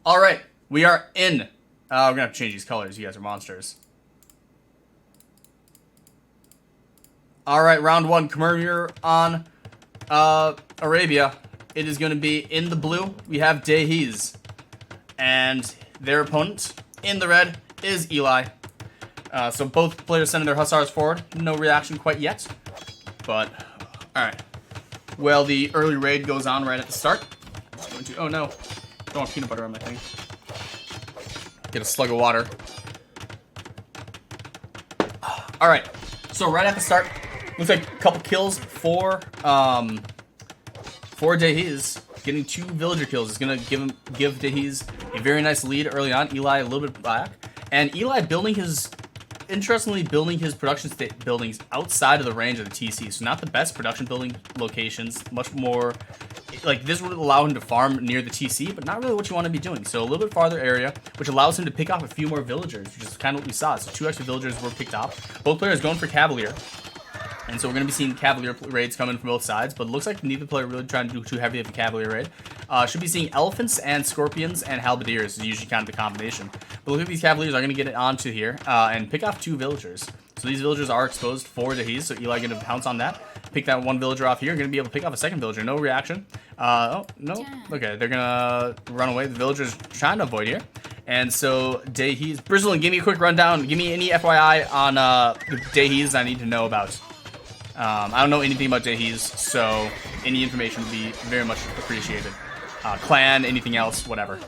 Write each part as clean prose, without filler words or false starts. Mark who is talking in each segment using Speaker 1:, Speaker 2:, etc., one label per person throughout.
Speaker 1: Alright, we are in. We're gonna have to change these colors. You guys are monsters. Alright, round one. Khmer on Arabia. It is going to be in the blue. We have Daihisee. And their opponent in the red is Eli. So both players sending their Hussars forward. No reaction quite yet. But, alright. Well, the early raid goes on right at the start. Oh no. Don't want peanut butter on my thing. Get a slug of water. Alright. So right at the start, looks like a couple kills for Daihisee. Getting 2 villager kills is gonna give Daihisee a very nice lead early on. Eli a little bit back, and Eli interestingly building his production buildings outside of the range of the TC. So not the best production building locations. Much more like this would allow him to farm near the TC, but not really what you want to be doing. So a little bit farther area, which allows him to pick off a few more villagers, which is kind of what we saw. So 2 extra villagers were picked off. Both players going for Cavalier. And so we're going to be seeing Cavalier raids coming from both sides, but it looks like neither player really trying to do too heavy of a Cavalier raid. Should be seeing Elephants and Scorpions and Halberdiers is usually kind of the combination. But look at these Cavaliers are going to get it onto here and pick off 2 villagers. So these villagers are exposed for Daihisee, so Eli going to pounce on that. Pick that 1 villager off here. Going to be able to pick off a 2nd villager. No reaction. Oh, no. Okay, they're going to run away. The villager's trying to avoid here. And so Daihisee. Bristling, give me a quick rundown. Give me any FYI on Daihisee I need to know about. I don't know anything about Daihisee, so any information would be very much appreciated. Clan, anything else, whatever.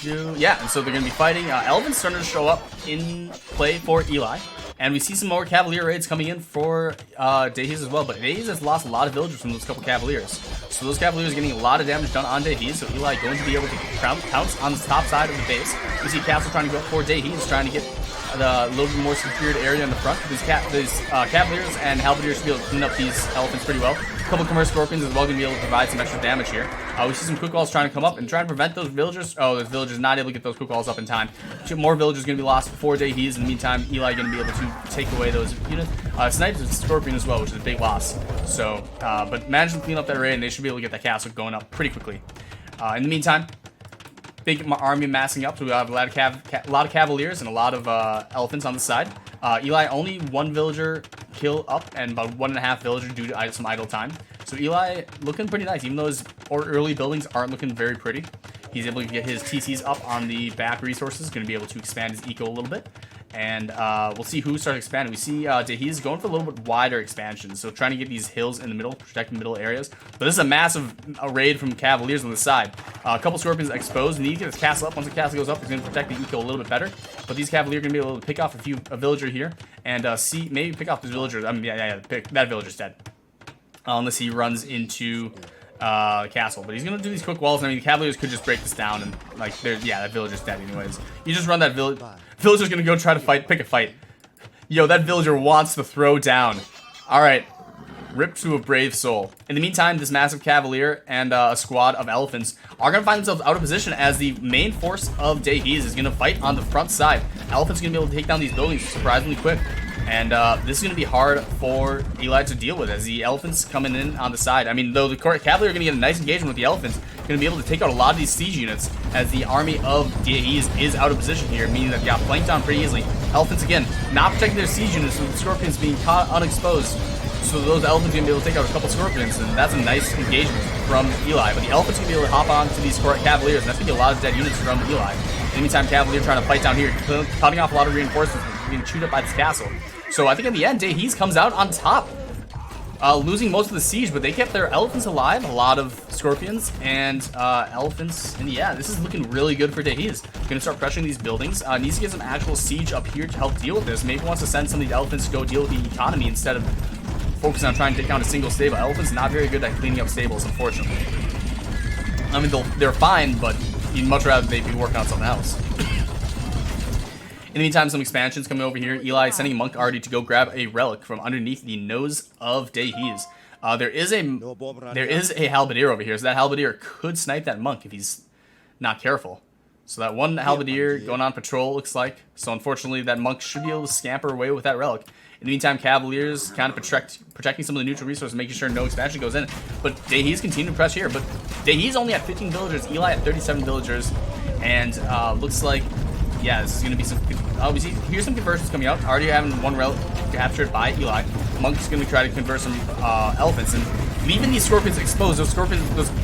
Speaker 1: Yeah, and so they're going to be fighting. Elvin's starting to show up in play for Eli. And we see some more Cavalier raids coming in for Daihisee as well. But Daihisee has lost a lot of villagers from those couple Cavaliers. So those Cavaliers are getting a lot of damage done on Daihisee. So Eli going to be able to pounce on the top side of the base. We see Castle trying to go for Daihisee, trying to get a little bit more secured area in the front. These Cavaliers and Halberdiers should be able to clean up these elephants pretty well. A couple Khmer Scorpions as well going to be able to provide some extra damage here. We see some quick walls trying to come up and trying to prevent those villagers. Oh, those villagers not able to get those quick walls up in time. More villagers going to be lost before Daihisee. In the meantime, Eli going to be able to take away those units. Snipes and Scorpion as well, which is a big loss. So, but manage to clean up that raid and they should be able to get that castle going up pretty quickly. In the meantime, big army massing up, so we have a lot of Cavaliers and a lot of elephants on the side. Eli only 1 villager kill up and about 1.5 villager due to some idle time. So Eli looking pretty nice, even though his early buildings aren't looking very pretty. He's able to get his TCs up on the back resources, going to be able to expand his eco a little bit. And we'll see who starts expanding. We see Daihisee going for a little bit wider expansion, so trying to get these hills in the middle, protect the middle areas. But this is a massive raid from Cavaliers on the side. A couple Scorpions exposed. Need to get this castle up. Once the castle goes up, it's going to protect the eco a little bit better. But these Cavaliers are going to be able to pick off a villager here and maybe pick off this villager. That villager's dead. Unless he runs into castle, but he's gonna do these quick walls. I mean, the Cavaliers could just break this down and like, that villager's dead anyways. You just run that village. Villager's gonna go try to pick a fight. Yo, that villager wants to throw down. All right, rip to a brave soul. In the meantime, this massive Cavalier and a squad of elephants are gonna find themselves out of position as the main force of Daihisee is gonna fight on the front side. Elephants gonna be able to take down these buildings surprisingly quick. And this is going to be hard for Eli to deal with as the elephants coming in on the side. I mean, though the Cavalier are going to get a nice engagement with the elephants, going to be able to take out a lot of these siege units as the army of Daihisee is out of position here, meaning that they got flanked down pretty easily. Elephants, again, not protecting their siege units with the Scorpions being caught unexposed. So those elephants are going to be able to take out a couple Scorpions, and that's a nice engagement from Eli. But the elephants are going to be able to hop on to these Cavaliers, and that's going to be a lot of dead units from Eli. In the meantime, Cavalier trying to fight down here, cutting off a lot of reinforcements, being chewed up by this castle. So I think in the end, Daihisee comes out on top, losing most of the siege, but they kept their elephants alive, a lot of Scorpions and elephants, and yeah, this is looking really good for Daihisee. Gonna start pressuring these buildings. Needs to get some actual siege up here to help deal with this. Maybe wants to send some of these elephants to go deal with the economy instead of focusing on trying to take down a single stable. Elephants not very good at cleaning up stables, unfortunately. I mean, they're fine, but you'd much rather they be working on something else. In the meantime, some expansions coming over here. Eli sending Monk Artie to go grab a relic from underneath the nose of Daihisee. There is a halberdier over here, so that halberdier could snipe that monk if he's not careful. So that one halberdier going on patrol looks like. So unfortunately, that monk should be able to scamper away with that relic. In the meantime, Cavaliers kind of protecting some of the neutral resources, making sure no expansion goes in. But Daihisee continue to press here. But Daihisee's only at 15 villagers, Eli at 37 villagers, and looks like, yeah, this is going to be some... we see, here's some conversions coming out. Already having one relic captured by Eli. Monk's going to try to convert some elephants, and leaving these scorpions exposed. Those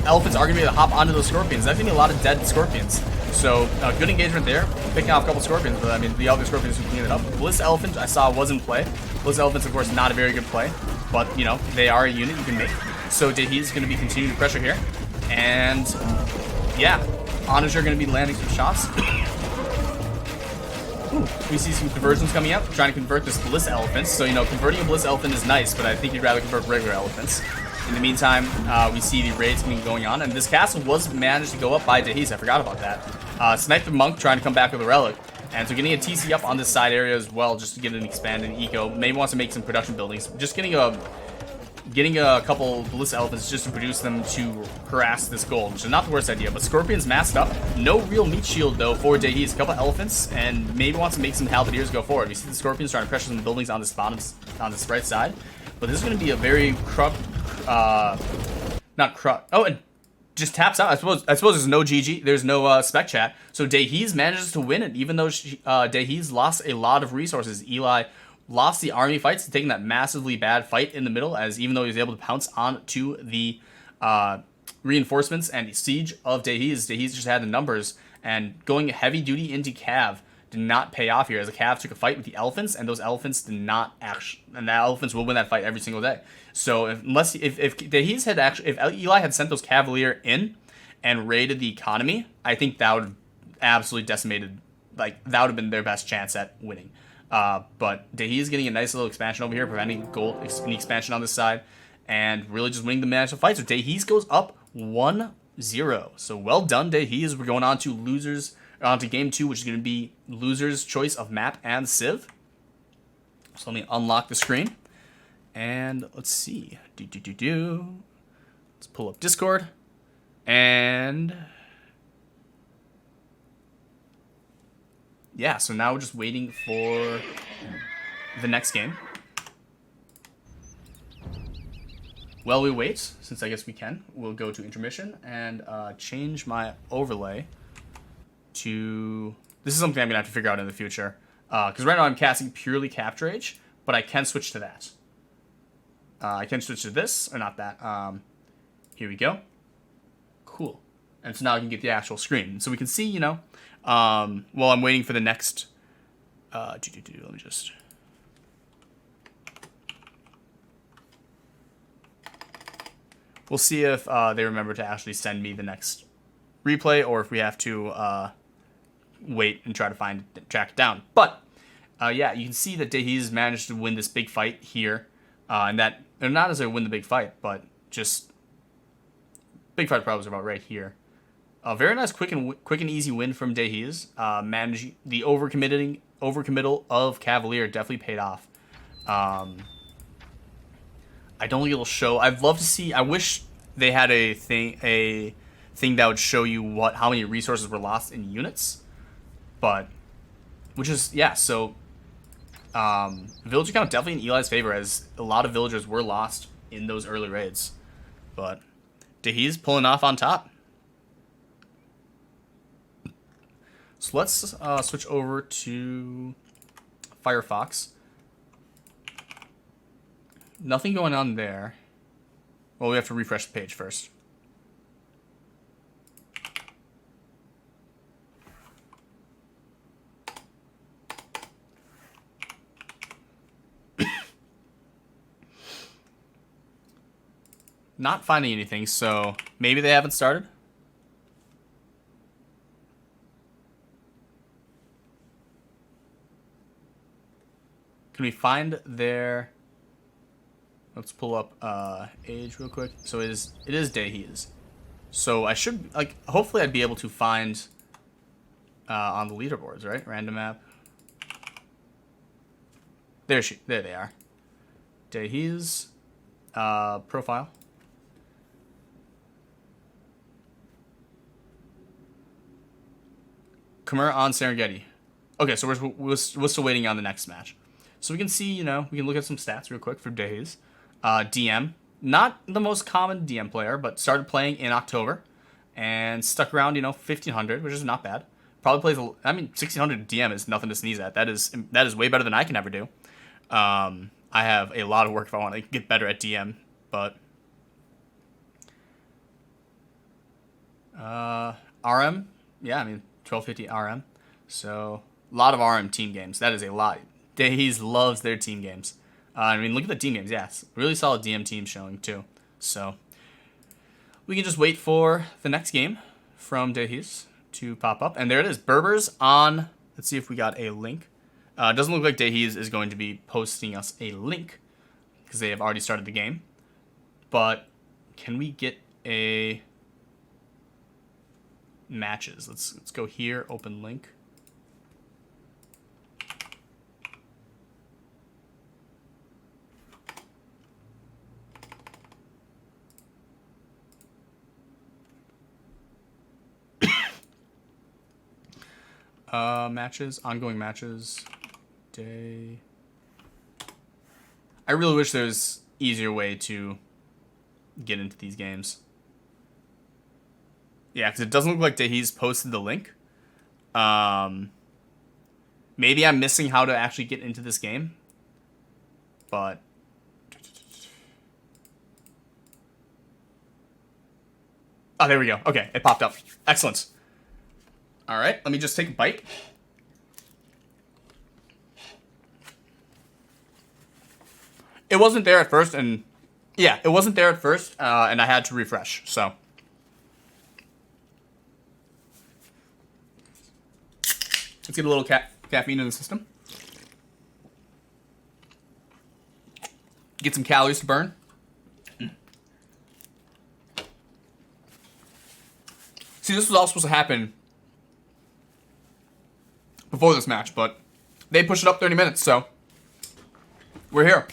Speaker 1: elephants are going to be able to hop onto those scorpions. That's going to be a lot of dead scorpions. So, good engagement there. Picking off a couple scorpions, but I mean, the other scorpions who cleaned it up. Bliss Elephant, I saw, was in play. Bliss Elephant's, of course, not a very good play, but, you know, they are a unit you can make. So, Daihisee's going to be continuing to pressure here. And, yeah, Onager going to be landing some shots. Ooh, we see some conversions coming out, trying to convert this Bliss Elephants. So, you know, converting a Bliss Elephant is nice, but I think you'd rather convert regular elephants. In the meantime, we see the raids going on, and this castle was managed to go up by Daihisee. I forgot about that. Snipe the Monk trying to come back with a relic. And so getting a TC up on this side area as well, just to get an expanded eco. Maybe wants to make some production buildings. Just getting a couple Bliss Elephants just to produce them to harass this gold, which is not the worst idea. But Scorpion's masked up. No real meat shield, though, for Daihisee. A couple elephants, and maybe wants to make some halberdiers go forward. We see the Scorpions trying to pressure some buildings on this bottom, on this right side. But this is going to be a very and just taps out. I suppose there's no GG. There's no spec chat. So Daihisee manages to win it, even though Daihisee lost a lot of resources. Eli lost the army fights, taking that massively bad fight in the middle, as even though he was able to pounce on to the reinforcements and siege of Daihisee just had the numbers, and going heavy duty into Cav did not pay off here, as the Cav took a fight with the elephants, and those elephants did not actually, and the elephants will win that fight every single day. So if Daihisee had actually, if Eli had sent those Cavalier in and raided the economy, I think that would have absolutely decimated, like, that would have been their best chance at winning. But Daihisee is getting a nice little expansion over here, preventing gold expansion on this side, and really just winning the match of fight. So Daihisee goes up 1-0. So well done, Daihisee. We're going on to onto game 2, which is going to be loser's choice of map and civ. So let me unlock the screen, and let's see. Let's pull up Discord, and yeah, so now we're just waiting for the next game. While we wait, since I guess we can, we'll go to intermission and change my overlay to... This is something I'm going to have to figure out in the future. Because right now I'm casting purely Capture Age, but I can switch to that. I can switch to this, or not that. Here we go. Cool. And so now I can get the actual screen. So we can see, you know, while I'm waiting for the next... let me just... We'll see if they remember to actually send me the next replay, or if we have to wait and try to track it down. But yeah, you can see that Daihisee's managed to win this big fight here, and that they're not necessarily win the big fight, but just big fight problems about right here. A very nice quick and easy win from Daihisee. Managing the overcommittal of Cavalier definitely paid off. I don't think it'll show. I'd love to see. I wish they had a thing that would show you how many resources were lost in units, but which is, yeah. So villager count definitely in Eli's favor, as a lot of villagers were lost in those early raids, but Daihisee's pulling off on top. So let's switch over to Firefox. Nothing going on there. Well, we have to refresh the page first. Not finding anything, so maybe they haven't started. Can we find their... Let's pull up age real quick. So it is Daihisee. So I should, like, hopefully I'd be able to find on the leaderboards, right? Random map. There they are. Daihisee's profile. Khmer on Serengeti. Okay, so we're still waiting on the next match. So we can see, you know, we can look at some stats real quick for Daihisee. DM, not the most common DM player, but started playing in October. and stuck around, 1500, which is not bad. Probably plays, 1600 DM is nothing to sneeze at. That is way better than I can ever do. I have a lot of work if I want to get better at DM, but RM, yeah, 1250 RM. So a lot of RM team games. That is a lot. Daihisee loves their team games. Look at the team games. Yes, really solid DM team showing too. So we can just wait for the next game from Daihisee to pop up, and there it is. Berbers on. Let's see if we got a link. It doesn't look like Daihisee is going to be posting us a link because they have already started the game. But can we get a matches? Let's go here. Open link. Matches, ongoing matches, day. I really wish there's easier way to get into these games. Yeah, because it doesn't look like Daihisee posted the link. Maybe I'm missing how to actually get into this game. But oh, there we go. Okay, it popped up. Excellent. All right, let me just take a bite. It wasn't there at first, and yeah, it wasn't there at first, and I had to refresh, so. Let's get a little caffeine in the system. Get some calories to burn. See, this was all supposed to happen before this match, but they pushed it up 30 minutes, so we're here.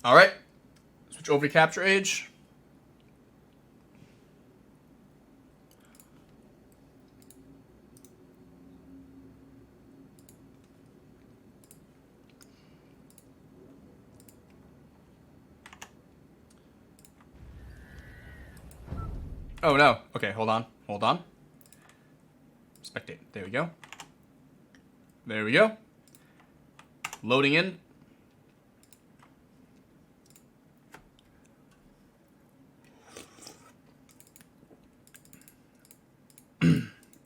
Speaker 1: All right, switch over to capture age. Oh no, okay, hold on. Spectate, there we go. There we go. Loading in.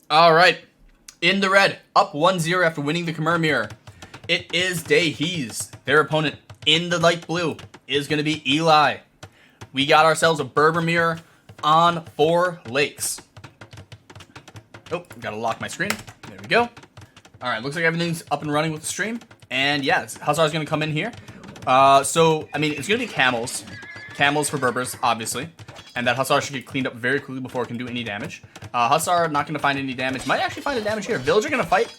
Speaker 1: All right, in the red, up 1-0 after winning the Khmer Mirror. It is Daihisee. Their opponent in the light blue is going to be Eli. We got ourselves a Berber Mirror on 4 lakes. Oh, gotta lock my screen. There we go. All right, looks like everything's up and running with the stream. And yeah, Hussar's gonna come in here. So, it's gonna be camels. Camels for Berbers, obviously. And that Hussar should get cleaned up very quickly before it can do any damage. Hussar not gonna find any damage. Might actually find a damage here. Villager gonna fight.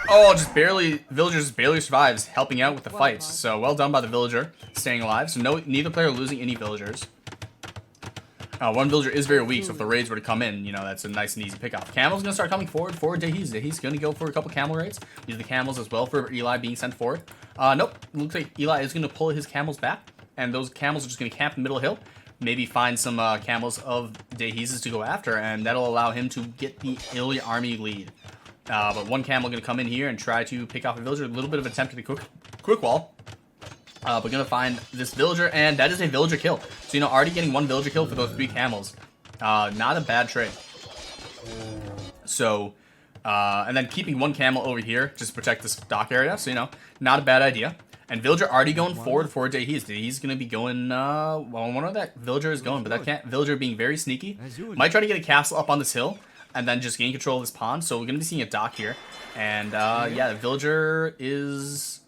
Speaker 1: Oh, Villager just barely survives, helping out with the fight. So well done by the Villager, staying alive. So neither player losing any villagers. One villager is very weak, so if the raids were to come in, that's a nice and easy pick off. Camel's going to start coming forward for Daihisee. Daihisee's going to go for a couple camel raids. Use the camels as well for Eli being sent forward. Nope. Looks like Eli is going to pull his camels back, and those camels are just going to camp in the middle hill. Maybe find some camels of Daihisee's to go after, and that'll allow him to get the Ilya army lead. But one camel going to come in here and try to pick off a villager. A little bit of attempt at the quick wall. We're going to find this villager, and that is a villager kill. So, already getting 1 villager kill for those 3 camels. Not a bad trade. So, and then keeping 1 camel over here just to protect this dock area. So, not a bad idea. And villager already going forward for Daihisee. He's going to be going, well, I wonder where that villager is going, but that can't, villager being very sneaky. Might try to get a castle up on this hill and then just gain control of this pond. So, we're going to be seeing a dock here. And, yeah, the villager is...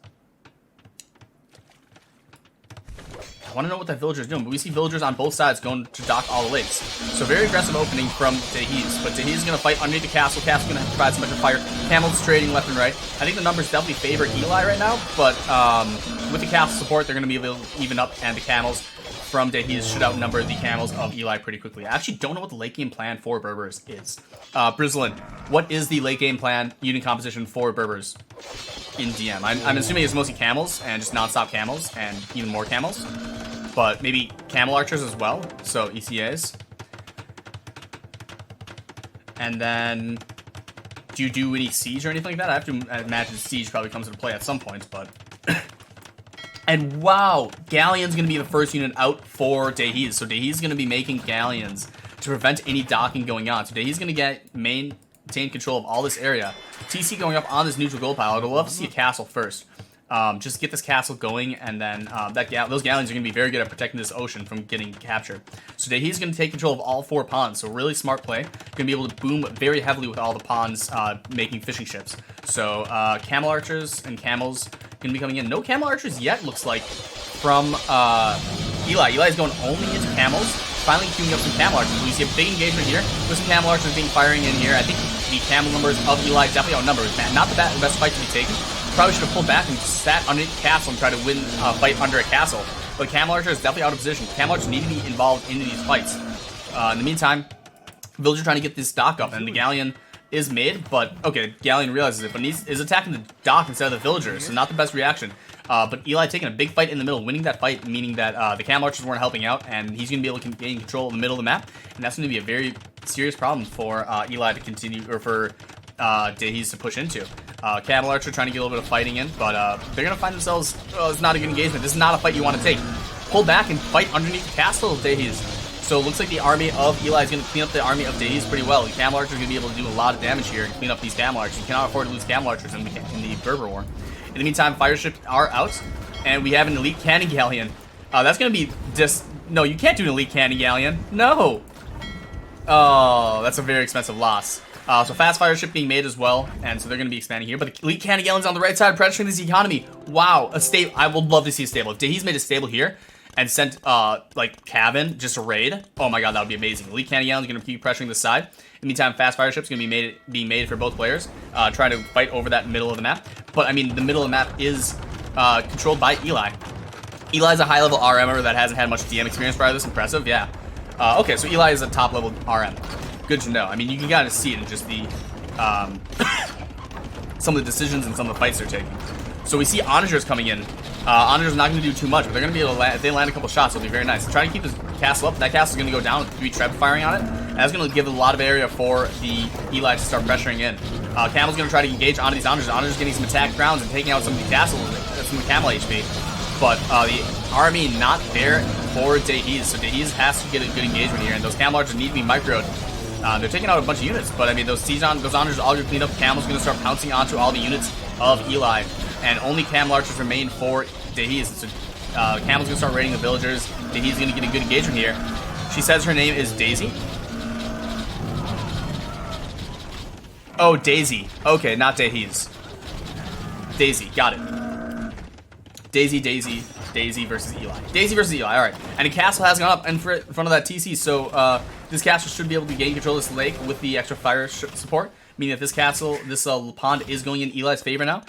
Speaker 1: I want to know what that villager is doing, but we see villagers on both sides going to dock all the lakes. So very aggressive opening from Daihisee, but Daihisee is going to fight underneath the castle. Castle's going to provide some extra fire. Camels trading left and right. I think the numbers definitely favor Eli right now, but with the castle support, they're going to be able to even up, and the camels from Daihisee should outnumber the camels of Eli pretty quickly. I actually don't know what the late game plan for Berbers is. Brislin, what is the late game plan unit composition for Berbers in DM? I'm assuming it's mostly camels and just non-stop camels and even more camels. but maybe camel archers as well. So ECAs. And then, do you do any siege or anything like that? I have to imagine siege probably comes into play at some point, but... And wow, Galleon's going to be the first unit out for Daihisee. So Daihisee's going to be making Galleons to prevent any docking going on. So Daihisee's going to maintain control of all this area. TC going up on this neutral gold pile. I'd love to see a castle first. Just get this castle going, and then those galleons are going to be very good at protecting this ocean from getting captured. So Daihisee's going to take control of all 4 pawns, so really smart play. Going to be able to boom very heavily with all the pawns making fishing ships. So camel archers and camels going to be coming in. No camel archers yet, looks like, from Eli. Eli's going only into camels, finally queuing up some camel archers. We see a big engagement here with some camel archers being firing in here. I think the camel numbers of Eli definitely outnumbered. Not the best fight to be taken. Probably should have pulled back and sat underneath the castle and tried to win a fight under a castle. But camel archer is definitely out of position. Camel archers need to be involved in these fights. In the meantime, villager trying to get this dock up, and the galleon is made, but okay, galleon realizes it, but is attacking the dock instead of the villagers, so not the best reaction. But Eli taking a big fight in the middle, winning that fight, meaning that the camel archers weren't helping out, and he's going to be able to gain control of the middle of the map, and that's going to be a very serious problem for Eli to continue, or for Daihisee to push into. Camel archer trying to get a little bit of fighting in, but they're going to find themselves, it's not a good engagement. This is not a fight you want to take. Pull back and fight underneath the castle of Daihisee. So it looks like the army of Eli is going to clean up the army of Daihisee pretty well. The camel archer is going to be able to do a lot of damage here and clean up these camel archers. You cannot afford to lose camel archers in the Berber War. In the meantime, fire ships are out, and we have an elite cannon galleon. That's going to be just... No, you can't do an elite cannon galleon. No! Oh, that's a very expensive loss. So fast fire ship being made as well, and so they're going to be expanding here. But the elite cannon galleon's on the right side, pressuring this economy. Wow, a stable. I would love to see a stable. If Daihisee's made a stable here and sent like cabin just a raid, oh my god, that would be amazing. Elite cannon galleon's going to keep pressuring this side. In the meantime, fast fire ship's going to be being made for both players, trying to fight over that middle of the map. But I mean, the middle of the map is controlled by Eli. Eli's a high level RMer that hasn't had much DM experience prior to this. Impressive, yeah. Okay, so Eli is a top level RM. Good to know. I mean, you can kind of see it in just the some of the decisions and some of the fights they're taking. So we see Onagers coming in. Onagers not going to do too much, but they're going to be able to land, if they land a couple shots, it'll be very nice. So trying to keep this castle up. That castle is going to go down with 3 Treb firing on it. And that's going to give a lot of area for the Eli to start pressuring in. Camel's going to try to engage onto these Onagers. Onagers getting some attack grounds and taking out some of the castles, some of the camel HP. But the army not there for Daihisee, so Daihisee has to get a good engagement here, and those camel archers need to be microed. They're taking out a bunch of units, but I mean, those Onagers are all going to clean up. Camel's going to start pouncing onto all the units of Eli, and only camel archers remain for Daihisee. So Camel's going to start raiding the villagers. Daihisee's going to get a good engagement here. She says her name is Daisy. Oh, Daisy. Okay, not Daihisee. Daisy, got it. Daisy versus Eli. Daisy versus Eli, alright. And a castle has gone up in front of that TC, so this castle should be able to gain control of this lake with the extra fire support, meaning that this castle, this pond is going in Eli's favor now.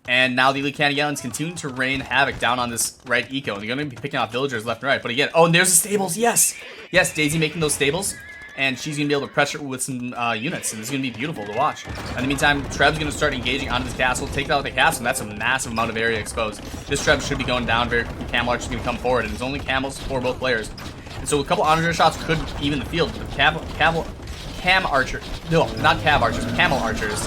Speaker 1: And now the elite cannon galleons continue to rain havoc down on this right eco, and they're going to be picking off villagers left and right. But again, oh, and there's the stables, yes! Yes, Daisy making those stables. And she's going to be able to pressure with some units, and this is going to be beautiful to watch. In the meantime, Treb's going to start engaging onto this castle, take out the castle, and that's a massive amount of area exposed. This Treb should be going down very quickly. Camel Archer's going to come forward, and there's only camels for both players. And so a couple Onager shots could even the field, but camel archers, camel archers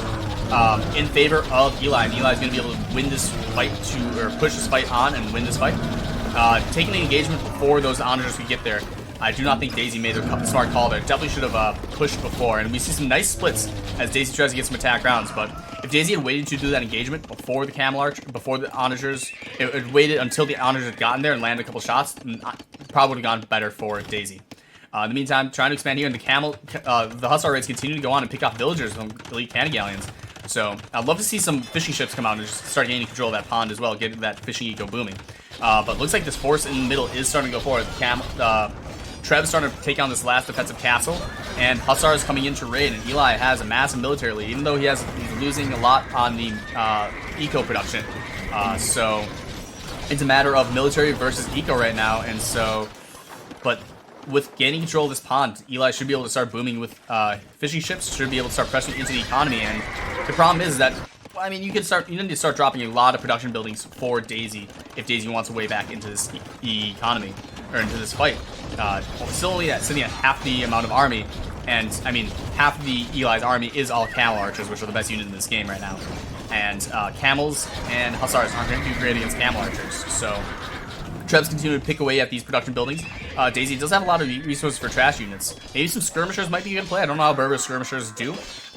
Speaker 1: in favor of Eli, and Eli's going to be able to win this fight or push this fight on and win this fight. Taking the engagement before those Onagers could get there. I do not think Daisy made a smart call there. Definitely should have pushed before. And we see some nice splits as Daisy tries to get some attack rounds. But if Daisy had waited to do that engagement before the Camel Arch, before the Onagers, it had waited until the Onagers had gotten there and landed a couple shots, probably would have gone better for Daisy. In the meantime, trying to expand here, and the Hussar raids continue to go on and pick off villagers from elite cannon galleons. So I'd love to see some fishing ships come out and just start gaining control of that pond as well, get that fishing eco booming. But looks like this force in the middle is starting to go forward. Treb's starting to take on this last defensive castle, and Hussar is coming in to raid, and Eli has a massive military lead, even though he's losing a lot on the eco production. So it's a matter of military versus eco right now, and so, but with gaining control of this pond, Eli should be able to start booming with fishing ships, should be able to start pressing into the economy, and the problem is that I mean, you need to start dropping a lot of production buildings for Daihisee if Daihisee wants a way back into this economy, or into this fight. Still only sitting at half the amount of army, and I mean, half of the Eli's army is all camel archers, which are the best unit in this game right now. And camels and hussars aren't going to do great against camel archers, so Trebs continue to pick away at these production buildings. Daihisee does have a lot of resources for trash units. Maybe some skirmishers might be a good play. I don't know how Berber skirmishers do,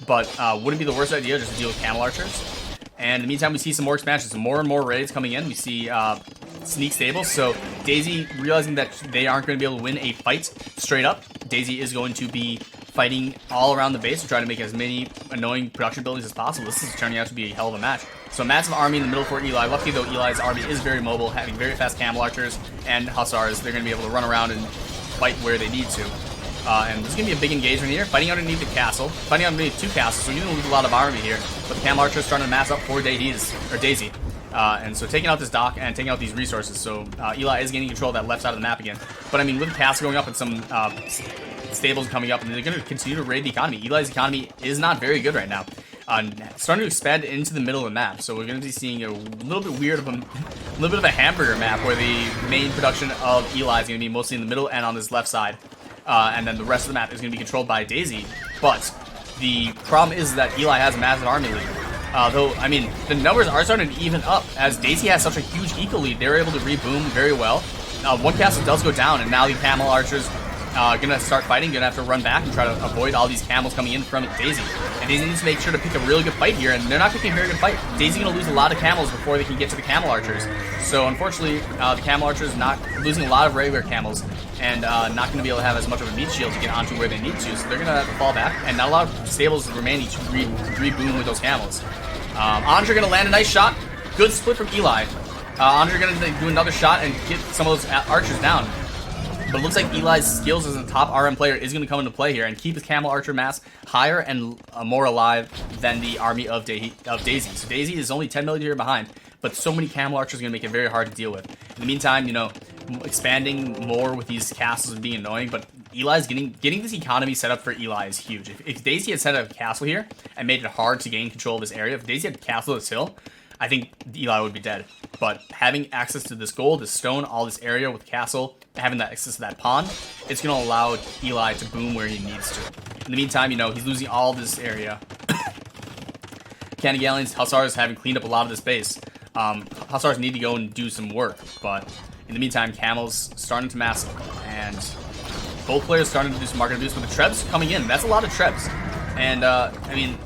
Speaker 1: but wouldn't be the worst idea just to deal with camel archers. And in the meantime, we see some more expansions, some more and more raids coming in. We see sneak stables. So Daihisee, realizing that they aren't going to be able to win a fight straight up, Daihisee is going to be fighting all around the base to try to make as many annoying production buildings as possible. This is turning out to be a hell of a match. So a massive army in the middle for Eli. Luckily though, Eli's army is very mobile, having very fast camel archers and hussars. They're going to be able to run around and fight where they need to. And this is going to be a big engagement here. Fighting underneath the castle. Fighting underneath two castles, so you're going to lose a lot of army here. But the camel archers are starting to mass up for Daihisee. And so taking out this dock and taking out these resources. So Eli is gaining control of that left side of the map again. But I mean, with the castle going up and some stables coming up, and they're going to continue to raid the economy. Eli's economy is not very good right now. Starting to expand into the middle of the map, so we're going to be seeing a little bit weird of a little bit of a hamburger map where the main production of Eli is going to be mostly in the middle and on this left side, and then the rest of the map is going to be controlled by Daihisee. But the problem is that Eli has a massive army lead. Though, I mean, the numbers are starting to even up as Daihisee has such a huge eco lead. They're able to reboom very well. One castle does go down, and now the camel archers gonna start fighting, gonna have to run back and try to avoid all these camels coming in from Daihisee. And Daihisee needs to make sure to pick a really good fight here, and they're not picking a very good fight. Daihisee gonna lose a lot of camels before they can get to the camel archers. So unfortunately, the camel archers not losing a lot of regular camels, and not gonna be able to have as much of a meat shield to get onto where they need to. So they're gonna have to fall back, and not a lot of stables remaining to reboom with those camels. Andre gonna land a nice shot. Good split from Eli. Andre gonna do another shot and get some of those archers down. But it looks like Eli's skills as a top RM player is going to come into play here and keep his camel archer mass higher and more alive than the army of Daihisee. So Daihisee is only 10 million behind, but so many camel archers are going to make it very hard to deal with. In the meantime, you know, expanding more with these castles and being annoying, but Eli's getting this economy set up for Eli is huge. If Daihisee had set up a castle here and made it hard to gain control of this area, if Daihisee had a castle at this hill, I think Eli would be dead. But having access to this gold, this stone, all this area with castle, having that access to that pond, it's going to allow Eli to boom where he needs to. In the meantime, you know, he's losing all this area. Candy Galleons, Hussars haven't cleaned up a lot of this base. Hussars need to go and do some work, but in the meantime, Camels starting to mass up, and both players starting to do some market abuse, but the Trebs coming in. That's a lot of Trebs. And, I mean,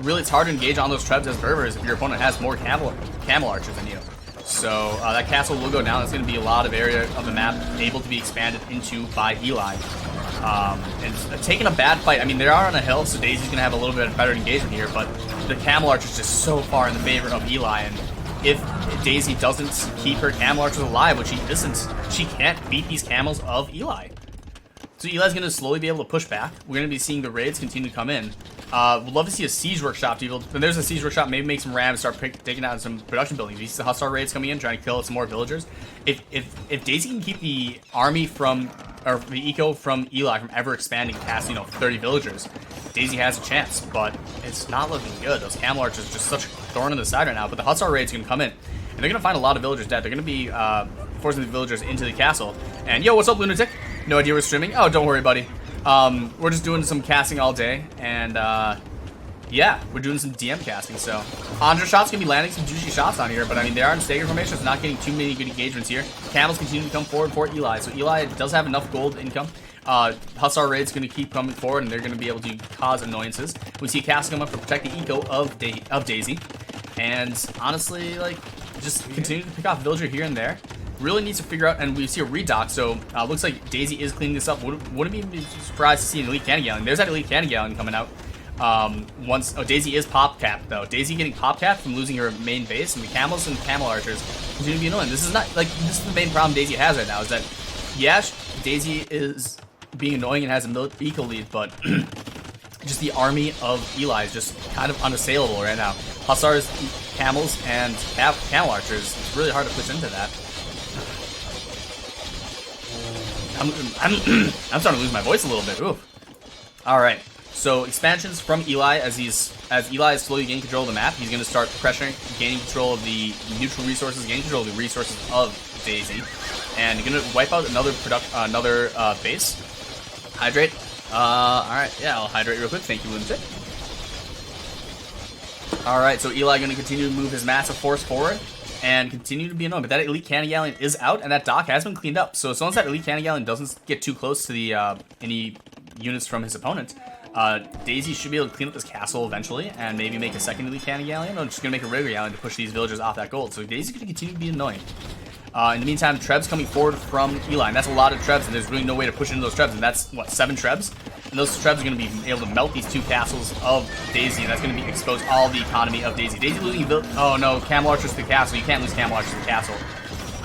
Speaker 1: really it's hard to engage on those Trebs as Berbers if your opponent has more camel archers than you. So that castle will go down. It's going to be a lot of area of the map able to be expanded into by Eli. And taking a bad fight. I mean, they are on a hill, so Daisy's going to have a little bit better engagement here, but the camel archer is just so far in the favor of Eli, and if Daihisee doesn't keep her camel archers alive, which she isn't, she can't beat these camels of Eli. So Eli's going to slowly be able to push back. We're going to be seeing the raids continue to come in. We'd love to see a siege workshop to even, when there's a siege workshop, maybe make some rams, start taking out some production buildings. We see the Hussar raids coming in, trying to kill some more villagers. If Daihisee can keep the army from, or the eco from Eli from ever expanding past, you know, 30 villagers, Daihisee has a chance, but it's not looking good. Those camel archers are just such a thorn in the side right now, but the Hussar raids can come in, and they're going to find a lot of villagers dead. They're going to be forcing the villagers into the castle. And yo, what's up, Lunatic? No idea we're streaming. Oh, don't worry, buddy. We're just doing some casting all day, and yeah, we're doing some DM casting. So Andre shot's gonna be landing some juicy shots on here, but I mean they are in stagger formation, so not getting too many good engagements here. Camels continue to come forward for Eli, so Eli does have enough gold income. Hussar raid's gonna keep coming forward, and they're gonna be able to cause annoyances. We see casting come up to protect the eco of Daihisee, and honestly, like, just continue to pick off villager here and there. Really needs to figure out, and we see a redock, so looks like Daihisee is cleaning this up. Wouldn't be surprised to see an elite cannon gallon. There's that elite cannon gallon coming out. Daihisee is pop capped though. Daihisee getting pop capped from losing her main base, and the camels and camel archers continue to be annoying. This is not like, this is the main problem Daihisee has right now, is that yeah, Daihisee is being annoying and has a eco lead, but just the army of Eli is just kind of unassailable right now. Hussars, camels, and camel archers. It's really hard to push into that. I'm starting to lose my voice a little bit. Oof. All right. So expansions from Eli as Eli is slowly gaining control of the map, he's going to start pressuring, gaining control of the neutral resources, gaining control of the resources of Daihisee, and you're going to wipe out another base. Hydrate. Alright, yeah, I'll hydrate real quick. Thank you, Lunatic. Alright, so Eli going to continue to move his massive force forward and continue to be annoying. But that Elite Cannon Galleon is out, and that dock has been cleaned up. So as long as that Elite Cannon Galleon doesn't get too close to the any units from his opponent, Daihisee should be able to clean up this castle eventually and maybe make a second Elite Cannon Galleon. I'm just going to make a regular galleon to push these villagers off that gold. So Daihisee's going to continue to be annoying. In the meantime, Trebs coming forward from Eli, and that's a lot of Trebs, and there's really no way to push into those Trebs, and that's, what, 7 Trebs? And those Trebs are going to be able to melt these 2 castles of Daihisee, and that's going to be expose all the economy of Daihisee. Daihisee losing oh no, Camel Archers to the castle. You can't lose Camel Archers to the castle.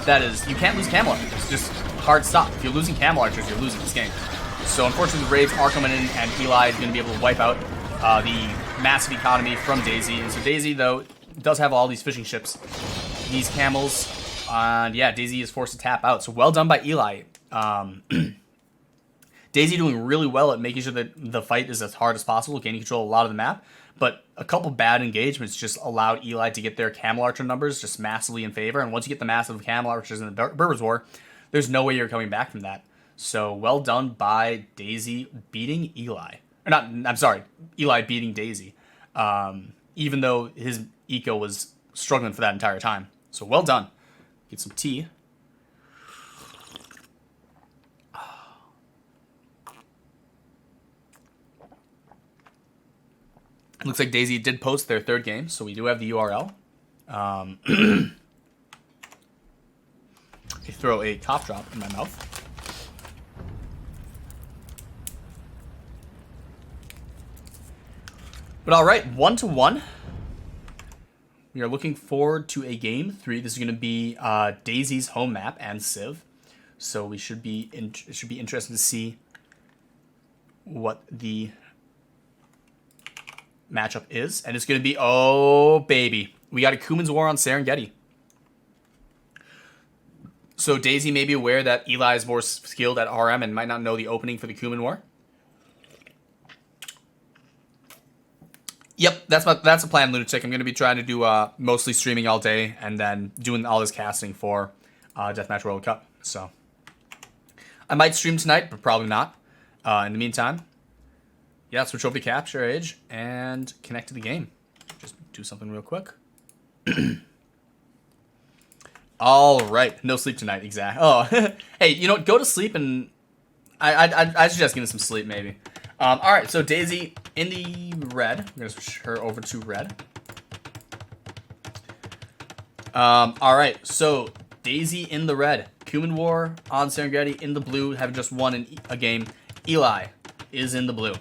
Speaker 1: That is, you can't lose Camel Archers. It's just hard stop. If you're losing Camel Archers, you're losing this game. So unfortunately, the raids are coming in, and Eli is going to be able to wipe out the massive economy from Daihisee. And so Daihisee, though, does have all these fishing ships, these camels, and yeah, Daihisee is forced to tap out. So well done by Eli. Daihisee doing really well at making sure that the fight is as hard as possible, gaining control of a lot of the map. But a couple bad engagements just allowed Eli to get their Camel Archer numbers just massively in favor. And once you get the massive Camel Archers in the Berber's War, there's no way you're coming back from that. So well done by Daihisee beating Eli. Or not, I'm sorry, Eli beating Daihisee. Even though his eco was struggling for that entire time. So well done. Get some tea. Looks like Daihisee did post their 3rd game, so we do have the URL. I throw a cough drop in my mouth. But alright, 1-1. We are looking forward to a game 3. This is going to be Daihisee's home map and Civ. So we should be it should be interesting to see what the matchup is. And it's going to be, oh baby, we got a Kuman's War on Serengeti. So Daihisee may be aware that Eli is more skilled at RM and might not know the opening for the Kuman War. Yep, that's the plan, Lunatic. I'm going to be trying to do mostly streaming all day and then doing all this casting for Deathmatch World Cup. So I might stream tonight, but probably not. In the meantime, yeah, switch over to Capture Age and connect to the game. Just do something real quick. All right, no sleep tonight, exact. Oh, hey, you know what? Go to sleep, and I suggest getting some sleep maybe. All right, so Daihisee in the red. I'm gonna switch her over to red. All right, so Daihisee in the red. Kuman War on Serengeti in the blue, having just won a game. Eli is in the blue.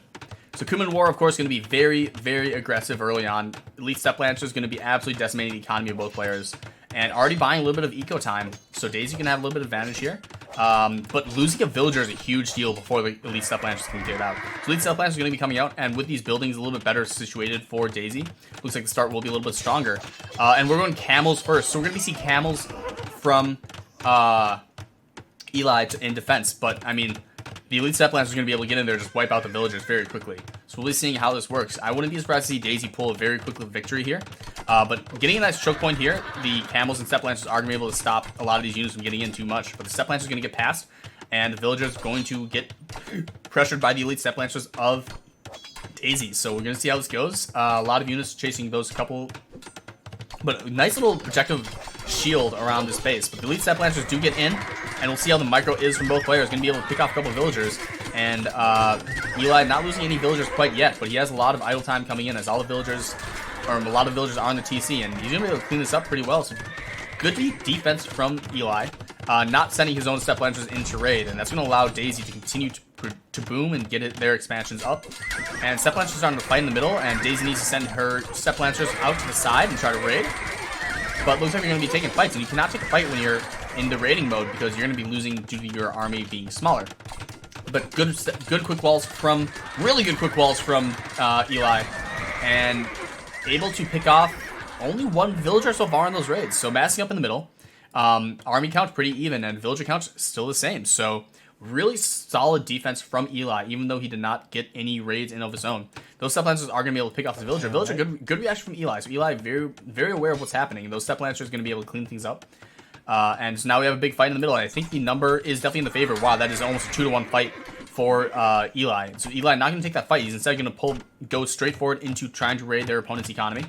Speaker 1: So Kuman War, of course, going to be very, very aggressive early on. Elite Step Lancer is going to be absolutely decimating the economy of both players. And already buying a little bit of eco time. So Daihisee can have a little bit of advantage here. But losing a villager is a huge deal before the Elite Step Lancers can get out. So Elite Step Lancers are going to be coming out. And with these buildings a little bit better situated for Daihisee, looks like the start will be a little bit stronger. And we're going camels first. So we're going to see camels from Eli in defense. But, I mean, the Elite Step Lancers are going to be able to get in there and just wipe out the villagers very quickly. So we'll be seeing how this works. I wouldn't be surprised to see Daihisee pull a very quick victory here. But getting a nice choke point here, the Camels and Step Lancers are going to be able to stop a lot of these units from getting in too much. But the Step Lancers are going to get past, and the villagers are going to get pressured by the Elite Step Lancers of Daihisee. So we're going to see how this goes. A lot of units chasing those couple, but a nice little protective shield around this base. But the Elite Step Lancers do get in, and we'll see how the micro is from both players. Going to be able to pick off a couple of villagers. And Eli not losing any villagers quite yet, but he has a lot of idle time coming in as all the villagers, or a lot of villagers are on the TC, and he's going to be able to clean this up pretty well. So good defense from Eli, not sending his own Step Lancers into raid, and that's going to allow Daihisee to continue to boom and get their expansions up. And Step Lancers are starting to fight in the middle, and Daihisee needs to send her Step Lancers out to the side and try to raid. But looks like they're going to be taking fights, and you cannot take a fight when you're in the raiding mode because you're going to be losing due to your army being smaller. But good quick walls from, really good quick walls from Eli, and able to pick off only one villager so far in those raids. So massing up in the middle, army count pretty even, and villager count still the same. So really solid defense from Eli, even though he did not get any raids in of his own. Those step lancers are going to be able to pick off the villager. Villager, good reaction from Eli. So Eli, very aware of what's happening. Those step lancers are going to be able to clean things up. And so now we have a big fight in the middle. And I think the number is definitely in the favor. Wow, that is almost a 2-to-1 fight for Eli. So Eli not going to take that fight. He's instead going to go straight forward into trying to raid their opponent's economy.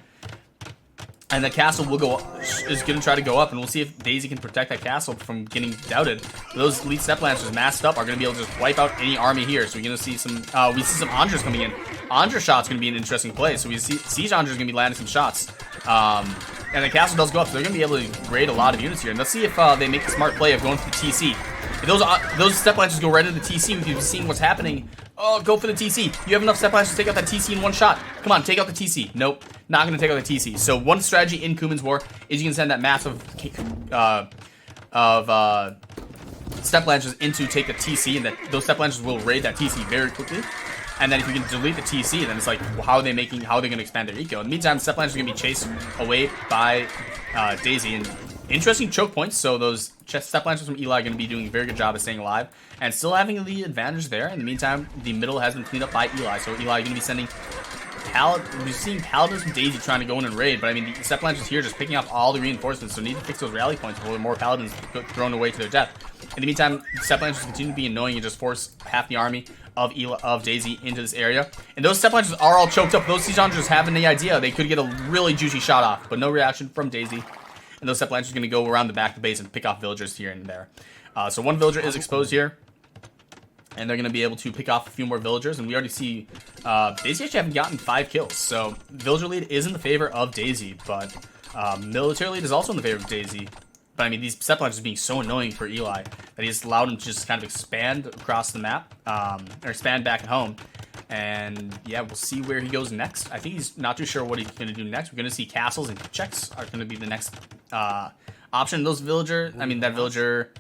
Speaker 1: And the castle is going to try to go up, and we'll see if Daihisee can protect that castle from getting doubted. Those elite step lancers masked up are going to be able to just wipe out any army here. So we're going to see some Andras coming in. Andra shot's going to be an interesting play. So we see Siege Andras going to be landing some shots. And the castle does go up, so they're going to be able to raid a lot of units here. And let's see if they make the smart play of going for the TC. If those step lancers go right into the TC, we can see what's happening. Oh, go for the TC. You have enough step lancers to take out that TC in one shot. Come on, take out the TC. Nope, not going to take out the TC. So one strategy in Kuman's War is you can send that massive step lancers into take the TC, and those step lancers will raid that TC very quickly. And then if you can delete the TC, then it's like, how are they going to expand their eco? In the meantime, step lancers are going to be chased away by Daihisee. And interesting choke points. So those step lancers from Eli are going to be doing a very good job of staying alive and still having the advantage there. In the meantime, the middle has been cleaned up by Eli. So Eli is going to be sending we're seeing Paladins from Daihisee trying to go in and raid, but I mean, the step lancers here just picking up all the reinforcements, so need to fix those rally points before more Paladins thrown away to their death. In the meantime, the step lancers continue to be annoying and just force half the army of Daihisee into this area. And those step lancers are all choked up. Those Siege Andras have the idea they could get a really juicy shot off, but no reaction from Daihisee. And those step lancers are going to go around the back of the base and pick off villagers here and there. So one villager is exposed here. And they're going to be able to pick off a few more villagers. And we already see Daihisee actually haven't gotten 5 kills. So villager lead is in the favor of Daihisee. But military lead is also in the favor of Daihisee. But I mean, these step lancers being so annoying for Eli that he's allowed him to just kind of expand across the map. Or expand back at home. And yeah, we'll see where he goes next. I think he's not too sure what he's going to do next. We're going to see castles and checks are going to be the next option. That villager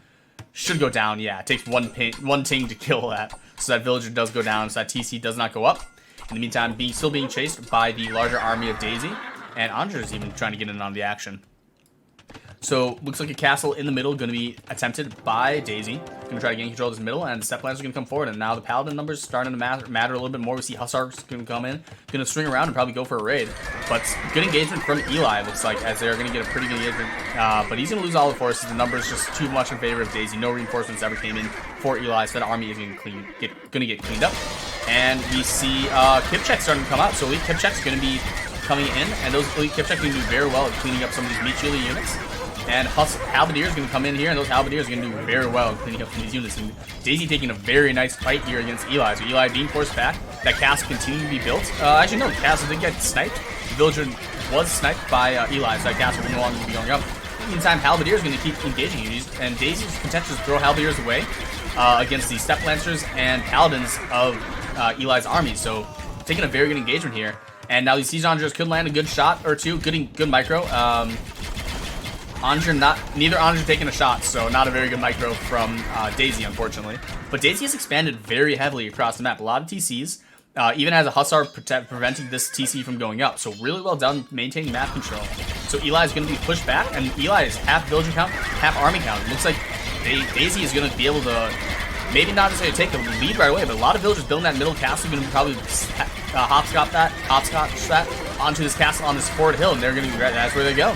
Speaker 1: should go down. Yeah, it takes one ting to kill that. So that villager does go down, so that TC does not go up. In the meantime, still being chased by the larger army of Daihisee. And Andra is even trying to get in on the action. So, looks like a castle in the middle going to be attempted by Daihisee. Going to try to gain control of this middle, and the step lancers are going to come forward. And now the paladin numbers starting to matter a little bit more. We see Hussars going to come in, going to swing around and probably go for a raid. But good engagement from Eli, looks like, as they're going to get a pretty good engagement. But he's going to lose all the forces. The numbers just too much in favor of Daihisee. No reinforcements ever came in for Eli, so that army is going to get cleaned up. And we see Kipchek starting to come out. So elite Kipchek's going to be coming in, and those elite Kipchek are going to do very well at cleaning up some of these meat chili units. And Halberdiers are going to come in here, and those Halberdiers are going to do very well in cleaning up some of these units. And Daihisee taking a very nice fight here against Eli. So Eli being forced back. That castle continuing to be built. Actually, no, the castle did get sniped. The villager was sniped by Eli, so that castle will no longer be going up. Meantime, Halberdiers is going to keep engaging you. And Daihisee's content to throw Halberdiers away against the Step Lancers and Paladins of Eli's army. So taking a very good engagement here. And now these Siege Andras could land a good shot or two. Good micro. Neither Andra taking a shot, so not a very good micro from Daihisee, unfortunately. But Daihisee has expanded very heavily across the map. A lot of TCs, even has a Hussar preventing this TC from going up. So really well done maintaining map control. So Eli is going to be pushed back, and Eli is half villager count, half army count. It looks like Daihisee is going to be able to, maybe not necessarily take the lead right away, but a lot of villagers building that middle castle are going to probably hopscotch that onto this castle on this forward hill, and they're going to that's where they go.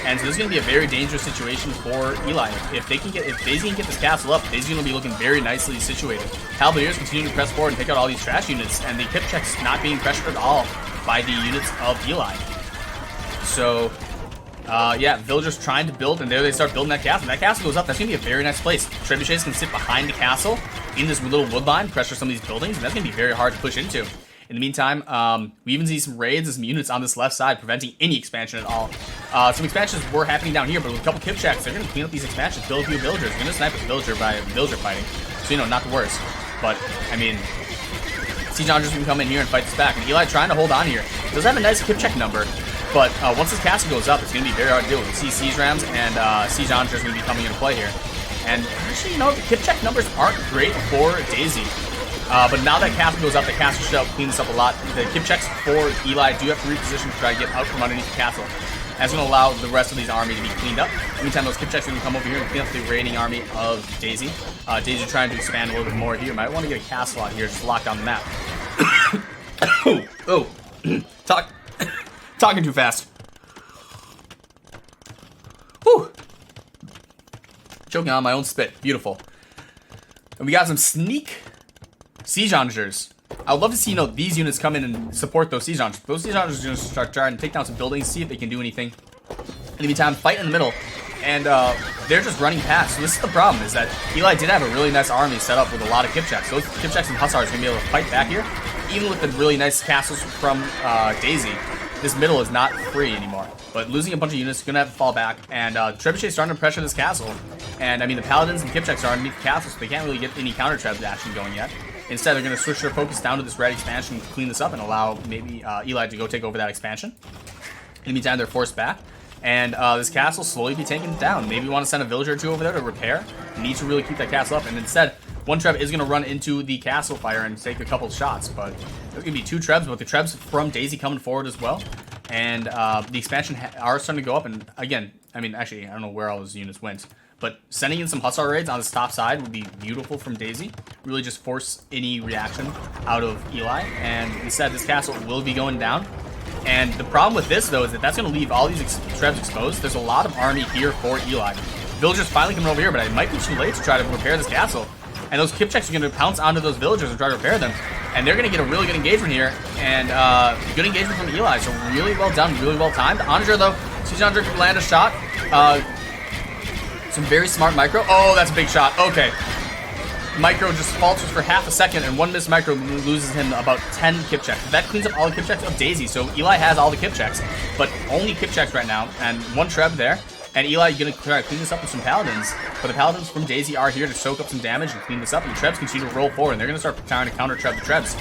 Speaker 1: And so this is going to be a very dangerous situation for Eli. If Daihisee can get this castle up, Daihisee's going to be looking very nicely situated. Halberdiers continue to press forward and pick out all these trash units, and the Kipchek's not being pressured at all by the units of Eli. So, yeah, villagers trying to build, and there they start building that castle. And that castle goes up. That's going to be a very nice place. Trebuchets can sit behind the castle in this little wood line, pressure some of these buildings, and that's going to be very hard to push into. In the meantime, we even see some raids and some units on this left side preventing any expansion at all. Some expansions were happening down here, but with a couple Kipcheks, they're going to clean up these expansions, build a few villagers. They're going to snipe a villager by villager fighting. So, you know, not the worst. But, I mean, Siege Andras can come in here and fight this back. And Eli trying to hold on here. Does have a nice Kipchek number. But once this castle goes up, it's going to be very hard to deal with. We see Siege Rams and Siege Andras going to be coming into play here. And actually, you know, the Kipchek numbers aren't great for Daihisee. But now that castle goes up, the castle should help clean this up a lot. The Kipcheks for Eli do have to reposition to try to get out from underneath the castle. That's going to allow the rest of these army to be cleaned up. Anytime those Kipchaks are going to come over here and clean up the raiding army of Daihisee. Daihisee trying to expand a little bit more here. Might want to get a castle out here just to lock down the map. Oh. Talking too fast. Whew. Choking on my own spit. Beautiful. And we got some sneak siege onagers. I would love to see, these units come in and support those siege onagers. Those siege onagers are going to start trying to take down some buildings, see if they can do anything. In the meantime, fight in the middle. And they're just running past. So this is the problem, is that Eli did have a really nice army set up with a lot of Kipchaks. Those Kipchaks and Hussars are going to be able to fight back here. Even with the really nice castles from Daihisee, this middle is not free anymore. But losing a bunch of units is going to have to fall back. And Trebuchet is starting to pressure this castle. And, I mean, the Paladins and Kipchaks are underneath the castle, so they can't really get any counter-Trebs action going yet. Instead, they're going to switch their focus down to this red expansion to clean this up and allow maybe Eli to go take over that expansion. In the meantime, they're forced back. And this castle slowly be taken down. Maybe you want to send a villager or two over there to repair. You need to really keep that castle up. And instead, one Treb is going to run into the castle fire and take a couple shots. But there's going to be two Trebs, but the Trebs from Daihisee coming forward as well. And the expansion are starting to go up. And again, I mean, actually, I don't know where all those units went. But sending in some Hussar raids on this top side would be beautiful from Daihisee. Really just force any reaction out of Eli. And instead, this castle will be going down. And the problem with this, though, is that that's going to leave all these Trebs exposed. There's a lot of army here for Eli. Villagers finally coming over here, but it might be too late to try to repair this castle. And those Kipchaks are going to pounce onto those villagers and try to repair them. And they're going to get a really good engagement here. And good engagement from Eli. So really well done, really well timed. Onager, though, Siege Onager can land a shot. Some very smart micro. Oh, that's a big shot. Okay. Micro just falters for half a second, and one missed micro loses him about 10 Kipchaks. That cleans up all the Kipchaks of Daihisee, so Eli has all the Kipchaks, but only Kipchaks right now, and one Treb there. And Eli going to try to clean this up with some Paladins, but the Paladins from Daihisee are here to soak up some damage and clean this up, and the Trebs continue to roll forward, and they're going to start trying to counter Treb the Trebs.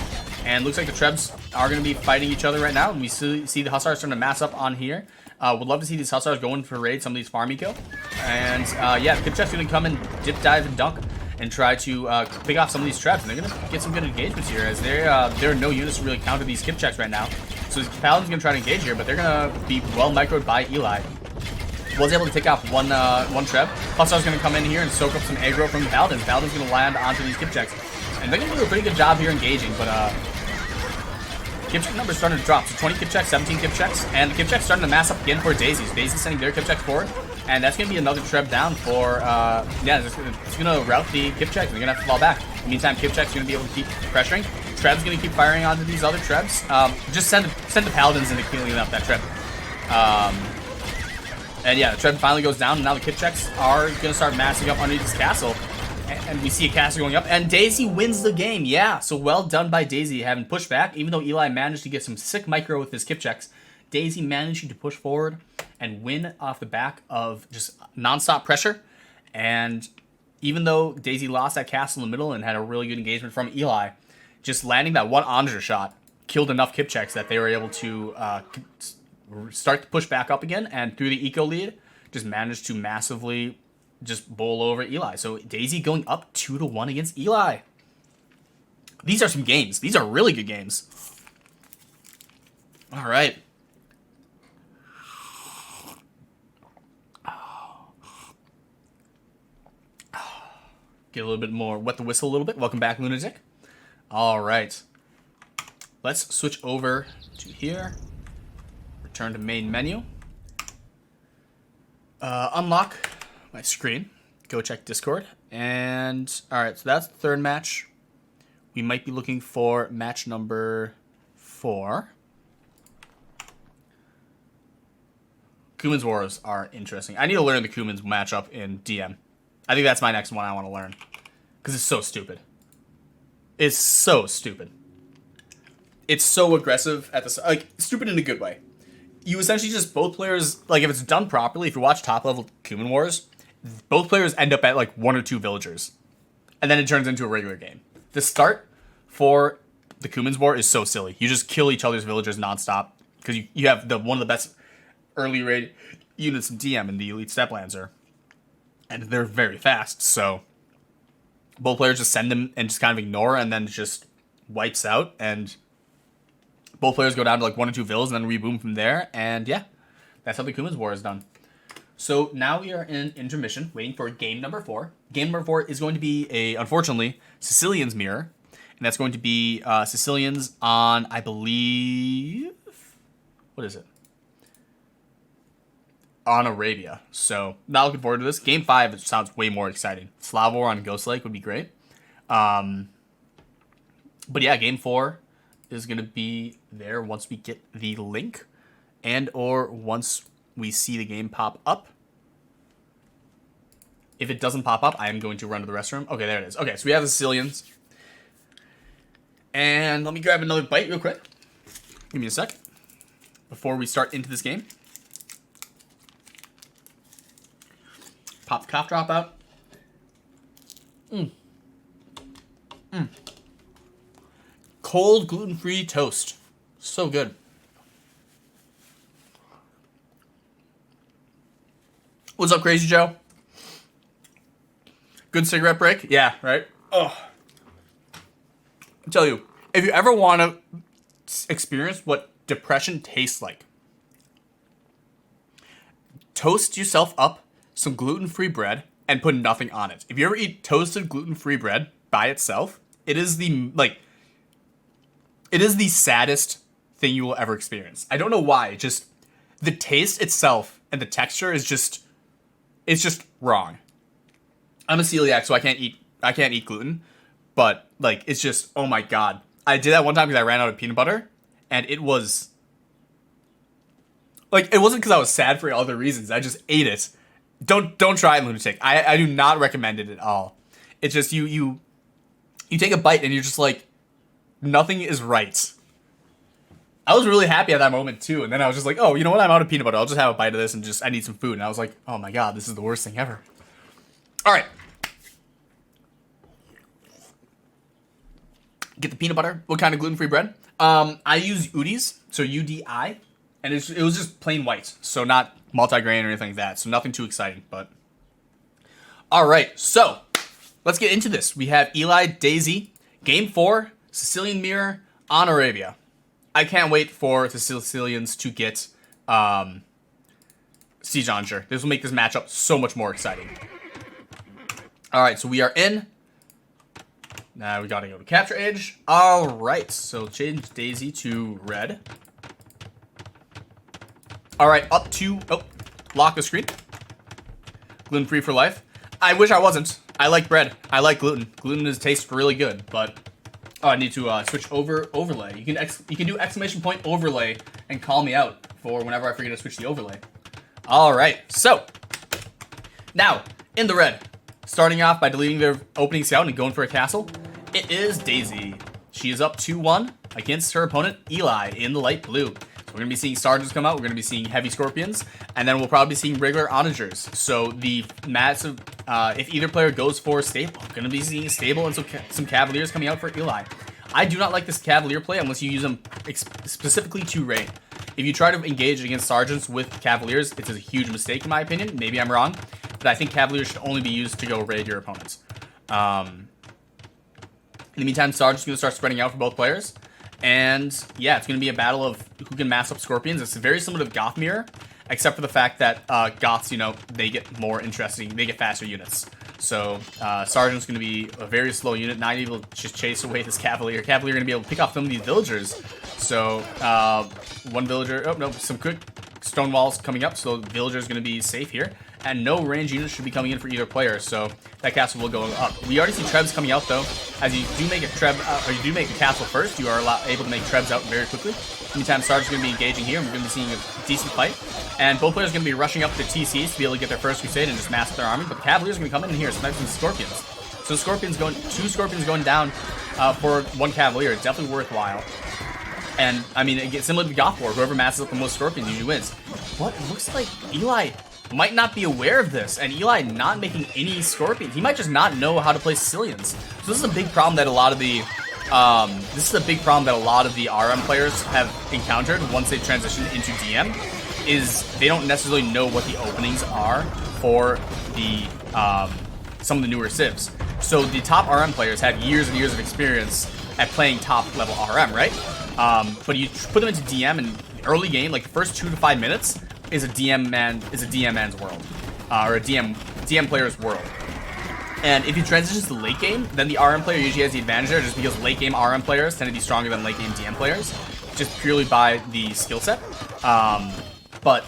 Speaker 1: And looks like the Trebs are going to be fighting each other right now, and we see the Hussars starting to mass up on here. Would love to see these Hussars going for raid some of these farm eco. And yeah, the Kipchaks going to come and dip, dive, and dunk and try to pick off some of these Trebs. And they're going to get some good engagements here, as there are no units to really counter these Kipchaks right now. So the Paladin's going to try to engage here, but they're going to be well microed by Eli. Was able to take off one Treb. Hussar's going to come in here and soak up some aggro from the Paladins. Paladin's going to land onto these Kipchaks. And they're going to do a pretty good job here engaging, but Kipchak numbers starting to drop. So 20 Kipchaks, 17 Kipchaks, and the Kipchaks starting to mass up again for Daihisee. So Daihisee's sending their Kipchaks forward, and that's going to be another Treb down for, yeah, it's going to rout the Kipchaks. They're going to have to fall back. In the meantime, Kipchak's going to be able to keep pressuring. Treb's going to keep firing onto these other Trebs. Just send the Paladins into cleaning up that Treb. And yeah, the Treb finally goes down, and now the Kipchaks are going to start massing up underneath this castle. And we see a castle going up, and Daihisee wins the game. Yeah, so well done by Daihisee having pushed back. Even though Eli managed to get some sick micro with his Kipchaks, Daihisee managed to push forward and win off the back of just nonstop pressure. And even though Daihisee lost that castle in the middle and had a really good engagement from Eli, just landing that one Onager shot killed enough Kipchaks that they were able to start to push back up again, and through the eco lead, just managed to massively just bowl over Eli. So Daihisee going up 2-1 against Eli. These are some games. These are really good games. All right. Get a little bit more, wet the whistle a little bit. Welcome back, Lunatic. All right. Let's switch over to here. Return to main menu. Unlock my screen. Go check Discord. And, alright, so that's the third match. We might be looking for match number 4. Cuman's Wars are interesting. I need to learn the Cuman's matchup in DM. I think that's my next one I want to learn. Because it's so stupid. It's so stupid. It's so aggressive at the... Like, stupid in a good way. You essentially just, both players, like, if it's done properly, if you watch top-level Cuman Wars, both players end up at, like, 1 or 2 villagers. And then it turns into a regular game. The start for the Cuman's War is so silly. You just kill each other's villagers nonstop. Because you have one of the best early raid units in DM in the Elite Steplancer. And they're very fast, so... Both players just send them and just kind of ignore, and then just wipes out, and... Both players go down to like 1 or 2 villas and then reboom from there. And yeah, That's how the Kuma's War is done. So now we are in intermission, waiting for game number 4. Game number 4 is going to be unfortunately, Sicilian's mirror. And that's going to be Sicilians on, I believe, what is it? On Arabia. So not looking forward to this. Game 5 sounds way more exciting. Slavor on Ghost Lake would be great. But yeah, game 4 is going to be there once we get the link and or once we see the game pop up. If it doesn't pop up, I am going to run to the restroom. Okay, there it is. Okay, so we have the Sicilians. And let me grab another bite real quick. Give me a sec. Before we start into this game. Pop the cough drop out. Cold gluten-free toast. So good. What's up, Crazy Joe? Good cigarette break? Yeah, right? Oh. I tell you, if you ever want to experience what depression tastes like, toast yourself up some gluten-free bread and put nothing on it. If you ever eat toasted gluten-free bread by itself, it is the saddest thing you will ever experience. I don't know why. Just the taste itself and the texture is just, it's just wrong. I'm a celiac, so I can't eat gluten, but like it's just, oh my god. I did that one time because I ran out of peanut butter, and it was like, it wasn't because I was sad for other reasons. I just ate it. Don't try it, lunatic. I do not recommend it at all. It's just you take a bite and you're just like, nothing is right. I was really happy at that moment too, and then I was just like, oh, you know what? I'm out of peanut butter. I'll just have a bite of this and just, I need some food. And I was like, oh my god, this is the worst thing ever. All right. Get the peanut butter. What kind of gluten-free bread? I use Udi's, so UDI, and it was just plain white, so not multigrain or anything like that. So nothing too exciting, but all right. So let's get into this. We have Eli Daihisee, game 4, Sicilian Mirror on Arabia. I can't wait for the Sicilians to get Siege Onager. This will make this matchup so much more exciting. All right, so we are in. Now we gotta go to Capture Age. All right, so change Daihisee to red. All right, up to, lock the screen. Gluten-free for life. I wish I wasn't. I like bread. I like gluten. Gluten tastes really good, but I need to switch overlay. You can do exclamation point overlay and call me out for whenever I forget to switch the overlay. All right, so now in the red, starting off by deleting their opening scout and going for a castle, it is Daihisee. She is up 2-1 against her opponent Eli in the light blue. We're going to be seeing Sergeants come out. We're going to be seeing Heavy Scorpions. And then we'll probably be seeing regular Onagers. So the massive, if either player goes for Stable, we're going to be seeing Stable and some Cavaliers coming out for Eli. I do not like this Cavalier play unless you use them specifically to raid. If you try to engage against Sergeants with Cavaliers, it's a huge mistake in my opinion. Maybe I'm wrong. But I think Cavaliers should only be used to go raid your opponents. In the meantime, Sergeant's going to start spreading out for both players. And yeah, it's going to be a battle of who can mass up Scorpions. It's very similar to Goth Mirror, except for the fact that Goths, you know, they get more interesting, they get faster units. So Sergeant's going to be a very slow unit, not able to just chase away this Cavalier. Cavalier going to be able to pick off some of these villagers. So one villager, oh no, some quick stone walls coming up, so the villager is going to be safe here. And no range units should be coming in for either player, so that castle will go up. We already see Trebs coming out though. As you do make a Treb, or you do make a castle first, you are able to make Trebs out very quickly. Meantime, Sergeant's going to be engaging here, and we're going to be seeing a decent fight. And both players are going to be rushing up to TCs to be able to get their first crusade and just mass up their army. But the Cavaliers are going to come in here, snipe some Scorpions. So two Scorpions going down for one Cavalier. It's definitely worthwhile. And I mean, again, similar to Goth War, whoever masses up the most Scorpions usually wins. But it looks like Eli might not be aware of this, and Eli not making any Scorpions. He might just not know how to play Sicilians. So this is a big problem that a lot of the RM players have encountered once they transition into DM, is they don't necessarily know what the openings are for the some of the newer civs. So the top RM players have years and years of experience at playing top level RM, right? But you put them into DM in early game, like the first 2 to 5 minutes, is a DM man's world, or a DM player's world. And if he transitions to late game, then the RM player usually has the advantage there, just because late game RM players tend to be stronger than late game DM players, just purely by the skill set. But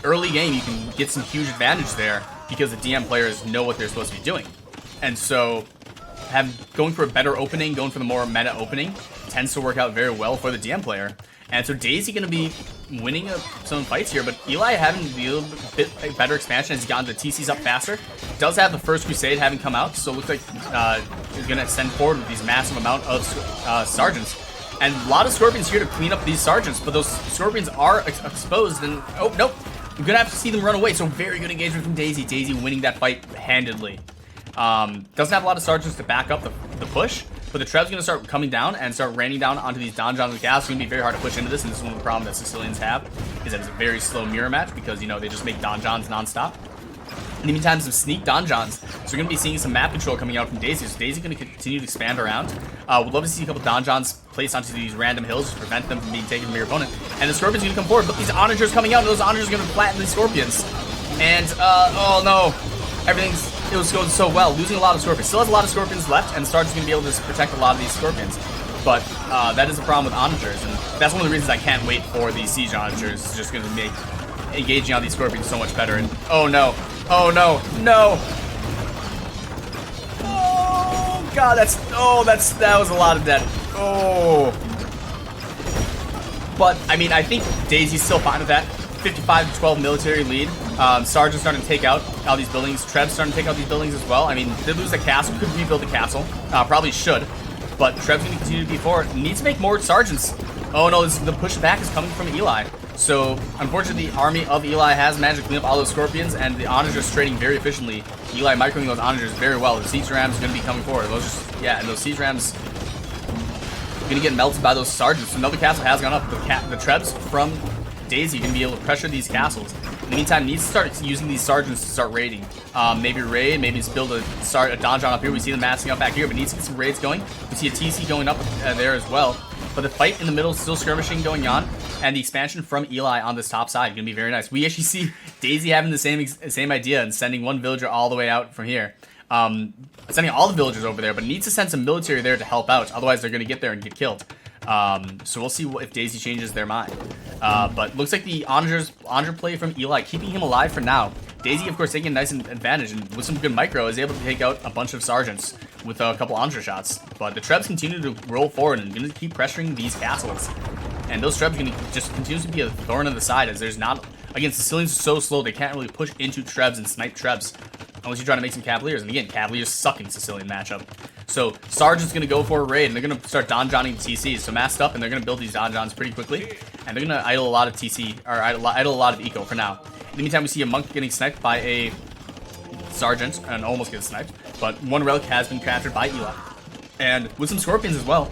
Speaker 1: early game, you can get some huge advantage there because the DM players know what they're supposed to be doing. And so going for a better opening, going for the more meta opening, tends to work out very well for the DM player. And so Daihisee going to be winning some fights here, but Eli having a little bit better expansion as he's gotten the TCs up faster. Does have the first Crusade having come out, so it looks like he's going to send forward with these massive amount of Sergeants. And a lot of Scorpions here to clean up these Sergeants, but those Scorpions are exposed, and oh, nope. I'm going to have to see them run away, so very good engagement from Daihisee. Daihisee winning that fight handedly. Doesn't have a lot of Sergeants to back up the push, but the Treb's going to start coming down and start raining down onto these Donjons and Gas. It's going to be very hard to push into this, and this is one of the problems that Sicilians have, is that it's a very slow mirror match because, you know, they just make Donjons nonstop. In the meantime, some sneak Donjons. So we're going to be seeing some map control coming out from Daihisee. So Daihisee going to continue to expand around. We'd love to see a couple Donjons placed onto these random hills to prevent them from being taken from your opponent. And the Scorpion's going to come forward, but these Onagers coming out, and those Onagers are going to flatten the Scorpions. And, oh no. It was going so well, losing a lot of Scorpions. Still has a lot of Scorpions left, and Sarge's going to be able to protect a lot of these Scorpions. But that is a problem with Onagers, and that's one of the reasons I can't wait for these Siege Onagers. It's just going to make engaging on these Scorpions so much better. And oh no, no. Oh god, that was a lot of dead. Oh. But I mean, I think Daisy's still fine with that. 55-12 military lead. Sergeant's starting to take out all these buildings. Treb's starting to take out these buildings as well. I mean, did lose the castle, could rebuild the castle. Probably should. But Treb's going to continue to be forward. Needs to make more Sergeants. Oh no, the pushback is coming from Eli. So, unfortunately, the army of Eli has managed to clean up all those Scorpions, and the Onagers trading very efficiently. Eli microing those Onagers very well. The Siege Rams are going to be coming forward. And those Siege Rams are going to get melted by those Sergeants. So another castle has gone up. The Trebs from Daihisee going to be able to pressure these castles. In the meantime, needs to start using these Sergeants to start raiding. Maybe raid, maybe just build a Donjon up here. We see them massing up back here, but needs to get some raids going. We see a TC going up there as well. But the fight in the middle is still skirmishing going on, and the expansion from Eli on this top side is going to be very nice. We actually see Daihisee having the same idea and sending one villager all the way out from here. Sending all the villagers over there, but needs to send some military there to help out. Otherwise, they're going to get there and get killed. So we'll see if Daihisee changes their mind. But looks like the Onager play from Eli, keeping him alive for now. Daihisee, of course, taking a nice advantage, and with some good micro, is able to take out a bunch of Sergeants with a couple Onager shots. But the Trebs continue to roll forward and going to keep pressuring these castles. And those Trebs going to just continue to be a thorn in the side, as there's not... Again, Sicilians are so slow, they can't really push into Trebs and snipe Trebs unless you try to make some Cavaliers. And again, Cavaliers suck in Sicilian matchup. So Sergeant's going to go for a raid, and they're going to start donjoning TCs. So masked up, and they're going to build these donjons pretty quickly. And they're going to idle a lot of TC, or idle a lot of eco for now. In the meantime, we see a monk getting sniped by a Sergeant, and almost gets sniped. But one relic has been captured by Eli. And with some Scorpions as well,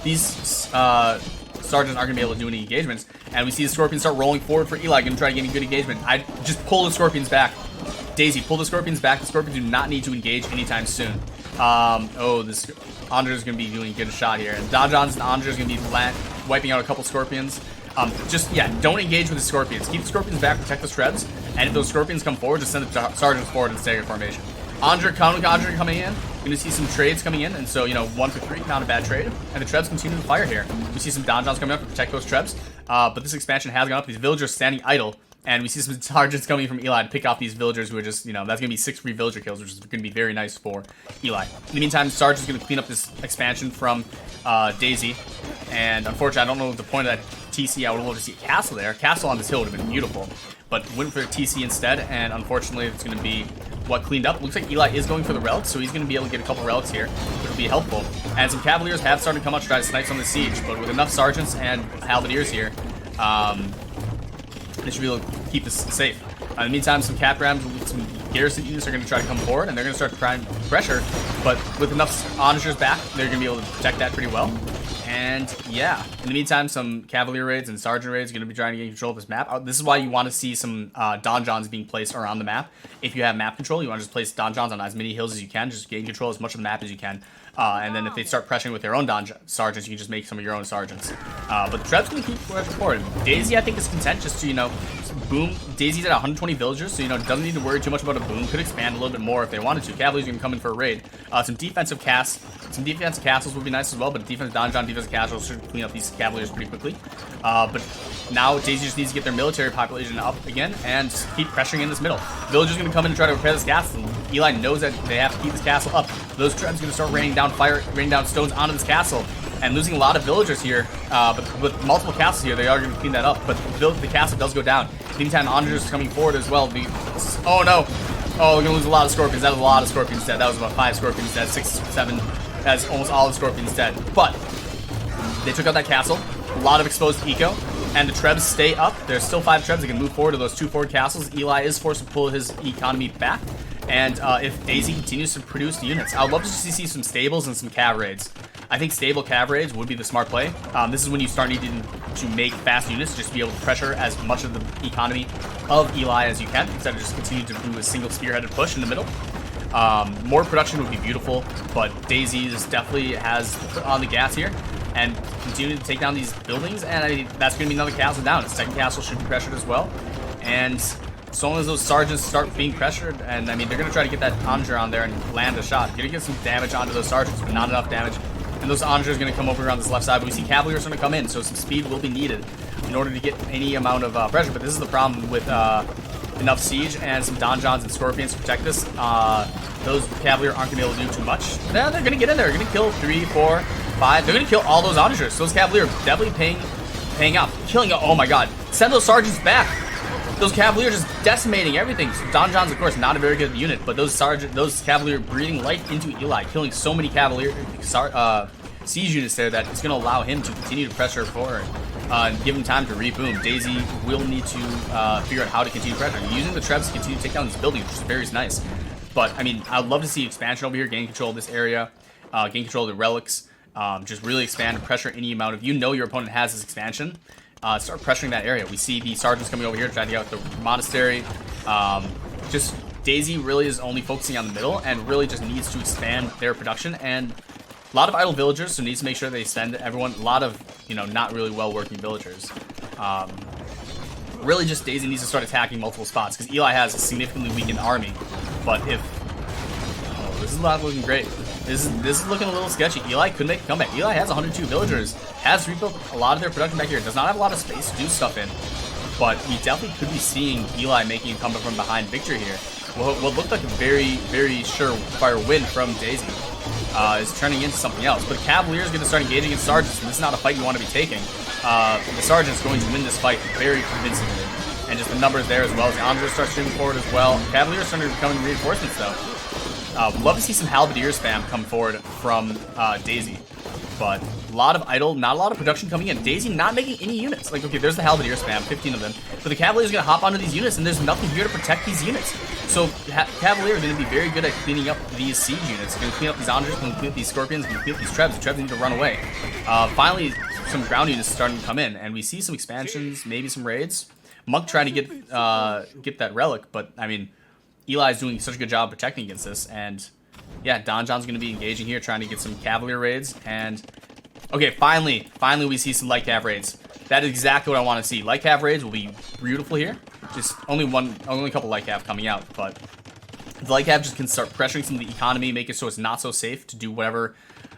Speaker 1: these Sergeants aren't going to be able to do any engagements. And we see the Scorpions start rolling forward for Eli, going to try to get a good engagement. I just pull the Scorpions back. Daihisee, pull the Scorpions back. The Scorpions do not need to engage anytime soon. This Onager is going to be doing a good shot here. And Donjons and Onager is going to be wiping out a couple Scorpions. Don't engage with the Scorpions. Keep the Scorpions back, protect the Trebs. And if those Scorpions come forward, just send the Sergeants forward in stagger formation. Onager coming in. You're going to see some trades coming in. And so, 1 for 3, not a bad trade. And the Trebs continue to fire here. We see some Donjons coming up to protect those Trebs. But this expansion has gone up. These villagers standing idle. And we see some Sergeants coming from Eli to pick off these villagers who are just, that's going to be 6 free villager kills, which is going to be very nice for Eli. In the meantime, Sergeant's going to clean up this expansion from Daihisee. And unfortunately, I don't know the point of that TC. I would love to see a castle there. A castle on this hill would have been beautiful. But went for a TC instead, and unfortunately, it's going to be what cleaned up. Looks like Eli is going for the relics, so he's going to be able to get a couple relics here, which will be helpful. And some Cavaliers have started to come up to try to snipe some of the siege, but with enough Sergeants and Halberdiers here, they should be able to keep this safe. In the meantime, some Cap Rams with some garrison units are going to try to come forward, and they're going to start trying pressure. But with enough Onagers back, they're going to be able to protect that pretty well. And yeah, in the meantime, some Cavalier raids and Sergeant raids are going to be trying to gain control of this map. This is why you want to see some Donjons being placed around the map. If you have map control, you want to just place Donjons on as many hills as you can. Just gain control as much of the map as you can. And then if they start pressuring with their own sergeants, you can just make some of your own sergeants. But the Treb's going to keep pushing forward. Daihisee, I think, is content just to, boom. Daisie's at 120 villagers, so, doesn't need to worry too much about a boom. Could expand a little bit more if they wanted to. Cavalry's going to come in for a raid. Some defensive castles would be nice as well, but defensive donjon, defensive castles should clean up these cavaliers pretty quickly. But now Daihisee just needs to get their military population up again and just keep pressuring in this middle. Villagers going to come in and try to repair this castle. Eli knows that they have to keep this castle up. Those Trebs going to start raining down stones onto this castle and losing a lot of villagers here. But with multiple castles here, they are going to clean that up. But the castle does go down. Meantime, Onagers is coming forward as well. Oh no! Oh, we're going to lose a lot of scorpions. That was a lot of scorpions dead. That was about 5 scorpions dead, 6, 7. That's almost all the scorpions dead. But they took out that castle. A lot of exposed eco. And the Trebs stay up. There's still 5 Trebs that can move forward to those 2 forward castles. Eli is forced to pull his economy back. And if Daihisee continues to produce units, I would love to see some stables and some cav raids. I think stable cav raids would be the smart play. This is when you start needing to make fast units, just to be able to pressure as much of the economy of Eli as you can, instead of just continue to do a single spearheaded push in the middle. More production would be beautiful, but Daihisee definitely has put on the gas here and continue to take down these buildings, and that's going to be another castle down. The second castle should be pressured as well, and so long as those sergeants start being pressured, and I mean, they're going to try to get that onager on there and land a shot. You're going to get some damage onto those sergeants, but not enough damage. And those onagers are going to come over on this left side, but we see cavaliers going to come in, so some speed will be needed in order to get any amount of pressure. But this is the problem with enough siege and some donjons and scorpions to protect this. Those cavalier aren't going to be able to do too much. They're going to get in there. They're going to kill 3, 4, 5. They're going to kill all those onagers. So those cavalier are definitely paying off. Killing, oh my god. Send those sergeants back. Those cavalier just decimating everything. So donjons, of course, not a very good unit, but those cavalier breathing life into Eli, killing so many cavalier siege units there that it's going to allow him to continue to pressure forward and give him time to reboom. Daihisee will need to figure out how to continue pressure. Using the Trebs to continue to take down these buildings, which is very nice. But I mean, I'd love to see expansion over here, gain control of this area, gain control of the relics, just really expand and pressure any amount of your opponent has this expansion. Start pressuring that area. We see the sergeants coming over here trying to get out the monastery. Just Daihisee really is only focusing on the middle and really just needs to expand their production. And a lot of idle villagers, so needs to make sure they send everyone. A lot of not really well working villagers. Really, just Daihisee needs to start attacking multiple spots because Eli has a significantly weakened army. But if this is not looking great. This is looking a little sketchy. Eli could make a comeback. Eli has 102 villagers, has rebuilt a lot of their production back here, does not have a lot of space to do stuff in, but we definitely could be seeing Eli making a comeback from behind victory here. What looked like a very, very surefire win from Daihisee is turning into something else. But Cavalier is going to start engaging in sergeants, and this is not a fight you want to be taking. The sergeant is going to win this fight very convincingly, and just the numbers there as well as the Andres starts streaming forward as well. Cavalier is starting to become reinforcements though. Would love to see some halberdier spam come forward from Daihisee, but a lot of idle, not a lot of production coming in. Daihisee not making any units. Like, okay, there's the halberdier spam, 15 of them, but the Cavalier is going to hop onto these units, and there's nothing here to protect these units. So Cavalier are going to be very good at cleaning up these siege units. Going to clean up these Andres, going to clean up these Scorpions, going to clean up these Trebs. The Trebs need to run away. Finally, some ground units starting to come in, and we see some expansions, maybe some raids. Monk trying to get that relic, but I mean, Eli's doing such a good job protecting against this, and yeah, Donjon's going to be engaging here, trying to get some Cavalier raids, and okay, finally we see some light cav raids. That is exactly what I want to see. Light cav raids will be beautiful here. Just only a couple light cav coming out, but the light cav just can start pressuring some of the economy, make it so it's not so safe to do whatever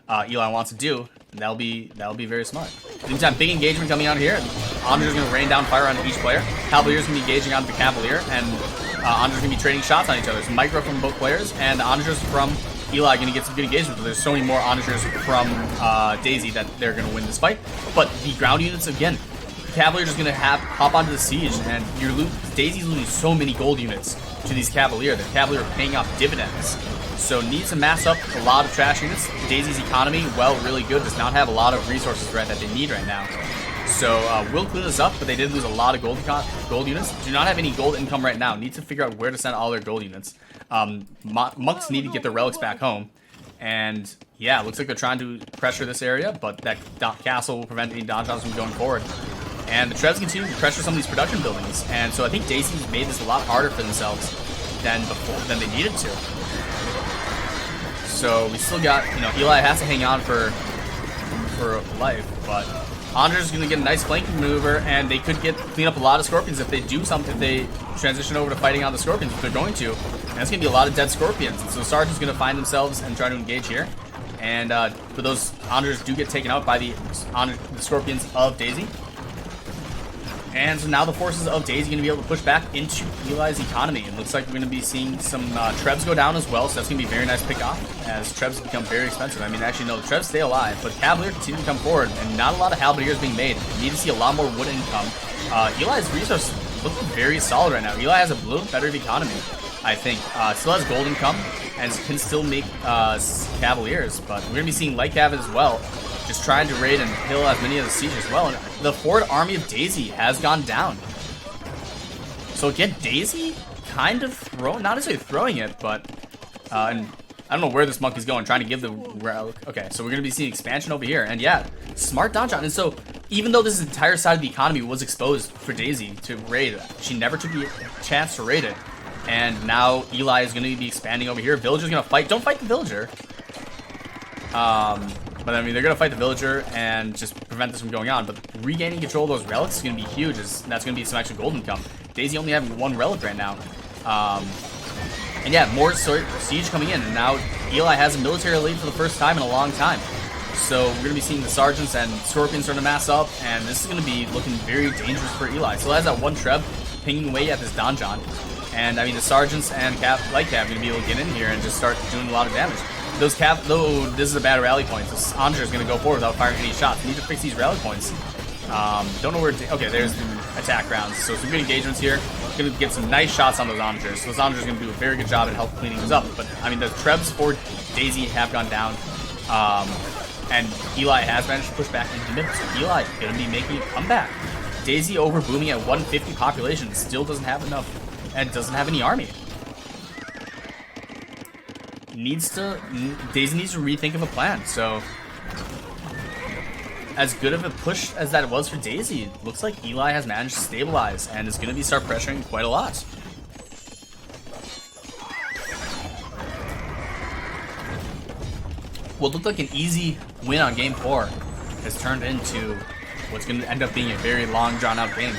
Speaker 1: Eli wants to do. And that'll be very smart. Meantime, big engagement coming out here. Andre's going to rain down fire on each player. Cavalier's going to be engaging on the Cavalier, and Andre's going to be trading shots on each other. Some micro from both players, and the Onagers from Eli are going to get some good engagement, but there's so many more Onagers from Daihisee that they're going to win this fight. But the ground units, again, the Cavalier is going to hop onto the siege, and Daisee's losing so many gold units to these Cavalier. The Cavalier are paying off dividends. So needs to mass up a lot of trash units. Daisee's economy, well, really good, does not have a lot of resources that they need right now. So we'll clean this up, but they did lose a lot of gold units. Do not have any gold income right now. Need to figure out where to send all their gold units. Monks need to get their relics back home. And yeah, looks like they're trying to pressure this area, but that castle will prevent any donjons from going forward. And the Trebs continue to pressure some of these production buildings. And so I think Daisee's made this a lot harder for themselves than they needed to. So we still got, you know, Eli has to hang on for life, but Andre's gonna get a nice flanking maneuver, and they could clean up a lot of Scorpions if they do something. If they transition over to fighting on the Scorpions, if they're going to, and it's gonna be a lot of dead Scorpions. And so Sergeant's gonna find themselves and try to engage here, and but those Andres do get taken out by the Scorpions of Daihisee. And so now the forces of Daihisee are going to be able to push back into Eli's economy. It looks like we're going to be seeing some Trebs go down as well, so that's going to be a very nice pickoff as Trebs become very expensive. I mean, actually, no, the Trebs stay alive, but Cavalier continue to come forward, and not a lot of Halberdiers being made. We need to see a lot more wood income. Eli's resource looking very solid right now. Eli has a little better economy, I think. Still has gold income, and can still make Cavaliers, but we're going to be seeing Light Cav as well, just trying to raid and kill as many of the siege as well. And the forward army of Daihisee has gone down. So again, Daihisee kind of not necessarily throwing it, but and I don't know where this monkey's going, trying to give the relic. Okay, so we're gonna be seeing expansion over here, and yeah, smart donjon. And so even though this entire side of the economy was exposed for Daihisee to raid, she never took the chance to raid it. And now Eli is gonna be expanding over here. Villager's gonna fight. Don't fight the villager. But I mean, they're going to fight the villager and just prevent this from going on. But regaining control of those relics is going to be huge, as that's going to be some extra gold income. Daihisee only having one relic right now. And yeah, more siege coming in. And now Eli has a military lead for the first time in a long time. So we're going to be seeing the sergeants and scorpions starting to mass up. And this is going to be looking very dangerous for Eli. So has that one Treb pinging away at this donjon. And I mean, the sergeants and Light Cav are going to be able to get in here and just start doing a lot of damage. Those though, this is a bad rally point. So Andre is going to go forward without firing any shots. We need to fix these rally points. Don't know where. Okay, there's the attack rounds. So some good engagements here. Going to get some nice shots on those Andres. So those Andres are going to do a very good job at help cleaning this up. But I mean, the Trebs for Daihisee have gone down, and Eli has managed to push back into mid. So Eli going to be making a comeback. Daihisee over booming at 150 population, still doesn't have enough, and doesn't have any army. Daihisee needs to rethink of a plan. So as good of a push as that was for Daihisee, looks like Eli has managed to stabilize and is going to be start pressuring quite a lot. What looked like an easy win on game 4 has turned into what's going to end up being a very long, drawn-out game.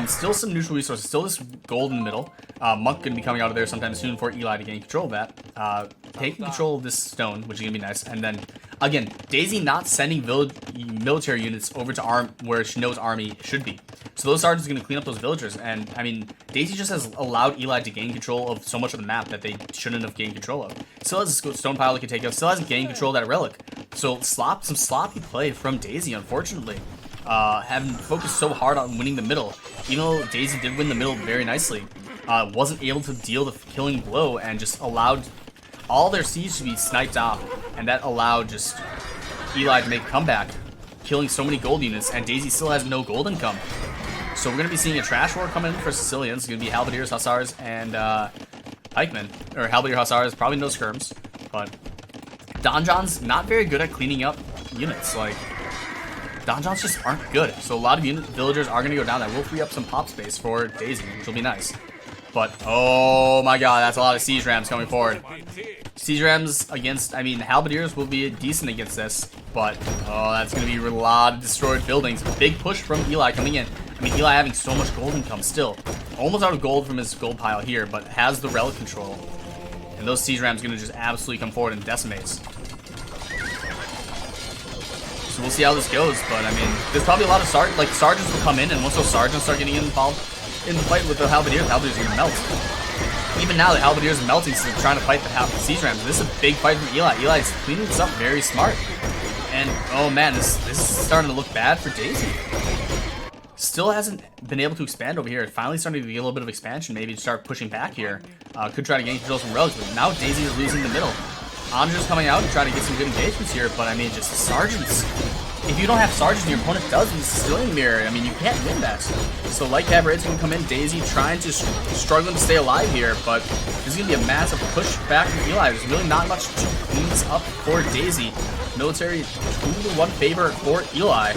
Speaker 1: Still some neutral resources, still this gold in the middle. Monk going to be coming out of there sometime soon for Eli to gain control of that. Taking control of this stone, which is going to be nice. And then, again, Daihisee not sending military units over to where she knows army should be. So those sergeants are going to clean up those villagers. And, I mean, Daihisee just has allowed Eli to gain control of so much of the map that they shouldn't have gained control of. Still has a stone pile that can take out, still hasn't gained control of that relic. So some sloppy play from Daihisee, unfortunately. Having focused so hard on winning the middle, even though Daihisee did win the middle very nicely, wasn't able to deal the killing blow and just allowed all their siege to be sniped off, and that allowed just Eli to make a comeback, killing so many gold units, and Daihisee still has no gold income. So we're going to be seeing a trash war coming in for Sicilians. It's going to be Halberdiers, Hussars, and Pikemen, or Halberdier Hussars, probably no skirms, but Donjons not very good at cleaning up units. Like, Donjons just aren't good, so a lot of villagers are going to go down. That will free up some pop space for Daihisee, which will be nice. But, oh my god, that's a lot of siege rams coming forward. Siege rams against, I mean, Halberdiers will be decent against this, but, oh, that's going to be a lot of destroyed buildings. Big push from Eli coming in. I mean, Eli having so much gold income still. Almost out of gold from his gold pile here, but has the relic control. And those siege rams are going to just absolutely come forward and decimate. So we'll see how this goes, but I mean, there's probably a lot of sergeants will come in, and once those sergeants start getting involved in the fight with the Halberdiers are going to melt. Even now, the Halberdiers are melting, so they're trying to fight the siege rams. This is a big fight from Eli. Eli is cleaning this up very smart. And, oh man, this is starting to look bad for Daihisee. Still hasn't been able to expand over here. Finally starting to get a little bit of expansion, maybe to start pushing back here. Could try to gain control from relics, but now Daihisee is losing the middle. Andre's coming out and trying to get some good engagements here, but I mean, just sergeants. If you don't have sergeants and your opponent does in the Sicilian mirror, I mean, you can't win that. So Light Cav Raid's going to come in. Daihisee trying to struggling to stay alive here, but this is going to be a massive push back from Eli. There's really not much to clean this up for Daihisee. Military 2-1 favor for Eli.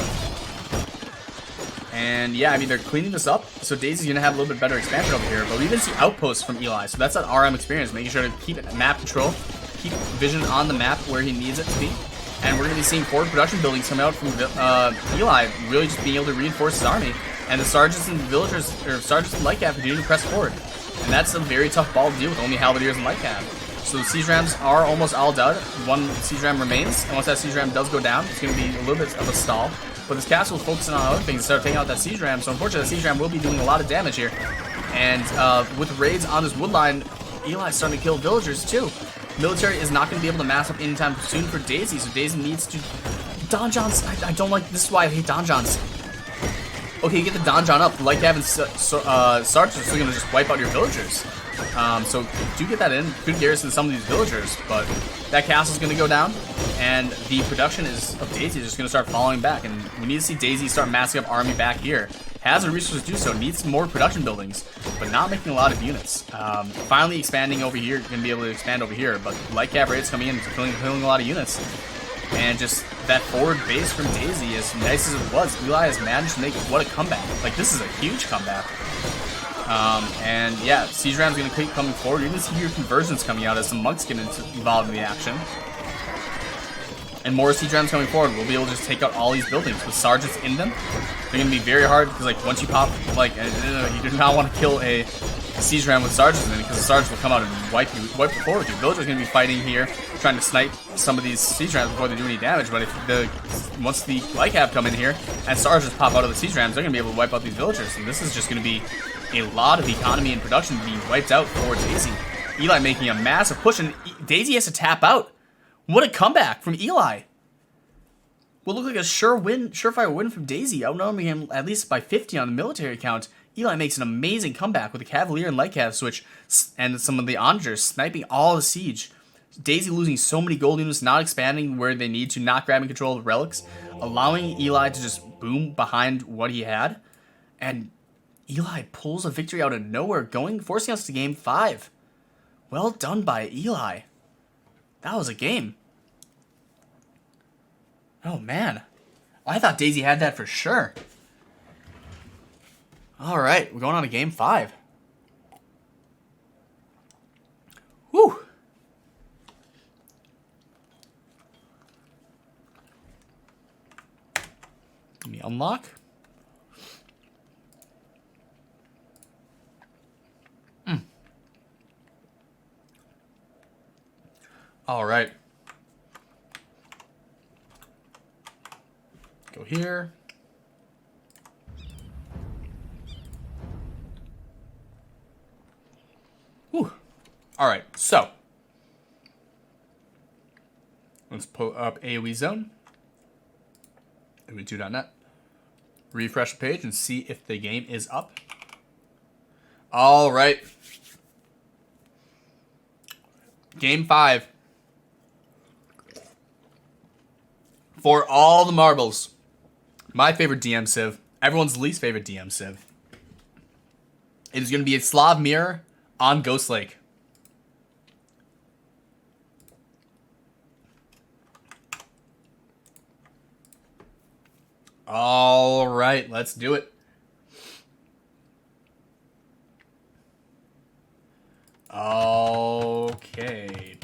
Speaker 1: And yeah, I mean, they're cleaning this up, so Daisee's going to have a little bit better expansion over here, but we even see outposts from Eli, so that's an RM experience, making sure to keep it at map control. keep vision on the map where he needs it to be. And we're going to be seeing forward production buildings come out from Eli, really just being able to reinforce his army. And the sergeants and villagers, or sergeants and light cav continue to press forward. And that's a very tough ball to deal with only halberdiers and light cav. So the siege rams are almost all done. One siege ram remains, and once that siege ram does go down, it's going to be a little bit of a stall. But this castle is focusing on other things instead of taking out that siege ram. So unfortunately, the siege ram will be doing a lot of damage here. And with raids on this wood line, Eli's starting to kill villagers too. Military is not going to be able to mass up anytime soon for Daihisee, so Daihisee needs to... Donjons, I don't like... This is why I hate Donjons. Okay, you get the Donjon up, like having sergeants are still going to just wipe out your villagers. So do get that in. Good garrison some of these villagers, but that castle's going to go down, and the production of Daihisee is just going to start falling back, and we need to see Daihisee start massing up army back here. Has the resources to do so, needs more production buildings, but not making a lot of units. Finally expanding over here, going to be able to expand over here, but light cav raids coming in, killing a lot of units. And just that forward base from Daihisee, as nice as it was, Eli has managed to make what a comeback. Like, this is a huge comeback. And yeah, siege ram's going to keep coming forward. You're going to see your conversions coming out as some monks get involved in the action. And more siege rams coming forward. We'll be able to just take out all these buildings with sergeants in them. They're going to be very hard because, like, once you pop, like, you do not want to kill a siege ram with sergeants in it because the sergeants will come out and wipe the floor with you. Villagers are going to be fighting here, trying to snipe some of these siege rams before they do any damage. But if once the light cav come in here and sergeants pop out of the siege rams, they're going to be able to wipe out these villagers. And this is just going to be a lot of economy and production being wiped out for Daihisee. Eli making a massive push, and Daihisee has to tap out. What a comeback from Eli. Will look like a surefire win from Daihisee, outnumbering him at least by 50 on the military count. Eli makes an amazing comeback with the Cavalier and Light Cav switch and some of the Onagers sniping all the siege. Daihisee losing so many gold units, not expanding where they need to, not grabbing control of the relics, allowing Eli to just boom behind what he had. And Eli pulls a victory out of nowhere, forcing us to game 5. Well done by Eli. That was a game. Oh, man. I thought Daihisee had that for sure. All right, we're going on to game 5. Whew. Let me unlock. All right. Go here. Whew. All right, so let's pull up AoE zone. AoE2.net. Refresh the page and see if the game is up. All right. Game 5. For all the marbles. My favorite DM Civ. Everyone's least favorite DM Civ. It is going to be a Slav Mirror on Ghost Lake. All right, let's do it. Okay.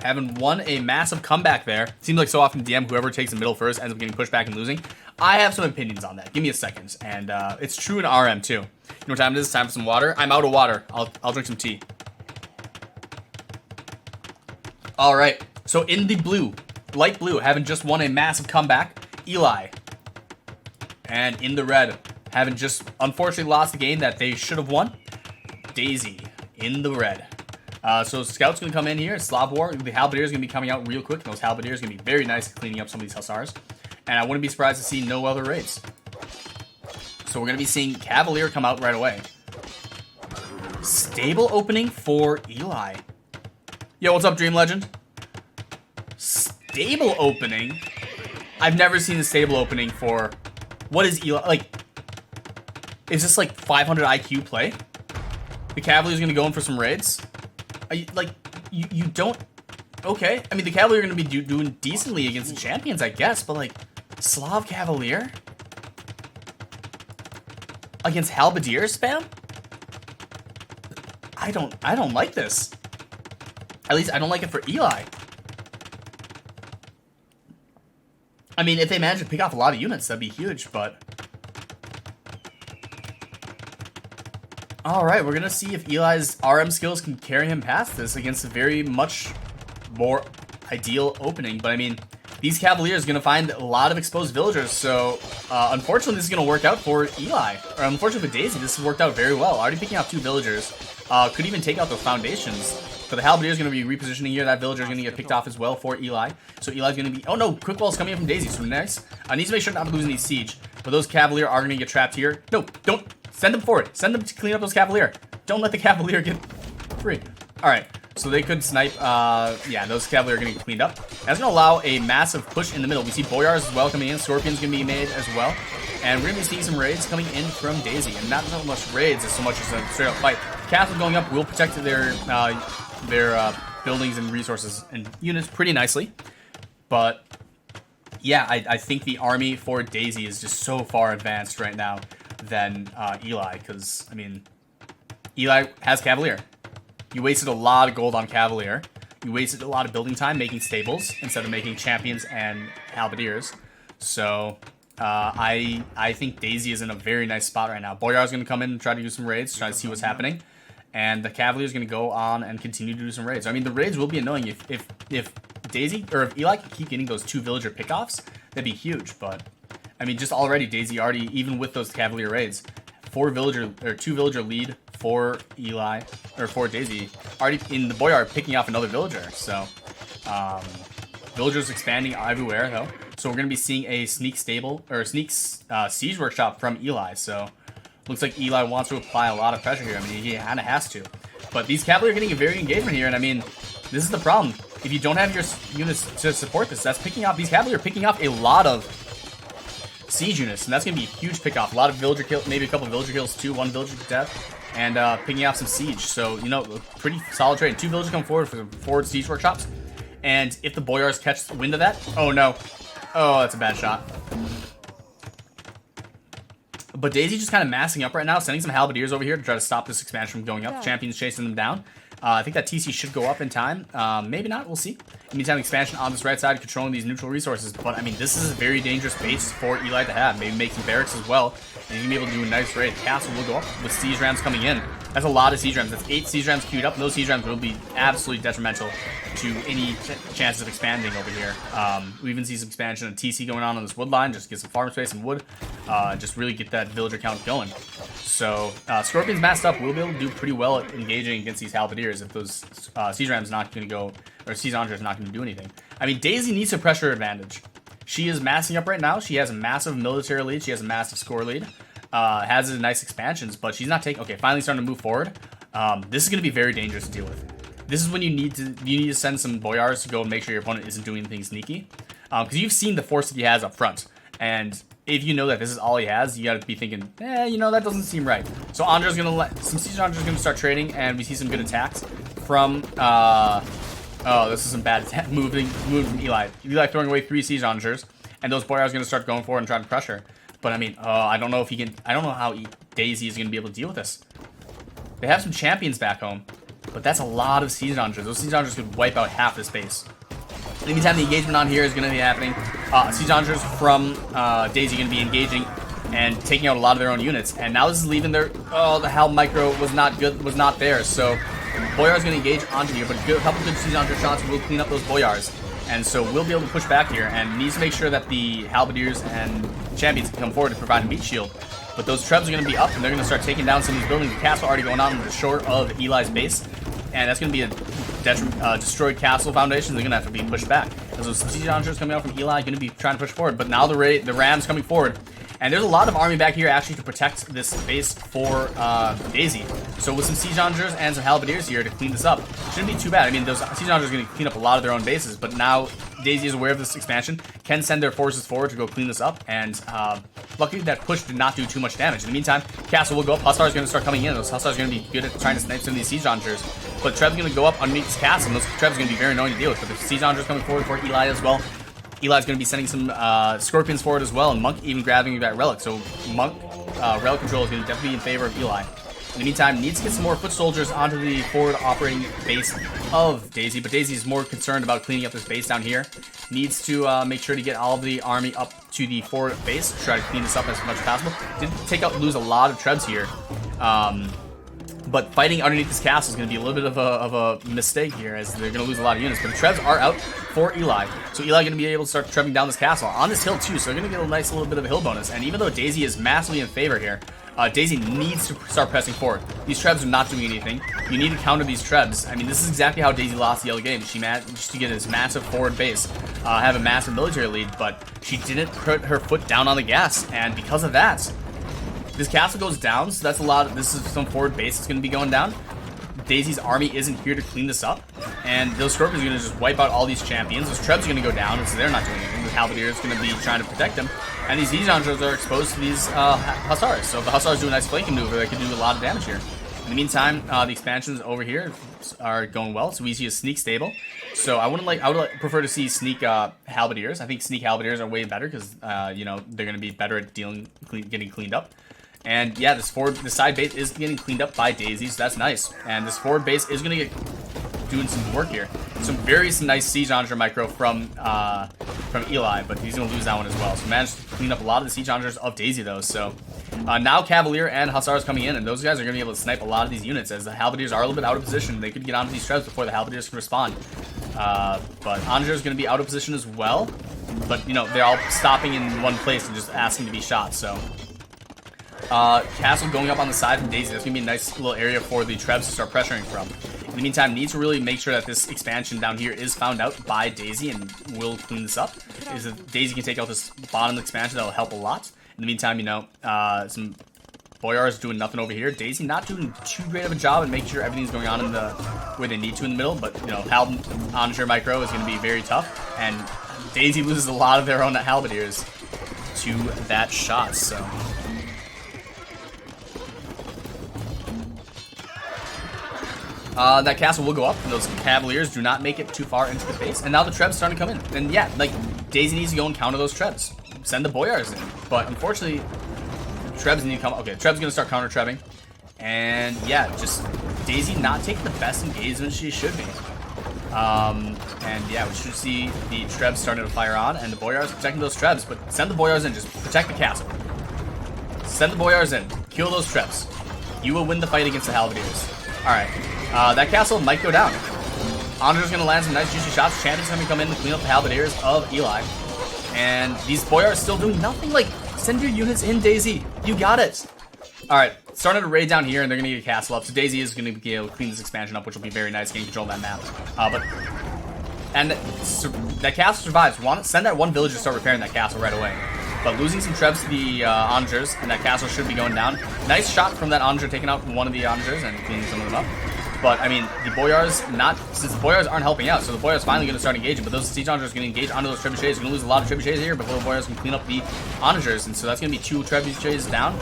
Speaker 1: Having won a massive comeback there. Seems like so often DM, whoever takes the middle first ends up getting pushed back and losing. I have some opinions on that. Give me a second. And it's true in RM too. You know what time it is? It's time for some water. I'm out of water. I'll drink some tea. All right. So in the blue, light blue, having just won a massive comeback, Eli. And in the red, having just unfortunately lost the game that they should have won, Daihisee in the red. So Scout's going to come in here. Slav War. The Halberdier is going to be coming out real quick. And those Halberdiers are going to be very nice at cleaning up some of these Hussars. And I wouldn't be surprised to see no other raids. So we're going to be seeing Cavalier come out right away. Stable opening for Eli. Yo, what's up, Dream Legend? Stable opening? I've never seen a stable opening for... What is Eli? Like, is this like 500 IQ play? The Cavalier's going to go in for some raids? You don't... Okay. I mean, the Cavalier are going to be doing decently against the champions, I guess, but like, Slav Cavalier? Against Halberdier spam? I don't like this. At least I don't like it for Eli. I mean, if they manage to pick off a lot of units, that'd be huge, but... Alright, we're gonna see if Eli's RM skills can carry him past this against a very much more ideal opening. But I mean, these Cavaliers are gonna find a lot of exposed villagers, so unfortunately this is gonna work out for Eli. Or unfortunately for Daihisee, this has worked out very well. Already picking out 2 villagers. Could even take out those foundations. But the Halberdier is going to be repositioning here. That villager is going to get picked off as well for Eli. So Eli's going to be... Oh no, quick wall's coming in from Daihisee. So nice. I need to make sure not to lose any siege. But those Cavalier are going to get trapped here. No, don't. Send them forward. Send them to clean up those Cavalier. Don't let the Cavalier get free. Alright. So they could snipe. Yeah, those Cavalier are going to get cleaned up. That's going to allow a massive push in the middle. We see Boyars as well coming in. Scorpion's going to be made as well. And we're going to be seeing some raids coming in from Daihisee. And not so much raids as so much as a straight up fight. Castle going up will protect their buildings and resources and units pretty nicely. But yeah, I think the army for Daihisee is just so far advanced right now than Eli, because I mean, Eli has Cavalier. You wasted a lot of gold on Cavalier. You wasted a lot of building time making stables instead of making champions and halberdiers. So I think Daihisee is in a very nice spot right now. Boyar is going to come in and try to do some raids, try to see what's happening. And the Cavalier is going to go on and continue to do some raids. I mean, the raids will be annoying if Daihisee, or if Eli can keep getting those 2 villager pickoffs, that'd be huge. But, I mean, just already, Daihisee even with those Cavalier raids, 2 villager lead for Eli, or for Daihisee, already in the Boyar picking off another villager. So, villagers expanding everywhere, though. So we're going to be seeing a sneak siege workshop from Eli. So, looks like Eli wants to apply a lot of pressure here. I mean, he kind of has to. But these Cavalier are getting a very engagement here, and I mean, this is the problem. If you don't have your units to support this, that's picking off, these Cavalier are picking off a lot of siege units, and that's going to be a huge pick-off. A lot of villager kills, maybe a couple of villager kills too, 1 villager death, and picking off some siege. So, you know, pretty solid trade. 2 villagers come forward for the forward siege workshops, and if the Boyars catch wind of that, oh no. Oh, that's a bad shot. But Daihisee just kind of massing up right now, sending some halberdiers over here to try to stop this expansion from going up. Champions chasing them down. I think that TC should go up in time. Maybe not, we'll see. In the meantime, expansion on this right side, controlling these neutral resources. But, I mean, this is a very dangerous base for Eli to have. Maybe make some barracks as well. And he's going to be able to do a nice raid. The castle will go up with siege rams coming in. That's a lot of siege rams. That's 8 siege rams queued up. And those siege rams will be absolutely detrimental to any chances of expanding over here. We even see some expansion of TC going on this wood line. Just get some farm space and wood. Just really get that villager count going. So, Scorpion's masked up. We'll be able to do pretty well at engaging against these halberdiers if those siege rams not going to go, or siege is not going to do anything. I mean, Daihisee needs a pressure advantage. She is massing up right now. She has a massive military lead. She has a massive score lead. Has nice expansions, but she's not taking... Okay, finally starting to move forward. This is going to be very dangerous to deal with. This is when you need to send some Boyars to go and make sure your opponent isn't doing anything sneaky. Because you've seen the force that he has up front. And if you know that this is all he has, you got to be thinking, you know, that doesn't seem right. So Andre's going to let... Some Siege Andre's going to start trading, and we see some good attacks from... oh, this is some bad attack. Moving from Eli. Eli throwing away 3 Siege Andres, and those Boyars are going to start going forward and trying to pressure. But I mean, I don't know if he can... I don't know how Daihisee is going to be able to deal with this. They have some champions back home, but that's a lot of Siege Andres. Those Siege Andres could wipe out half this base. In the meantime, the engagement on here is going to be happening. Siege Andres from Daihisee going to be engaging and taking out a lot of their own units. And now this is leaving their... Oh, the Hal Micro was not good, was not there. So Boyar is going to engage onto here, but a couple good Siege Andres shots will clean up those Boyars. And so we'll be able to push back here, and needs to make sure that the halberdiers and champions can come forward to provide a meat shield. But those trebs are going to be up, and they're going to start taking down some of these buildings. The castle already going on in the shore of Eli's base, and that's going to be a destroyed castle foundation. They're going to have to be pushed back. There's some siege launchers coming out from Eli, going to be trying to push forward. But now the Rams coming forward. And there's a lot of army back here actually to protect this base for Daihisee. So with some siege launchers and some halberdiers here to clean this up, shouldn't be too bad. I mean, those siege launchers are going to clean up a lot of their own bases, but now Daihisee is aware of this expansion, can send their forces forward to go clean this up, and luckily that push did not do too much damage. In the meantime, castle will go up. Hussars are going to start coming in. Those Hussars are going to be good at trying to snipe some of these siege launchers, but Treb's going to go up underneath this castle, and those Treb's are going to be very annoying to deal with. But the siege launchers coming forward for Eli as well. Eli's going to be sending some Scorpions forward as well, and Monk even grabbing that Relic. So Monk Relic control is going to definitely be in favor of Eli. In the meantime, needs to get some more foot soldiers onto the forward operating base of Daihisee, but Daihisee is more concerned about cleaning up this base down here. Needs to make sure to get all of the army up to the forward base to try to clean this up as much as possible. Did lose a lot of trebs here. But fighting underneath this castle is going to be a little bit of a mistake here, as they're going to lose a lot of units. But the trebs are out for Eli. So Eli going to be able to start trebbing down this castle on this hill too. So they're going to get a nice little bit of a hill bonus. And even though Daihisee is massively in favor here, Daihisee needs to start pressing forward. These trebs are not doing anything. You need to counter these trebs. I mean, this is exactly how Daihisee lost the yellow game. She managed to get this massive forward base, have a massive military lead, but she didn't put her foot down on the gas. And because of that, this castle goes down, so that's a lot. This is some forward base that's going to be going down. Daihisee's army isn't here to clean this up, and those Scorpions are going to just wipe out all these champions. Those Trebs are going to go down, so they're not doing anything. The Halberdier is going to be trying to protect them, and these Zizandros are exposed to these Hussars. So if the Hussars do a nice flanking maneuver, they can do a lot of damage here. In the meantime, the expansions over here are going well. So we see a sneak stable. So I would prefer to see sneak Halberdiers. I think sneak Halberdiers are way better because you know, they're going to be better at getting cleaned up. And yeah, this side base is getting cleaned up by Daihisee, so that's nice. And this forward base is going to get doing some work here. Some very nice siege onager micro from Eli, but he's going to lose that one as well. So managed to clean up a lot of the siege onagers of Daihisee though. So now Cavalier and Hussars coming in, and those guys are going to be able to snipe a lot of these units, as the Halberdiers are a little bit out of position. They could get onto these trebs before the Halberdiers can respond. But Onager is going to be out of position as well. But you know, they're all stopping in one place and just asking to be shot. So castle going up on the side from Daihisee. That's going to be a nice little area for the trebs to start pressuring from. In the meantime, need to really make sure that this expansion down here is found out by Daihisee, and will clean this up. Is that Daihisee can take out this bottom expansion, that will help a lot. In the meantime, you know, some Boyars doing nothing over here. Daihisee not doing too great of a job in making sure everything's going on in the where they need to in the middle, but you know, Onager micro is going to be very tough, and Daihisee loses a lot of their own Halberdiers to that shot, so... that castle will go up, and those Cavaliers do not make it too far into the base. And now the Trebs starting to come in. And yeah, like, Daihisee needs to go and counter those Trebs. Send the Boyars in. But unfortunately, Trebs need to come. Okay, Trebs gonna start counter trebbing. And yeah, just Daihisee not taking the best engagement she should be. And yeah, we should see the Trebs starting to fire on, and the Boyars protecting those Trebs. But send the Boyars in, just protect the castle. Send the Boyars in, kill those Trebs. You will win the fight against the Halberdiers. Alright. That castle might go down. Onager's going to land some nice juicy shots. Champion's going to come in to clean up the Halberdiers of Eli. And these Boyars are still doing nothing. Like, send your units in, Daihisee. You got it. Alright, starting to raid down here, and they're going to get a castle up. So Daihisee is going to be able to clean this expansion up, which will be very nice, getting control of that map. That castle survives. Send that one village to start repairing that castle right away. But losing some Trebs to the Onagers, and that castle should be going down. Nice shot from that Onager, taking out one of the Onagers and cleaning some of them up. But, I mean, the Boyars since the Boyars aren't helping out, so the Boyars finally going to start engaging, but those Siege Onagers are going to engage onto those Trebuchets. Going to lose a lot of Trebuchets here before the Boyars can clean up the Onagers, and so that's going to be 2 Trebuchets down.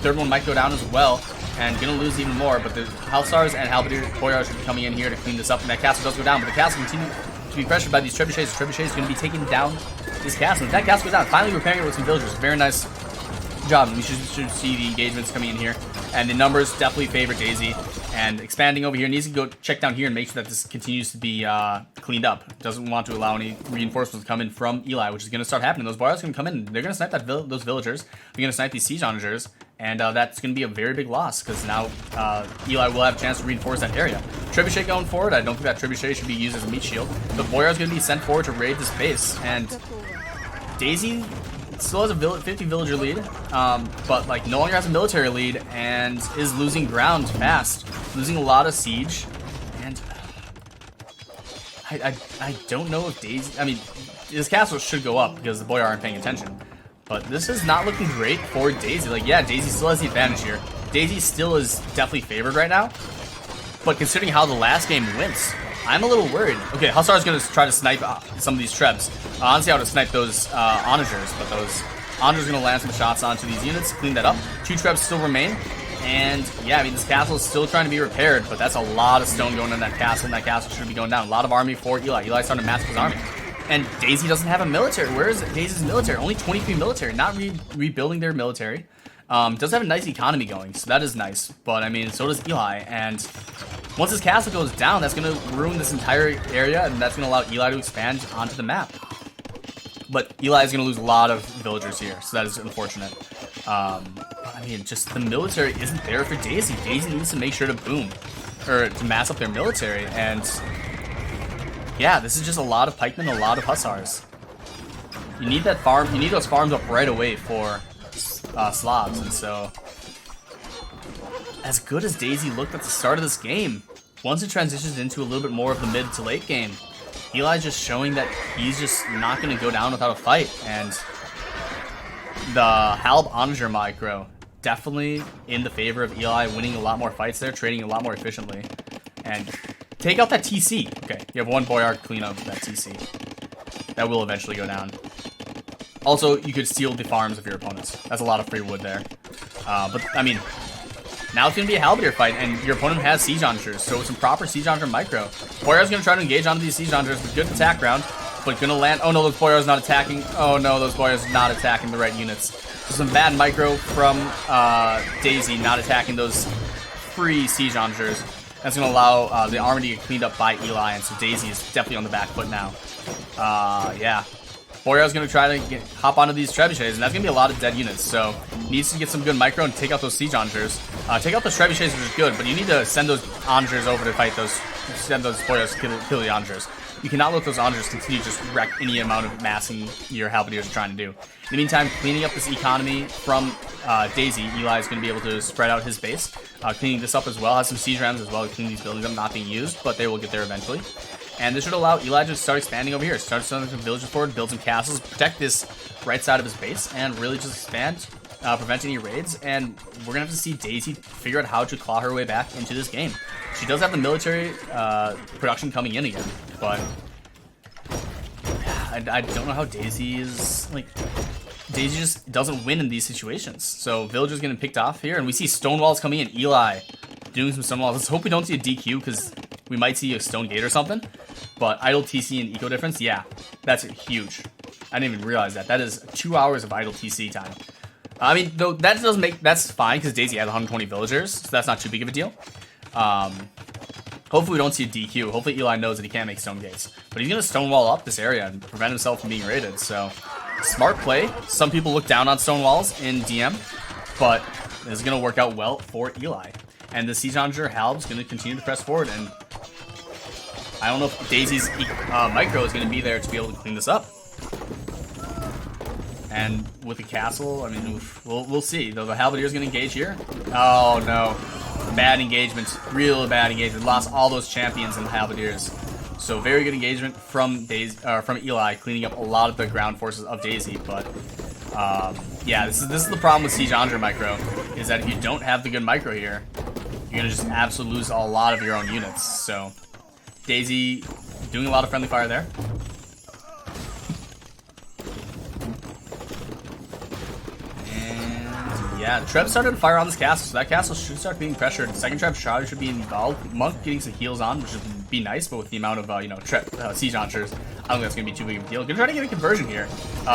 Speaker 1: Third one might go down as well, and going to lose even more, but the Hussars and Halberdier Boyars should be coming in here to clean this up, and that castle does go down, but the castle continues to be pressured by these Trebuchets. The Trebuchets are going to be taking down this castle. If that castle goes down, finally repairing it with some villagers. Very nice job. We should see the engagements coming in here, and the numbers definitely favor Daihisee. And expanding over here, needs to go check down here and make sure that this continues to be cleaned up. Doesn't want to allow any reinforcements to come in from Eli, which is going to start happening. Those Boyars are going to come in. They're going to snipe those villagers. They're going to snipe these siege onagers, and that's going to be a very big loss, because now Eli will have a chance to reinforce that area. Trebuchet going forward. I don't think that Trebuchet should be used as a meat shield. The Boyar is going to be sent forward to raid this base, and Daihisee still has a 50 villager lead, but like no longer has a military lead and is losing ground fast, losing a lot of siege. And I don't know if Daihisee, I mean, this castle should go up because the Boyar aren't paying attention, but this is not looking great for Daihisee. Like, yeah, Daihisee still has the advantage here. Daihisee still is definitely favored right now, but considering how the last game went, I'm a little worried. Okay, Hussar's going to try to snipe some of these Trebs. Honestly, I would have sniped those Onagers, but those Onagers are going to land some shots onto these units, clean that up. 2 Trebs still remain, and yeah, I mean, this castle is still trying to be repaired, but that's a lot of stone going in that castle, and that castle should be going down. A lot of army for Eli. Eli's starting to massacre his army. And Daihisee doesn't have a military. Where is Daihisee's military? Only 23 military, not rebuilding their military. Does have a nice economy going, so that is nice. But, I mean, so does Eli. And once his castle goes down, that's going to ruin this entire area, and that's going to allow Eli to expand onto the map. But Eli is going to lose a lot of villagers here, so that is unfortunate. I mean, just the military isn't there for Daihisee. Daihisee needs to make sure to boom, or to mass up their military, and yeah, this is just a lot of pikemen, a lot of hussars. You need that farm, you need those farms up right away for Slavs, and so as good as Daihisee looked at the start of this game, once it transitions into a little bit more of the mid to late game, Eli's just showing that he's just not going to go down without a fight, and the Halb Onager micro definitely in the favor of Eli, winning a lot more fights there, trading a lot more efficiently, and take out that TC. Okay, you have one Boyar to clean up that TC. That will eventually go down. Also, you could steal the farms of your opponents. That's a lot of free wood there. But, I mean, now it's going to be a Halberdier fight, and your opponent has Siege Onagers, so it's some proper Siege Onager micro. Boyar's going to try to engage onto these Siege Onagers with good attack round, but going to land... Oh no, those Boyar's not attacking. Oh no, those Boyar's not attacking the right units. So some bad micro from Daihisee, not attacking those free Siege Onagers. That's going to allow the army to get cleaned up by Eli, and so Daihisee is definitely on the back foot now. Yeah. Boyar's going to try to hop onto these trebuchets, and that's going to be a lot of dead units, so needs to get some good micro and take out those siege onagers. Take out those trebuchets, which is good, but you need to send those onagers over to fight those, send those Boyars to kill the onagers. You cannot let those onagers continue to just wreck any amount of massing your halberdiers are trying to do. In the meantime, cleaning up this economy from Daihisee, Eli is going to be able to spread out his base. Cleaning this up as well, has some siege rams as well to clean these buildings up, not being used, but they will get there eventually. And this should allow Eli to start expanding over here. Start sending some villages forward, build some castles, protect this right side of his base, and really just expand, prevent any raids. And we're going to have to see Daihisee figure out how to claw her way back into this game. She does have the military production coming in again, but I don't know how Daihisee is, like, Daihisee just doesn't win in these situations. So villagers getting picked off here, and we see stone walls coming in. Eli doing some stone walls. Let's hope we don't see a DQ, because we might see a stone gate or something. But idle TC and eco difference, yeah, that's huge. I didn't even realize that. That is 2 hours of idle TC time. I mean, though that doesn't make, that's fine because Daihisee has 120 villagers, so that's not too big of a deal. Hopefully we don't see a DQ. Hopefully Eli knows that he can't make stone gates. But he's going to stonewall up this area and prevent himself from being raided. So, smart play. Some people look down on stone walls in DM, but this is going to work out well for Eli. And the Siege Onager Halb is going to continue to press forward, and I don't know if Daisy's micro is going to be there to be able to clean this up. And with the castle, I mean, we'll see. Though the Halberdier is going to engage here. Oh no, bad engagement, real bad engagement. Lost all those champions and Halberdiers. So very good engagement from Eli, cleaning up a lot of the ground forces of Daihisee. But yeah, this is the problem with Siege Onager micro, is that if you don't have the good micro here, you're gonna just absolutely lose a lot of your own units. So Daihisee doing a lot of friendly fire there. And yeah, Treb started to fire on this castle, so that castle should start being pressured. Second Treb shot should be involved. Monk getting some heals on, which would be nice, but with the amount of you know, siege onagers, I don't think that's gonna be too big of a deal. Gonna try to get a conversion here.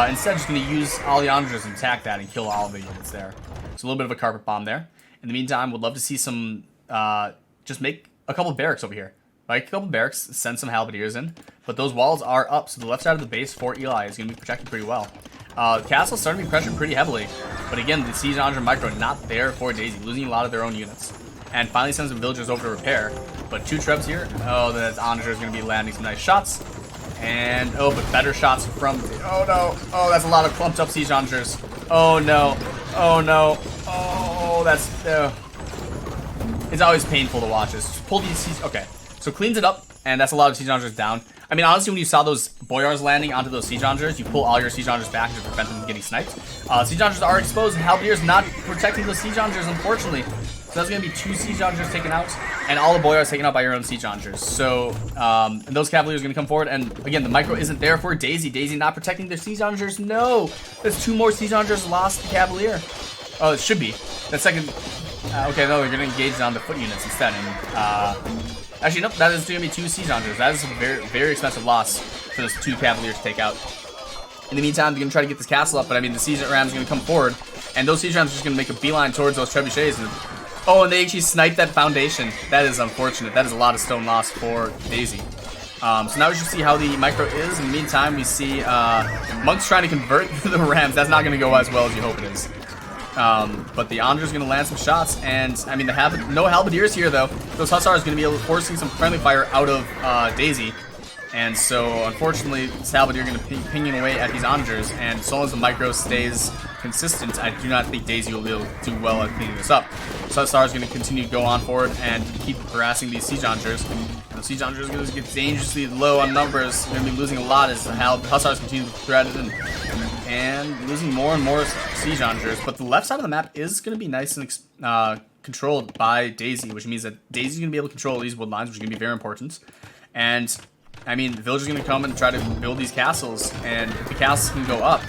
Speaker 1: Instead, just gonna use all the onagers and attack that and kill all of the units there. So a little bit of a carpet bomb there. In the meantime, would love to see some, just make a couple barracks over here. Like a couple barracks, send some halberdiers in. But those walls are up, so the left side of the base for Eli is going to be protected pretty well. The castle's starting to be pressured pretty heavily. But again, the Siege Onager micro not there for Daihisee, losing a lot of their own units. And finally sends some villagers over to repair. But two Trebs here. Oh, that Onager is going to be landing some nice shots. And, oh, but better shots from, oh no. Oh, that's a lot of clumped up Siege Onagers. Oh no. Oh no. Oh, that's, it's always painful to watch this. Just pull these Siege, okay. So cleans it up, and that's a lot of Siege Onagers down. I mean, honestly, when you saw those Boyars landing onto those Siege Onagers, you pull all your Siege Onagers back to prevent them from getting sniped. Siege Onagers are exposed, and Halberdier's not protecting those Siege Onagers, unfortunately. So that's going to be two Siege Onagers taken out, and all the Boyars taken out by your own Siege Onagers. So, and those Cavaliers are going to come forward, and again, the micro isn't there for Daihisee. Daihisee not protecting their Siege Onagers. No! There's two more Siege Onagers lost to Cavalier. Oh, it should be. That second... okay, no, they're going to engage on the foot units instead, and, actually, nope, that is going to be two Siege Onagers. That is a very, very expensive loss for those two Cavaliers to take out. In the meantime, they're going to try to get this castle up, but I mean, the siege rams are going to come forward, and those siege rams are just going to make a beeline towards those trebuchets. And, oh, and they actually sniped that foundation. That is unfortunate. That is a lot of stone loss for Daihisee. So now we should see how the micro is. In the meantime, we see Monk's trying to convert the rams. That's not going to go as well as you hope it is. But the Onagers going to land some shots, and I mean, no halberdiers here though. Those hussars going to be able to forcing some friendly fire out of Daihisee. And so, unfortunately, this halberdier going to be pinging away at these Onagers, and so long as the micro stays consistent, I do not think Daihisee will be able to do well at cleaning this up. So Hussar is going to continue to go on forward and keep harassing these siege Onagers. And the siege Onagers are going to get dangerously low on numbers. They're going to be losing a lot as the Hussars continue to thread it and losing more and more siege Onagers. But the left side of the map is going to be nice and controlled by Daihisee, which means that Daihisee's going to be able to control these wood lines, which is going to be very important. And I mean, the villagers are going to come and try to build these castles, and if the castles can go up,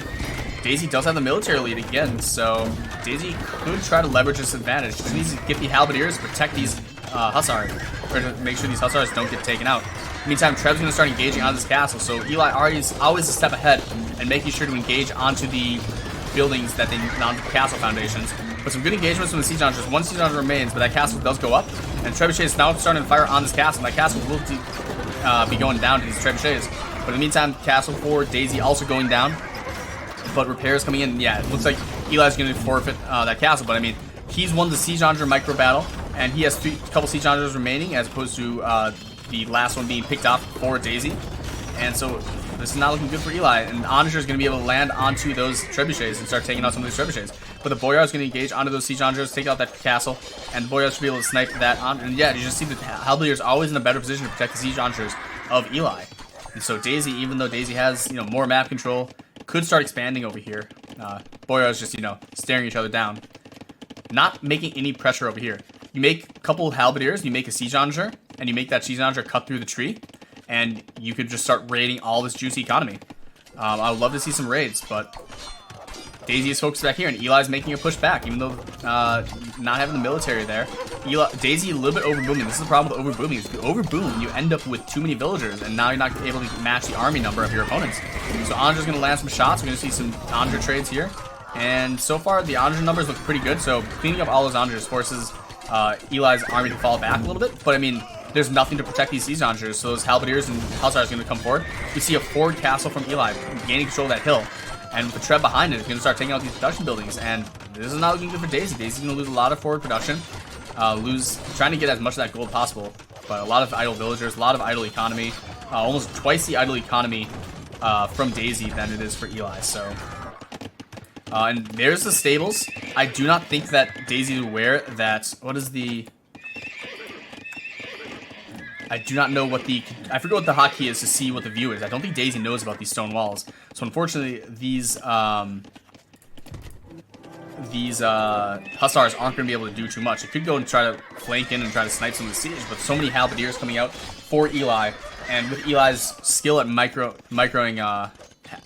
Speaker 1: Daihisee does have the military lead again, so Daihisee could try to leverage this advantage. Just needs to get the halberdiers to protect these hussars, or to make sure these hussars don't get taken out. Meantime, Treb's going to start engaging on this castle, so Eli is always a step ahead and making sure to engage onto the buildings that they onto the castle foundations. But some good engagements from the siege Onagers. One siege Onager remains, but that castle does go up, and Trebuchet is now starting to fire on this castle, and that castle will be going down to these trebuchets. But in the meantime, castle for Daihisee also going down, but repairs coming in. Yeah, it looks like Eli's going to forfeit that castle, but I mean, he's won the siege Onager micro battle, and he has a couple siege Onagers remaining, as opposed to the last one being picked off for Daihisee. And so this is not looking good for Eli, and Onager is going to be able to land onto those trebuchets and start taking out some of these trebuchets. But the Boyar is going to engage onto those siege Onagers, take out that castle, and the Boyar should be able to snipe that on. And yeah, you just see the halberdier is always in a better position to protect the siege Onagers of Eli. And so Daihisee, even though Daihisee has more map control, could start expanding over here. Boyar is just staring each other down, not making any pressure over here. You make a couple halberdiers, you make a siege Onager, and you make that siege Onager cut through the tree, and you could just start raiding all this juicy economy. I would love to see some raids, but Daihisee is focused back here, and Eli's making a push back, even though not having the military there. Daihisee a little bit overbooming. This is the problem with overbooming. If you overboom, you end up with too many villagers, and now you're not able to match the army number of your opponents. So Onager's going to land some shots. We're going to see some Onager trades here. And so far, the Onager numbers look pretty good, so cleaning up all those Onagers forces Eli's army to fall back a little bit. But I mean, there's nothing to protect these siege Onagers, so those halberdiers and hussars are going to come forward. We see a forward castle from Eli gaining control of that hill. And with the Treb behind it, it's going to start taking out these production buildings. And this is not looking good for Daihisee. Daihisee's going to lose a lot of forward production. Trying to get as much of that gold possible. But a lot of idle villagers, a lot of idle economy. Almost twice the idle economy from Daihisee than it is for Eli. So, and there's the stables. I do not think that Daihisee is aware that, I do not know what I forget what the hotkey is to see what the view is. I don't think Daihisee knows about these stone walls. So unfortunately, these hussars aren't going to be able to do too much. It could go and try to flank in and try to snipe some of the siege, but so many halberdiers coming out for Eli, and with Eli's skill at microing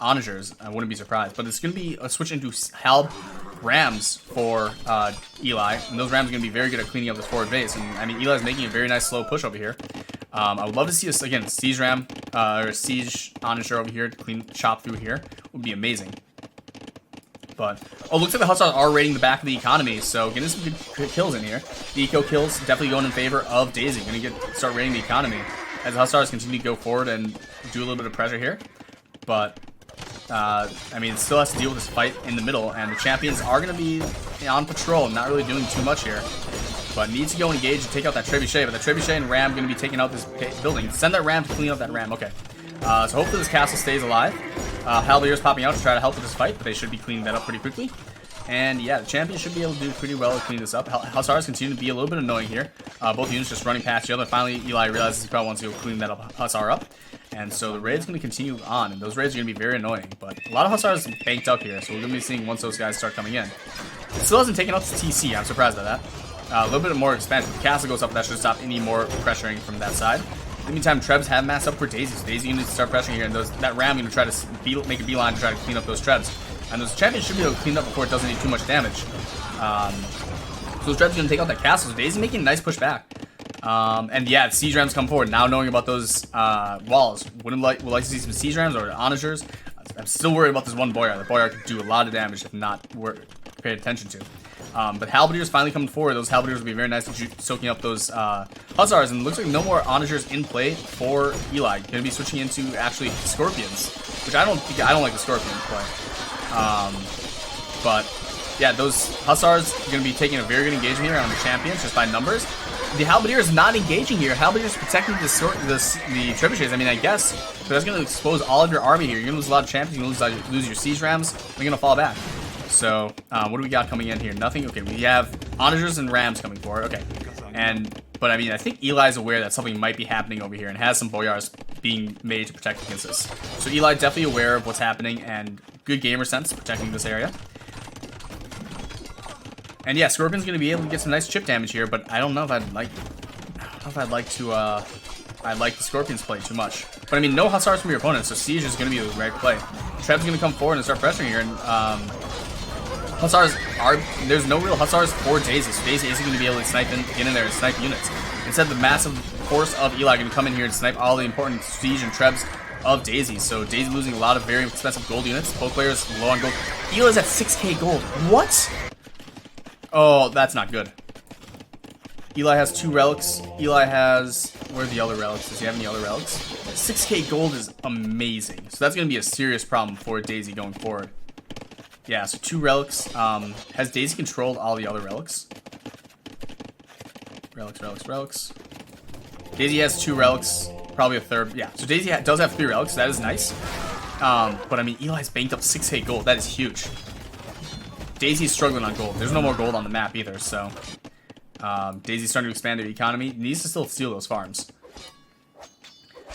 Speaker 1: Onagers, I wouldn't be surprised. But it's going to be a switch into halb rams for Eli, and those rams are going to be very good at cleaning up this forward base. And I mean, Eli's making a very nice slow push over here. I would love to see us again siege ram or siege Onager over here to chop through here. Would be amazing. But looks like the hussars are raiding the back of the economy, so getting some good kills in here. The eco kills definitely going in favor of Daihisee. Going to start raiding the economy as the hussars continue to go forward and do a little bit of pressure here. But I mean, it still has to deal with this fight in the middle, and the champions are going to be on patrol, not really doing too much here. But needs to go engage and take out that trebuchet, but the trebuchet and ram going to be taking out this building. Send that ram to clean up that ram. Okay. So hopefully this castle stays alive. Halberdiers popping out to try to help with this fight, but they should be cleaning that up pretty quickly. And yeah, the champions should be able to do pretty well to clean this up. Hussars continue to be a little bit annoying here. Both units just running past each other. Finally, Eli realizes he probably wants to go clean that hussar up. And so the raid's going to continue on, and those raids are going to be very annoying. But a lot of hussars banked up here, so we're going to be seeing once those guys start coming in. It still hasn't taken out the TC. I'm surprised by that. A little bit more expansion. If the castle goes up, that should stop any more pressuring from that side. In the meantime, Trebs have massed up for Daihisee. So Daihisee going to start pressuring here, and that ram going to try to make a beeline to try to clean up those Trebs. And those champions should be able to clean up before it doesn't need too much damage. So those Trebs going to take out that castle. So Daihisee making a nice push back. And yeah, siege rams come forward. Now knowing about those walls, would like to see some siege rams or onagers. I'm still worried about this one Boyar. The Boyar could do a lot of damage if not paid attention to. But Halberdiers finally coming forward. Those Halberdiers will be very nice at soaking up those Hussars. And it looks like no more Onagers in play for Eli. Going to be switching into actually Scorpions, which I don't like the Scorpion play. But yeah, those Hussars are going to be taking a very good engagement here on the champions just by numbers. The Halberdier is not engaging here. Halberdier is protecting the trebuchets. I mean, I guess, but that's going to expose all of your army here. You're going to lose a lot of champions. You're going to lose your siege rams. They're going to fall back. So, what do we got coming in here? Nothing. Okay, we have Onagers and Rams coming forward. Okay, but I mean, I think Eli's aware that something might be happening over here and has some Boyars being made to protect against this. So Eli definitely aware of what's happening and good gamer sense protecting this area. And yeah, Scorpion's gonna be able to get some nice chip damage here, but I don't know if I'd like. I like the Scorpion's play too much. But I mean, no Hussars from your opponent, so Siege is gonna be the right play. Treb's gonna come forward and start pressuring here, and Hussars are. There's no real Hussars for Daihisee, so Daihisee isn't gonna be able to get in there and snipe units. Instead, the massive force of Eli gonna come in here and snipe all the important Siege and Trebs of Daihisee. So Daihisee losing a lot of very expensive gold units. Both players low on gold. Eli's at 6k gold. What? Oh, that's not good. Eli has 2 relics. Eli has... Where are the other relics? Does he have any other relics? 6k gold is amazing. So that's going to be a serious problem for Daihisee going forward. Yeah, so 2 relics. Has Daihisee controlled all the other relics? Relics. Daihisee has 2 relics. Probably a third. Yeah, so Daihisee does have 3 relics. So that is nice. But I mean, Eli's banked up 6k gold. That is huge. Daihisee's struggling on gold. There's no more gold on the map either, so Daihisee's starting to expand their economy. Needs to still steal those farms.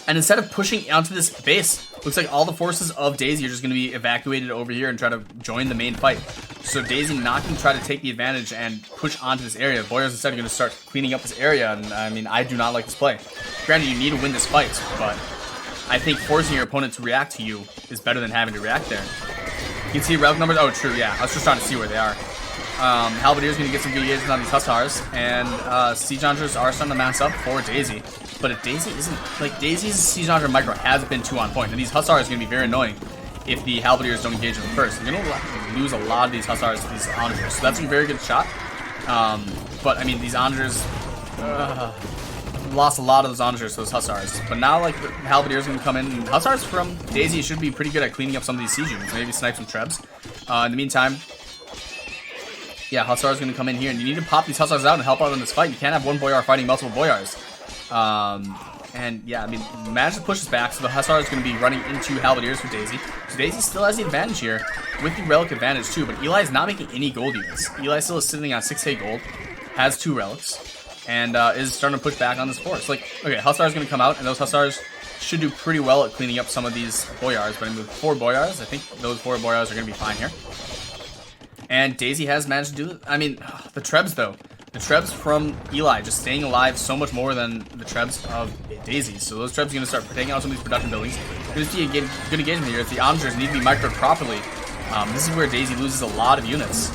Speaker 1: And instead of pushing onto this base, looks like all the forces of Daihisee are just going to be evacuated over here and try to join the main fight. So Daihisee not going to try to take the advantage and push onto this area. Boyars instead are going to start cleaning up this area, and I mean, I do not like this play. Granted, you need to win this fight, but I think forcing your opponent to react to you is better than having to react there. You can see relic numbers. Oh, true, yeah. I was just trying to see where they are. Halberdier's going to get some good engagements on these Hussars, and Siege Hunters are starting to mass up for Daihisee. But if Daihisee isn't, like, Daihisee's Siege Hunter micro hasn't been too on point, and these Hussars are going to be very annoying if the Halberdiers don't engage them first. They're going to lose a lot of these Hussars to these Onagers, so that's a very good shot. But, I mean, these Onagers lost a lot of those Onagers to those Hussars. But now, like, the Halberdiers going to come in, and Hussars from Daihisee should be pretty good at cleaning up some of these siege units, maybe snipe some Trebs. In the meantime, yeah, Hussars going to come in here, and you need to pop these Hussars out and help out in this fight. You can't have one Boyar fighting multiple Boyars. And yeah, I mean, manage to push this back, so the Hussar is going to be running into Halberdiers for Daihisee. So Daihisee still has the advantage here, with the relic advantage too, but Eli is not making any gold units. Eli still is sitting on 6k gold, has 2 relics, and is starting to push back on this force. Like, okay, Hussar is going to come out, and those Hussars should do pretty well at cleaning up some of these Boyars, but I mean, with 4 Boyars, I think those 4 Boyars are going to be fine here. And Daihisee has managed to do it. I mean, the Trebs, though. The Trebs from Eli just staying alive so much more than the Trebs of Daihisee. So those Trebs are going to start taking out some of these production buildings. There's going to be a good engagement here. If the Onagers need to be microed properly, this is where Daihisee loses a lot of units.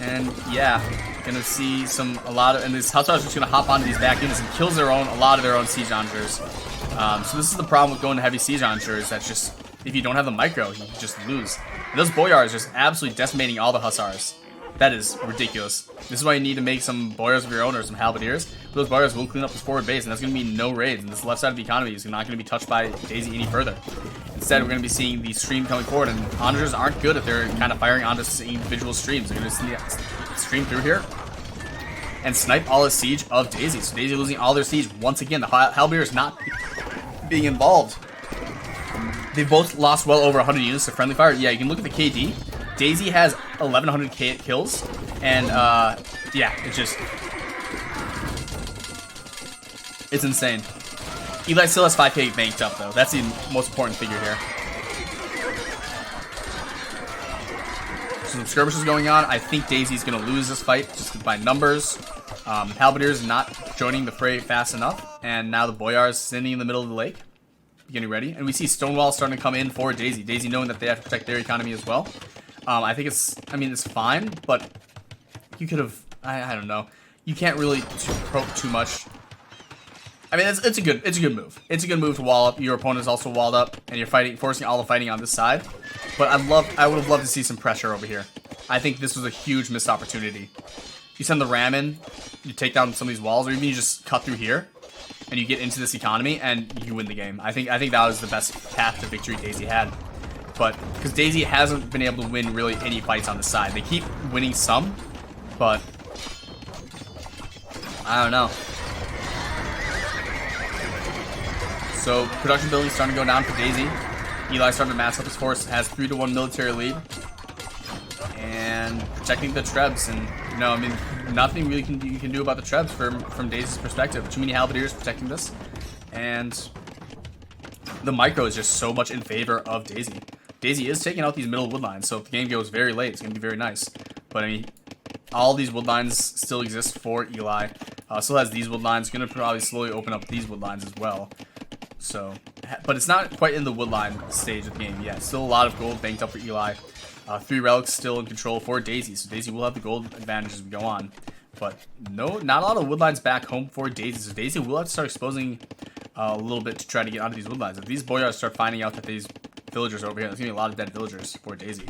Speaker 1: And yeah, going to see and these Hussars are just going to hop onto these back units and kills a lot of their own siege Onagers. So this is the problem with going to heavy siege Onagers. That's just, if you don't have the micro, you just lose. And those Boyars just absolutely decimating all the Hussars. That is ridiculous. This is why you need to make some Boyars of your own or some Halberdiers. Those Boyars will clean up this forward base, and that's going to be no raids. And this left side of the economy is not going to be touched by Daihisee any further. Instead, we're going to be seeing the stream coming forward, and Onagers aren't good if they're kind of firing onto individual streams. They're going to see the stream through here and snipe all the siege of Daihisee. So Daihisee losing all their siege once again. The Halberdiers not being involved. They've both lost well over 100 units to friendly fire. Yeah, you can look at the KD. Daihisee has 1,100 kills, and yeah, it's insane. Eli still has 5k banked up, though. That's the most important figure here. So some skirmishes going on. I think Daihisee's going to lose this fight just by numbers. Halberdiers not joining the fray fast enough, and now the Boyars sitting in the middle of the lake, getting ready. And we see Stonewall starting to come in for Daihisee. Daihisee knowing that they have to protect their economy as well. I think it's fine, but you could have, I don't know. You can't really probe too much I mean, it's a good move. It's a good move to wall up. Your opponent's also walled up, and you're forcing all the fighting on this side. But I would have loved to see some pressure over here. I think this was a huge missed opportunity. You send the ram in, you take down some of these walls, or even you just cut through here, and you get into this economy, and you win the game. I think that was the best path to victory Daihisee had. But because Daihisee hasn't been able to win really any fights on the side, they keep winning some, but I don't know. So production building starting to go down for Daihisee. Eli starting to mass up his force, has 3-1 military lead, and protecting the Trebs. And you know, I mean, nothing really you can do about the Trebs from Daihisee's perspective. Too many halberdiers protecting this, and the micro is just so much in favor of Daihisee. Daihisee is taking out these middle wood lines, so if the game goes very late, it's going to be very nice. But I mean, all these wood lines still exist for Eli. Still has these wood lines. Going to probably slowly open up these wood lines as well. So, but it's not quite in the woodline stage of the game yet. Still a lot of gold banked up for Eli. 3 relics still in control for Daihisee. So Daihisee will have the gold advantage as we go on. But no, not a lot of woodlines back home for Daihisee. So Daihisee will have to start exposing a little bit to try to get onto these woodlines. If these boyars start finding out that these villagers are over here, there's going to be a lot of dead villagers for Daihisee.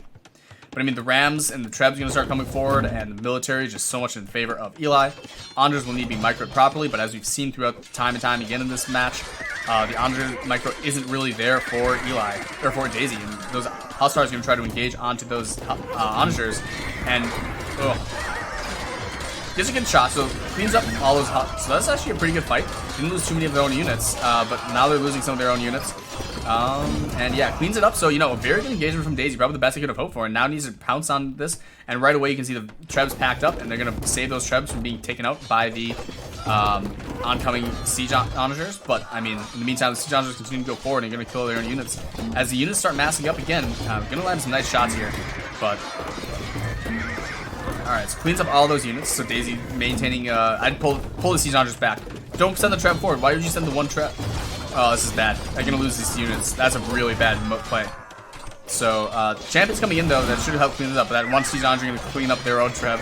Speaker 1: But I mean, the Rams and the Trebs are going to start coming forward, and the military is just so much in favor of Eli. Andres will need to be microed properly, but as we've seen throughout time and time again in this match, the Andres micro isn't really there for Eli, or for Daihisee. And those Hussars are going to try to engage onto those Andres, and gets a good shot, so cleans up all those. So that's actually a pretty good fight. Didn't lose too many of their own units, but now they're losing some of their own units. And yeah, cleans it up. So, you know, a very good engagement from Daihisee, probably the best they could have hoped for. And now needs to pounce on this. And right away, you can see the Trebs packed up, and they're going to save those Trebs from being taken out by the oncoming siege onagers. But, I mean, in the meantime, the siege onagers continue to go forward and going to kill their own units. As the units start massing up again, going to land some nice shots here. But, alright, so cleans up all those units. So Daihisee maintaining, I'd pull the siege onagers back. Don't send the Treb forward. Why would you send the one Treb? Oh, this is bad. I'm going to lose these units. That's a really bad play. So, Champion's coming in, though. That should help clean it up. But that one siege onager going to clean up their own Treb.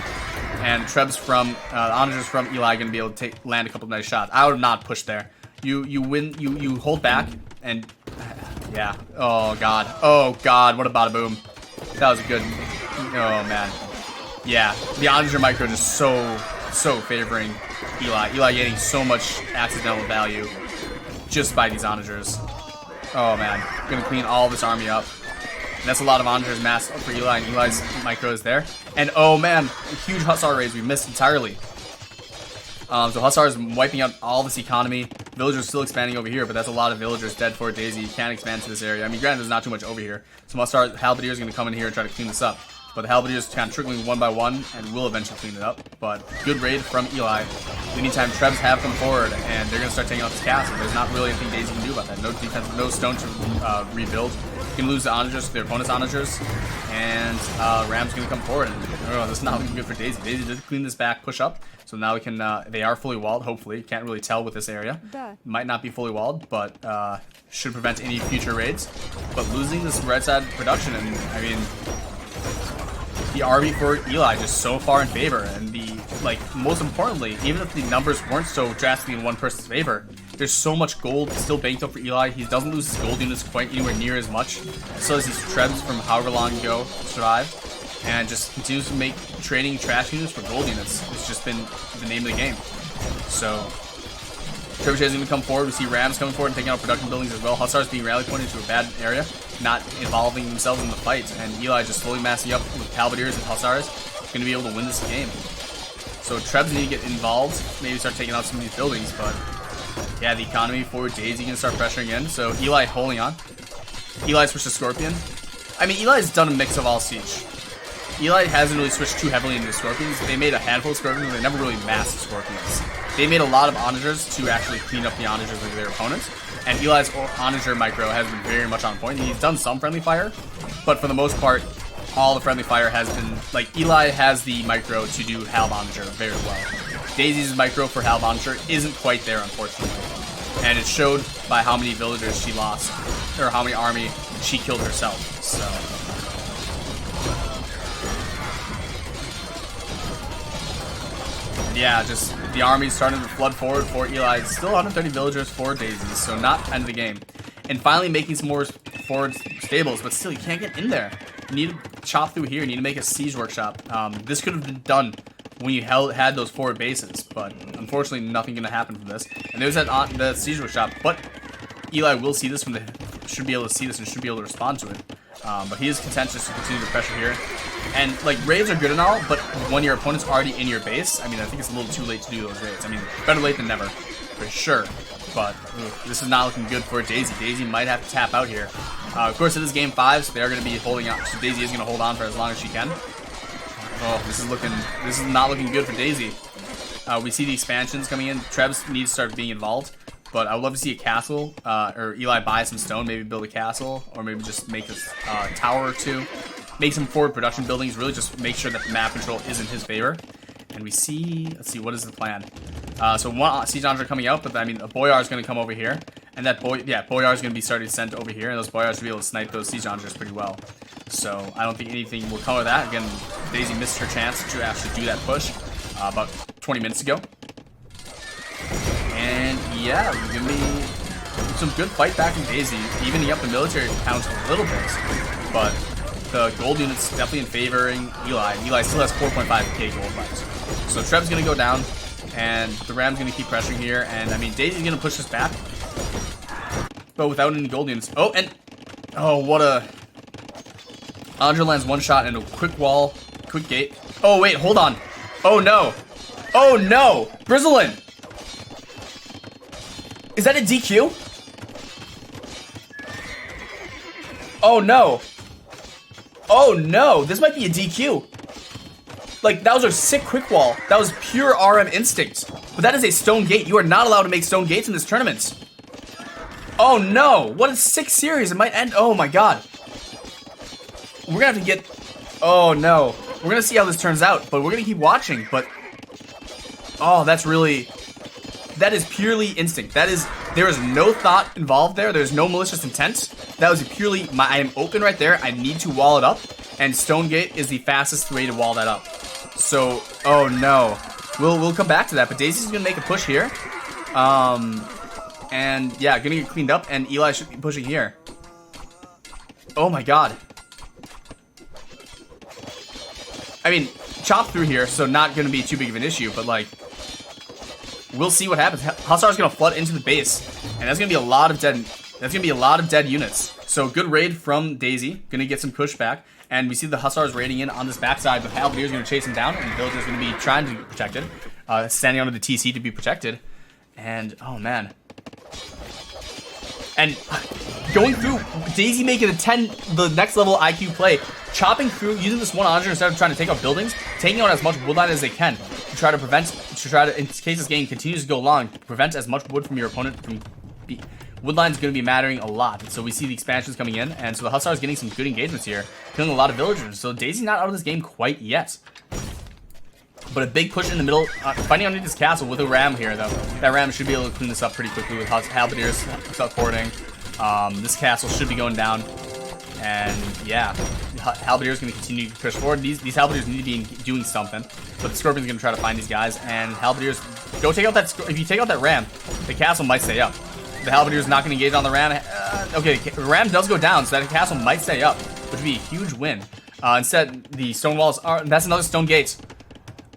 Speaker 1: And Trebs from, onagers from Eli going to be able to land a couple of nice shots. I would not push there. You win, you hold back, and, yeah. Oh, God. Oh, God. What a bada boom. That was a good, oh, man. Yeah, the onager micro just so favoring Eli. Eli getting so much accidental value just by these onagers. Oh man, gonna clean all this army up. And that's a lot of onagers massed up for Eli, and Eli's micro is there. And oh man, a huge Hussar raise we missed entirely. So Hussar is wiping out all this economy. Villagers still expanding over here, but that's a lot of villagers dead for Daihisee. You can't expand to this area. I mean, granted, there's not too much over here. So Hussar Halberdier is gonna come in here and try to clean this up. But the Halberdiers kind of trickling one by one and will eventually clean it up. But good raid from Eli. In the meantime, Trebs have come forward and they're going to start taking out this castle. There's not really anything Daihisee can do about that. No defense, no stone to rebuild. You can lose the onagers to their opponent's onagers. And Ram's going to come forward. And this is not looking good for Daihisee. Daihisee did clean this back, push up. So now we can, they are fully walled, hopefully. Can't really tell with this area. Might not be fully walled, but should prevent any future raids. But losing this red side production, and I mean, the army for Eli just so far in favor, and the, like, most importantly, even if the numbers weren't so drastically in one person's favor, there's so much gold still banked up for Eli. He doesn't lose his gold units quite anywhere near as much. So as these Trebs from however long ago survive, and just continues to make trading trash units for gold units. It's just been the name of the game. So Trebuchet is going to come forward. We see Rams coming forward and taking out production buildings as well. Hussars being rally pointed to a bad area, not involving themselves in the fight. And Eli just slowly massing up with Halberdiers and Hussars. Going to be able to win this game. So Trebs need to get involved, maybe start taking out some of these buildings. But yeah, the economy for Daihisee going to start pressuring in. So Eli holding on. Eli switched to Scorpion. I mean, Eli's done a mix of all siege. Eli hasn't really switched too heavily into Scorpions. They made a handful of Scorpions, but they never really massed Scorpions. They made a lot of onagers to actually clean up the onagers of their opponents. And Eli's onager micro has been very much on point. He's done some friendly fire, but for the most part, all the friendly fire has been, like, Eli has the micro to do Halb onager very well. Daisy's micro for Halb onager isn't quite there, unfortunately. And it showed by how many villagers she lost, or how many army she killed herself, so. Yeah, just the army's starting to flood forward for Eli. Still 130 villagers for Daihisee, so not end of the game. And finally making some more forward stables, but still, you can't get in there. You need to chop through here. You need to make a siege workshop. This could have been done when you had those forward bases, but unfortunately, nothing going to happen from this. And there's that the siege workshop, but Eli will see this should be able to see this and should be able to respond to it. But he is content just to continue the pressure here. And, like, raids are good and all, but when your opponent's already in your base, I mean, I think it's a little too late to do those raids. I mean, better late than never, for sure. But this is not looking good for Daihisee. Daihisee might have to tap out here. Of course, it is game 5, so they're going to be holding out. So Daihisee is going to hold on for as long as she can. Oh, this is not looking good for Daihisee. We see the expansions coming in. Trebs need to start being involved. But I would love to see a castle, or Eli buy some stone, maybe build a castle, or maybe just make a tower or two. Make some forward production buildings, really just make sure that map control is in his favor. And we see, let's see, what is the plan? So one siege archer coming out, but I mean, a boyar is going to come over here. And that boyar is going to be starting to send over here, and those boyars will be able to snipe those siege archers pretty well. So I don't think anything will come of that. Again, Daihisee missed her chance to actually do that push about 20 minutes ago. And yeah, there's going to be some good fight back from Daihisee, evening up the military count a little bit. But the gold unit's definitely in favoring Eli. Eli still has 4.5k gold left. So Treb's going to go down, and the Ram's going to keep pressuring here. And I mean, Daisy's going to push this back, but without any gold units. Oh, and what a Andra lands one shot and a quick wall, quick gate. Oh wait, hold on. Oh no. Oh no, Brizzlin. Is that a DQ? Oh no. Oh no, this might be a DQ. Like, that was a sick quick wall. That was pure RM instinct. But that is a stone gate. You are not allowed to make stone gates in this tournament. Oh no, what a sick series. It might end. Oh my god. We're gonna have to get. Oh no. We're gonna see how this turns out, but we're gonna keep watching. But oh, that's really. That is purely instinct. There is no thought involved there. There's no malicious intent. That was purely I am open right there. I need to wall it up, and stone gate is the fastest way to wall that up. So, oh no, we'll come back to that. But Daisy's gonna make a push here, and yeah, gonna get cleaned up, and Eli should be pushing here. Oh my god. I mean, chop through here, so not gonna be too big of an issue, but like. We'll see what happens. Hussar's gonna flood into the base, and that's gonna be a lot of dead. That's gonna be a lot of dead units. So good raid from Daihisee, gonna get some pushback, and we see the Hussars raiding in on this backside. But Halberdier's gonna chase him down, and the villager's gonna be trying to be protected, standing under the TC to be protected. And oh man, and going through Daihisee making the next level IQ play, chopping through using this one Andre instead of trying to take out buildings, taking out as much woodline as they can. Try to, in case this game continues to go long, prevent as much wood from your opponent from woodline's going to be mattering a lot. So we see the expansions coming in, and so the Hussar is getting some good engagements here, killing a lot of villagers. So Daisy's not out of this game quite yet. But a big push in the middle, fighting underneath this castle with a ram here, though. That ram should be able to clean this up pretty quickly with Halberdiers supporting. This castle should be going down. And yeah, Halberdier is going to continue to push forward. These Halberdiers need to be doing something, but the Scorpion's going to try to find these guys. And Halberdiers, go take out that. If you take out that ram, the castle might stay up. The Halberdier's not going to engage on the ram. Okay, the ram does go down, so that castle might stay up, which would be a huge win. Instead, the stone walls are. That's another stone gate.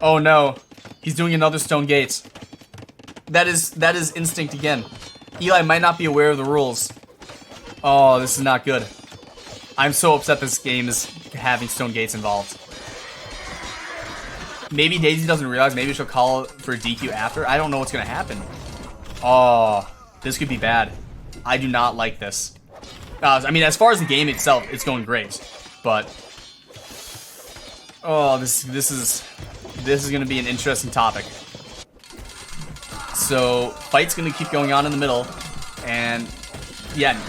Speaker 1: Oh no, he's doing another stone gate. That is instinct again. Eli might not be aware of the rules. Oh, this is not good. I'm so upset this game is having stone gates involved. Maybe Daihisee doesn't realize. Maybe she'll call for a DQ after. I don't know what's going to happen. Oh, this could be bad. I do not like this. I mean, as far as the game itself, it's going great. But, oh, this is going to be an interesting topic. So, fight's going to keep going on in the middle. And, yeah,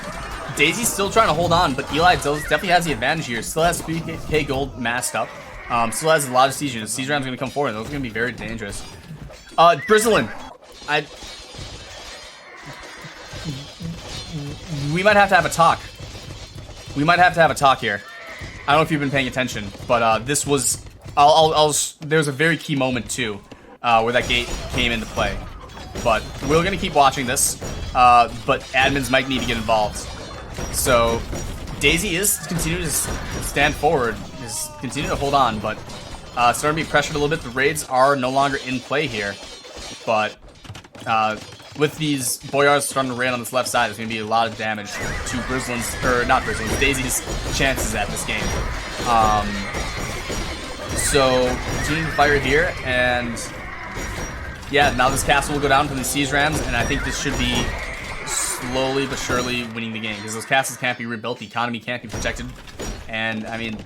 Speaker 1: Daisy's still trying to hold on, but Eli definitely has the advantage here. Still has 3k gold masked up. Still has a lot of siege units. Siege rams are going to come forward. Those are going to be very dangerous. Brizzlin. We might have to have a talk. We might have to have a talk here. I don't know if you've been paying attention, but this was... There's a very key moment, too. where that gate came into play. But we're going to keep watching this, but admins might need to get involved. So Daihisee is continuing to stand forward, is continuing to hold on, but starting to be pressured a little bit. The raids are no longer in play here, but with these Boyars starting to raid on this left side, there's going to be a lot of damage to Daisie's chances at this game. So continuing to fire here, and yeah, now this castle will go down from the siege rams, and I think this should be slowly but surely winning the game, because those castles can't be rebuilt, the economy can't be protected, and I mean,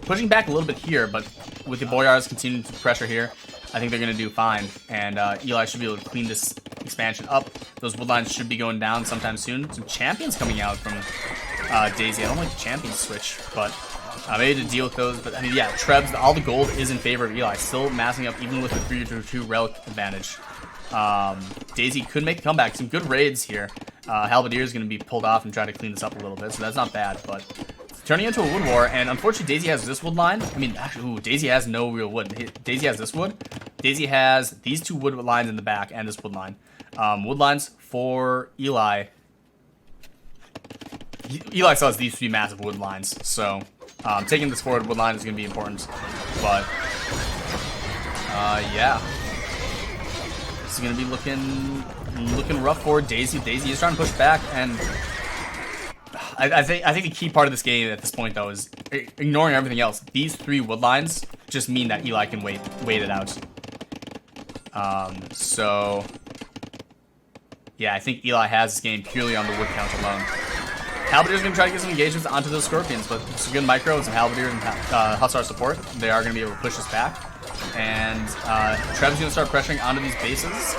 Speaker 1: pushing back a little bit here, but with the Boyars continuing to pressure here, I think they're going to do fine, and Eli should be able to clean this expansion up. Those woodlines should be going down sometime soon. Some champions coming out from Daihisee. I don't like the champion switch, but maybe to deal with those. But I mean, yeah, Trebs, all the gold is in favor of Eli, still massing up even with the 3-2 relic advantage. Daihisee could make a comeback. Some good raids here. Halberdier is going to be pulled off and try to clean this up a little bit, so that's not bad, but turning into a wood war, and unfortunately Daihisee has this wood line. I mean, actually, Daihisee has no real wood. Daihisee has this wood. Daihisee has these two wood lines in the back and this wood line. Wood lines for Eli. Eli still has these three massive wood lines, so taking this forward wood line is going to be important. But yeah, this is going to be looking rough for Daihisee. Daihisee is trying to push back, and I think the key part of this game at this point, though, is ignoring everything else. These three wood lines just mean that Eli can wait it out. So yeah, I think Eli has this game purely on the wood count alone. Halberdier's going to try to get some engagements onto those Scorpions, but some good micro and some Halberdier and Hussar support, they are going to be able to push this back. And Treb's going to start pressuring onto these bases.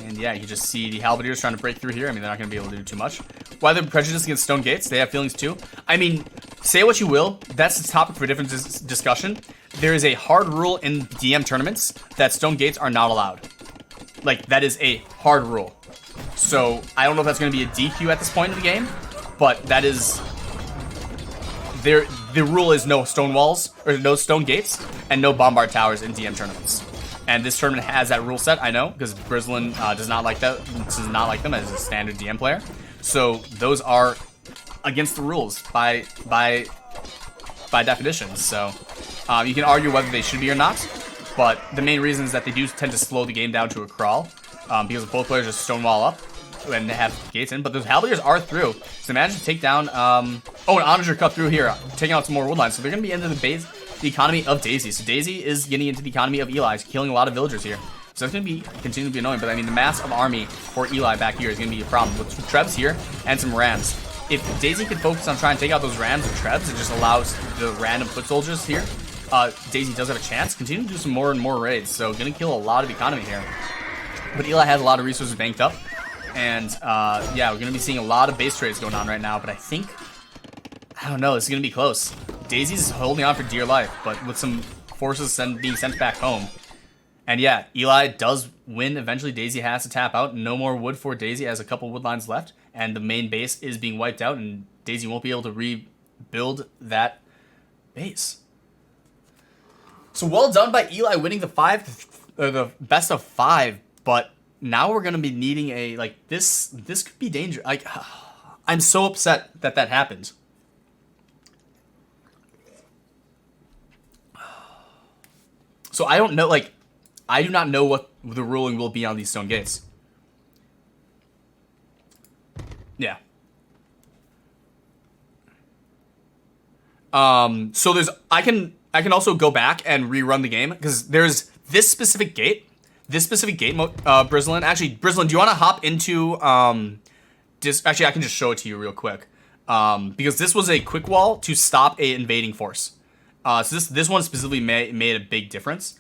Speaker 1: And yeah, you just see the Halberdiers trying to break through here. I mean, they're not going to be able to do too much. Why they're prejudiced against stone gates? They have feelings too. I mean, say what you will, that's the topic for a different discussion. There is a hard rule in DM tournaments that stone gates are not allowed. Like, that is a hard rule. So, I don't know if that's going to be a DQ at this point in the game, but that is... The rule is no stone walls, or no stone gates, and no bombard towers in DM tournaments. And this tournament has that rule set, I know, because Grizzlin does not like that. Does not like them as a standard DM player. So those are against the rules by definition. So you can argue whether they should be or not, but the main reason is that they do tend to slow the game down to a crawl, because both players just stonewall up and have gates in. But those Halberdiers are through, so managed to take down. An Onager cut through here, taking out some more woodlines. So they're going to be into the economy of Daihisee. So Daihisee is getting into the economy of Eli, killing a lot of villagers here. So that's going to be continue to be annoying. But I mean, the mass of army for Eli back here is going to be a problem with Trebs here and some rams. If Daihisee can focus on trying to take out those rams and Trebs, it just allows the random foot soldiers here. Daihisee does have a chance. Continue to do some more and more raids. So going to kill a lot of economy here. But Eli has a lot of resources banked up. And yeah, we're going to be seeing a lot of base trades going on right now. But I don't know, this is going to be close. Daisy's holding on for dear life, but with some forces being sent back home. And yeah, Eli does win. Eventually, Daihisee has to tap out. No more wood for Daihisee, has a couple wood lines left. And the main base is being wiped out, and Daihisee won't be able to rebuild that base. So well done by Eli winning the best of 5, but now we're going to be needing a, like, this could be dangerous. Like, I'm so upset that happened. So I don't know, like, I do not know what the ruling will be on these stone gates. Yeah. So I can also go back and rerun the game, because there's this specific gate, Brizzlin. Actually, Brizzlin, do you want to hop into, actually, I can just show it to you real quick. Because this was a quick wall to stop a invading force. So this one specifically made a big difference.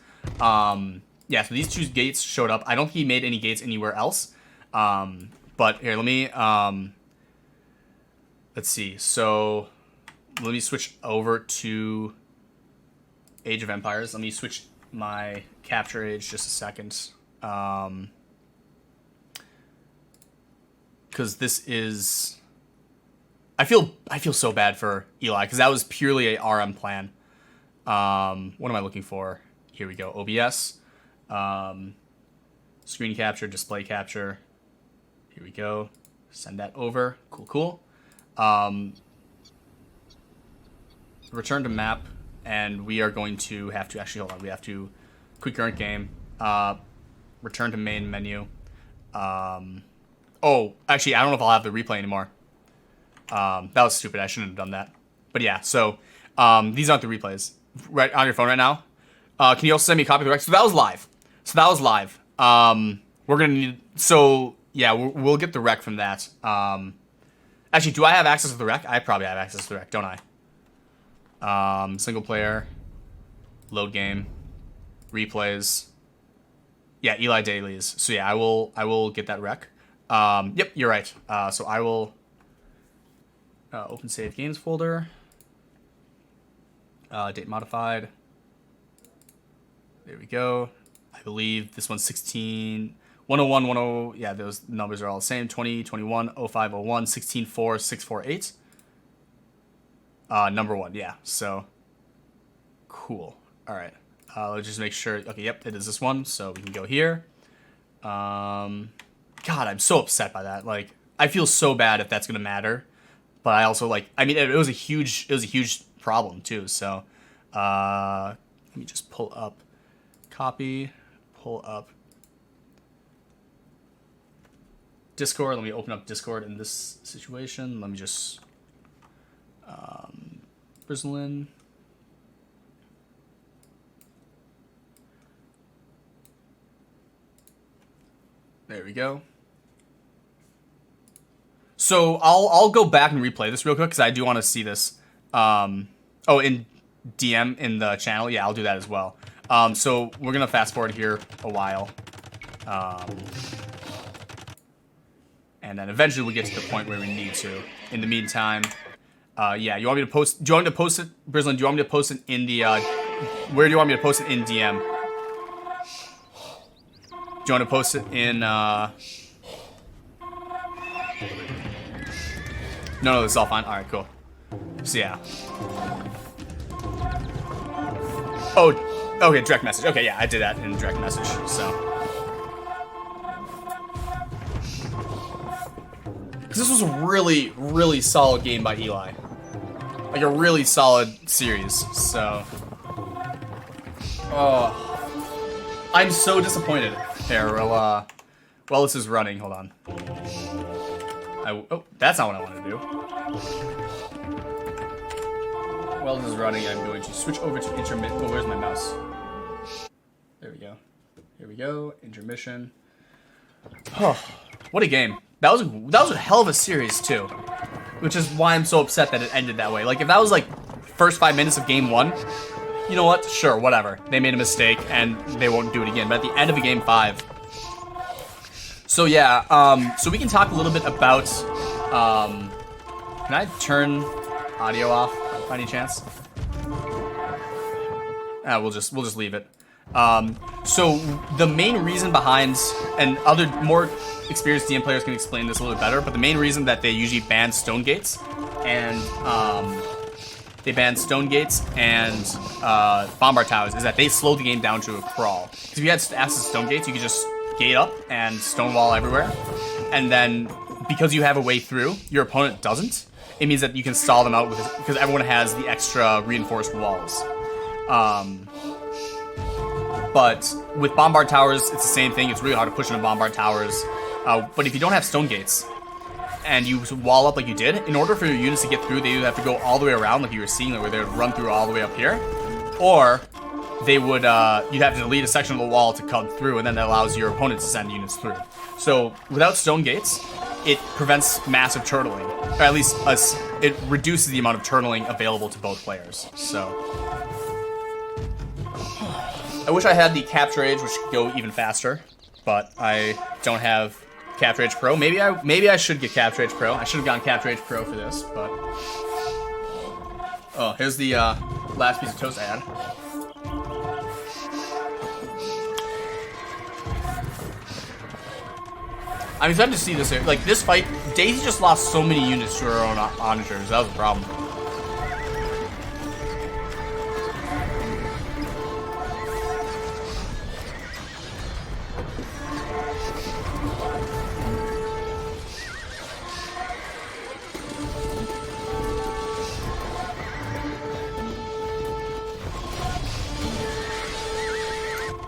Speaker 1: Yeah, so these two gates showed up. I don't think he made any gates anywhere else. But here, let me, let's see. So let me switch over to Age of Empires. Let me switch my capture age just a second. Because this is, I feel so bad for Eli, because that was purely a RM plan. What am I looking for? Here we go. OBS. Screen capture, display capture. Here we go. Send that over. Cool. Return to map, and we are going to have to actually hold on. We have to quick current game. Return to main menu. Oh, actually, I don't know if I'll have the replay anymore. That was stupid. I shouldn't have done that. But yeah, so these aren't the replays. Right on your phone right now. Can you also send me a copy of the rec? So that was live. We're gonna need. So yeah, we'll get the rec from that. Actually, do I have access to the rec? I probably have access to the rec, don't I? Single player, load game, replays. Yeah, Eli dailies. So yeah, I will get that rec. Yep, you're right. So I will open save games folder. Date modified. There we go. I believe this one's 16, 101, 10. Yeah, those numbers are all the same. 20, 21, 05, 01, 16, 4, 648. Number 1, yeah. So, cool. All right. Let's just make sure. Okay, yep, it is this one. So we can go here. God, I'm so upset by that. Like, I feel so bad if that's gonna matter. But I also like. I mean, it was a huge problem too. So, let me just pull up. Copy, pull up Discord. Let me open up Discord in this situation. Let me just Bristlin. There we go. So I'll go back and replay this real quick because I do want to see this. Oh, in DM in the channel. Yeah, I'll do that as well. So we're gonna fast forward here a while, and then eventually we'll get to the point where we need to. In the meantime, yeah, you want me to post? Do you want me to post it, Bristlin? Do you want me to post it in the? Where do you want me to post it in DM? Do you want to post it in? No, this is all fine. All right, cool. So yeah. Oh. Okay, direct message. Okay, yeah, I did that in direct message, so. Because this was a really, really solid game by Eli. Like, a really solid series, so. Oh. I'm so disappointed. Here, while this is running, hold on. Oh, that's not what I want to do. While this is running, I'm going to switch over to intermittent. Oh, where's my mouse? There we go. Here we go. Intermission. Oh, what a game. That was a hell of a series too. Which is why I'm so upset that it ended that way. Like if that was like first 5 minutes of game 1, you know what? Sure, whatever. They made a mistake and they won't do it again. But at the end of game 5. So yeah, so we can talk a little bit about can I turn audio off by any chance? We'll just leave it. So the main reason behind, and other more experienced DM players can explain this a little bit better, but the main reason that they usually ban stone gates and bombard towers is that they slow the game down to a crawl. Because if you had access to stone gates, you could just gate up and stonewall everywhere, and then because you have a way through, your opponent doesn't. It means that you can stall them out with because everyone has the extra reinforced walls. But with bombard towers, it's the same thing. It's really hard to push into bombard towers. But if you don't have stone gates and you wall up like you did, in order for your units to get through, they either have to go all the way around like you were seeing, where they would run through all the way up here, or they would you'd have to delete a section of the wall to cut through, and then that allows your opponent to send units through. So without stone gates, it prevents massive turtling, or at least it reduces the amount of turtling available to both players. So I wish I had the Capture Age, which could go even faster, but I don't have Capture Age Pro. Maybe I should get Capture Age Pro. I should have gotten Capture Age Pro for this, but oh, here's the last piece of toast I had. I'm excited to see this. Like this fight, Daihisee just lost so many units to her own onagers. That was a problem.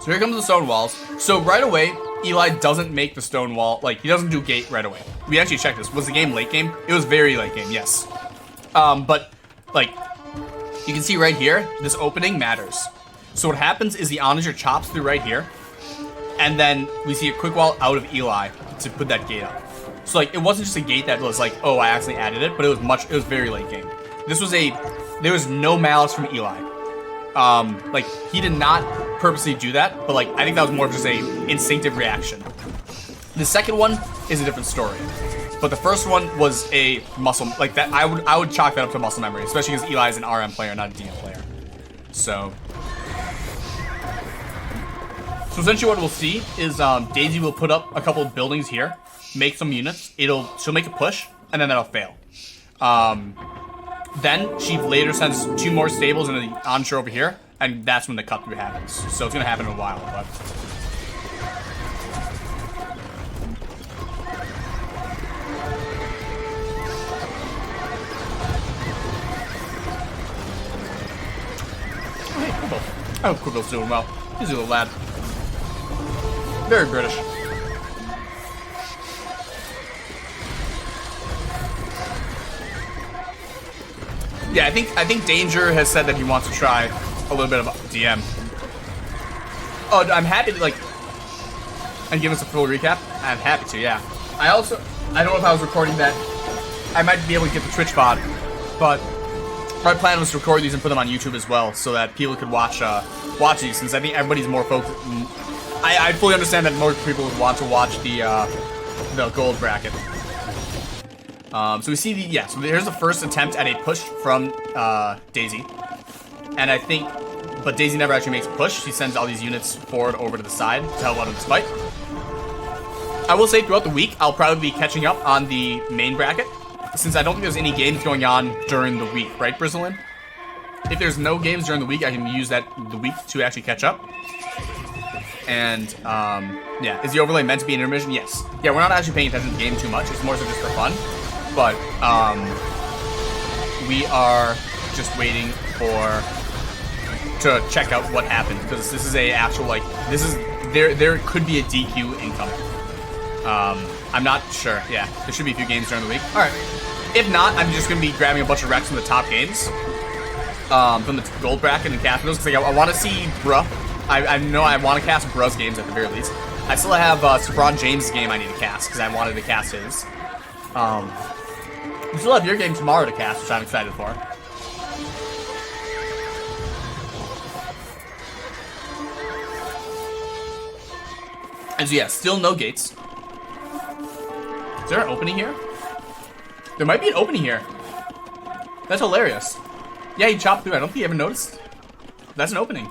Speaker 1: So here comes the stone walls. So right away, Eli doesn't make the stone wall. Like, he doesn't do gate right away. We actually checked this. Was the game late game? It was very late game, yes. But, like, you can see right here, this opening matters. So what happens is the onager chops through right here. And then we see a quick wall out of Eli to put that gate up. So, like, it wasn't just a gate that was like, oh, I accidentally added it. But it was very late game. There was no malice from Eli. Like, he did not purposely do that, but like, I think that was more of just a instinctive reaction. The second one is a different story, but the first one was a muscle, like that, I would chalk that up to muscle memory, especially because Eli is an RM player, not a DM player. So essentially what we'll see is Daihisee will put up a couple of buildings here, make some units, she'll make a push, and then that'll fail. Then she later sends 2 more stables into the onshore over here, and that's when the cut through happens. So it's gonna happen in a while, but oh, hey, Kubo. I hope Kubo's doing well. He's a little lad. Very British. Yeah, I think Danger has said that he wants to try a little bit of DM. Oh, I'm happy to, like, and give us a full recap. I'm happy to, yeah. I don't know if I was recording that. I might be able to get the Twitch pod, but my plan was to record these and put them on YouTube as well, so that people could watch these. Since I think everybody's more focused. I fully understand that more people would want to watch the gold bracket. So we see so here's the first attempt at a push from Daihisee. And I think, but Daihisee never actually makes a push. She sends all these units forward over to the side to help out in this fight. I will say throughout the week, I'll probably be catching up on the main bracket, since I don't think there's any games going on during the week, right, Brizzlin? If there's no games during the week, I can use the week to actually catch up. And, yeah, is the overlay meant to be an intermission? Yes. Yeah, we're not actually paying attention to the game too much. It's more so just for fun. But, we are just waiting to check out what happened, because this is a actual, like, there could be a DQ incoming. I'm not sure. Yeah, there should be a few games during the week. All right. If not, I'm just going to be grabbing a bunch of recs from the top games, from the gold bracket and casting those, because I want to see Bruh. I know I want to cast Bruh's games at the very least. I still have LeBron James' game I need to cast, because I wanted to cast his. You still have your game tomorrow to cast, which I'm excited for. And so yeah, still no gates. Is there an opening here? There might be an opening here. That's hilarious. Yeah, he chopped through. I don't think he ever noticed. That's an opening.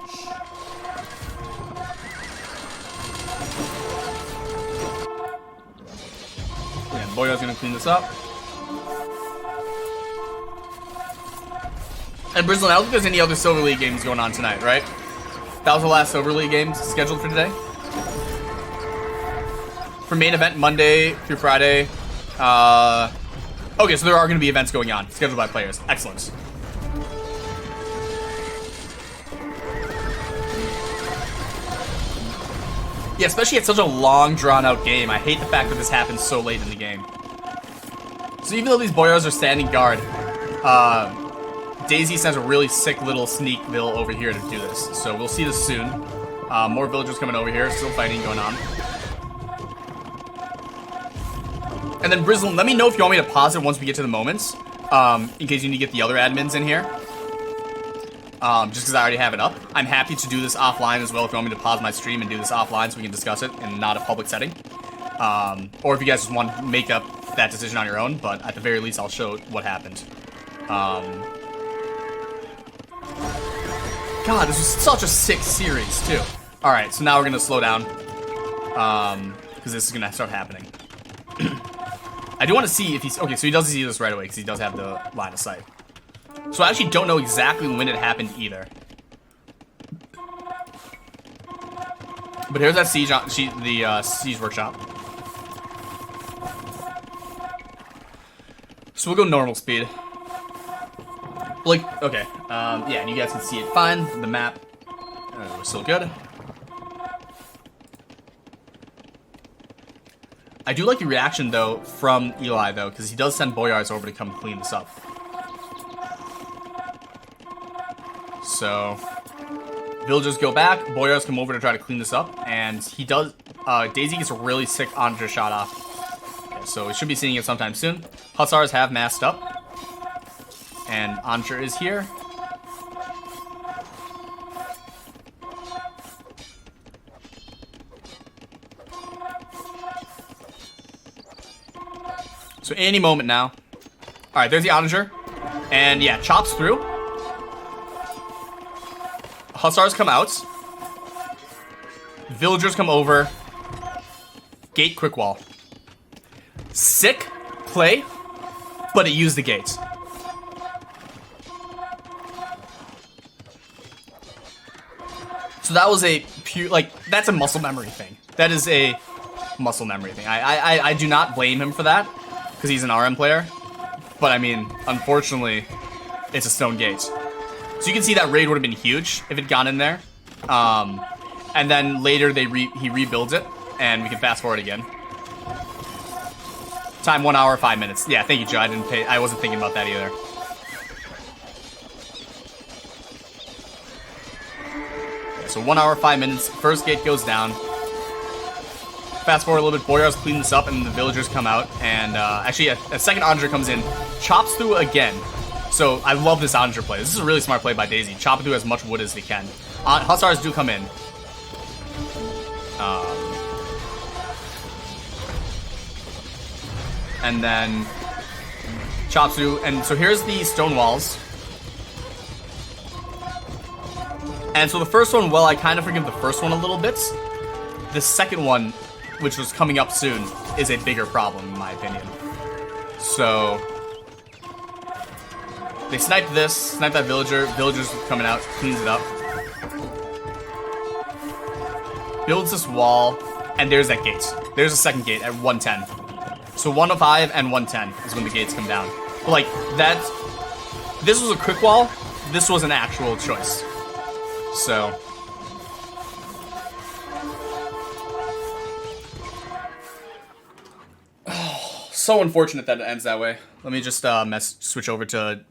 Speaker 1: Yeah, Boyo's gonna clean this up. And Brizzlin, I don't think there's any other Silver League games going on tonight, right? That was the last Silver League games scheduled for today. For main event, Monday through Friday. Okay, so there are going to be events going on, scheduled by players. Excellent. Yeah, especially at such a long, drawn-out game. I hate the fact that this happens so late in the game. So even though these Boyars are standing guard, Daihisee sends a really sick little sneak bill over here to do this. So we'll see this soon. More villagers coming over here, still fighting going on. And then Brizzlin, let me know if you want me to pause it once we get to the moments, in case you need to get the other admins in here. Just because I already have it up. I'm happy to do this offline as well if you want me to pause my stream and do this offline so we can discuss it in not a public setting. Or if you guys just want to make up that decision on your own, but at the very least I'll show what happened. God, this was such a sick series too. Alright, so now we're going to slow down, because this is going to start happening. I do want to see if he's... Okay, so he does see this right away, because he does have the line of sight. So I actually don't know exactly when it happened either. But here's that siege workshop. So we'll go normal speed. Like, okay. Yeah, and you guys can see it fine. The map, we're still good. I do like the reaction, though, from Eli, though, because he does send Boyars over to come clean this up. So, villagers go back, Boyars come over to try to clean this up, and he does, Daihisee gets a really sick Andre shot off. Okay, so we should be seeing it sometime soon. Hussars have masked up, and Andre is here. So any moment now. Alright, there's the Onager. And yeah, chops through. Hussars come out. Villagers come over. Gate quick wall. Sick play, but it used the gate. So that was a pure, like, that's a muscle memory thing. That is a muscle memory thing. I do not blame him for that, because he's an RM player. But I mean, unfortunately, it's a stone gate. So you can see that raid would have been huge if it had gone in there. And then later he rebuilds it, and we can fast forward again. Time 1 hour, 5 minutes. Yeah, thank you, Joe. I wasn't thinking about that either. Yeah, so 1 hour, 5 minutes. First gate goes down. Fast forward a little bit, Boyars clean this up, and the villagers come out, and actually a second Onager comes in, chops through again. So I love this Onager play. This is a really smart play by Daihisee. Chop through as much wood as they can. Hussars do come in. And then chops through, and so here's the stone walls. And so the first one, well, I kind of forgive the first one a little bit. The second one, which was coming up soon, is a bigger problem, in my opinion. So they sniped this, sniped that villager. Villager's coming out, cleans it up. Builds this wall, and there's that gate. There's a second gate at 110. So 105 and 110 is when the gates come down. But like, this was a quick wall. This was an actual choice. So so unfortunate that it ends that way. Let me just switch over to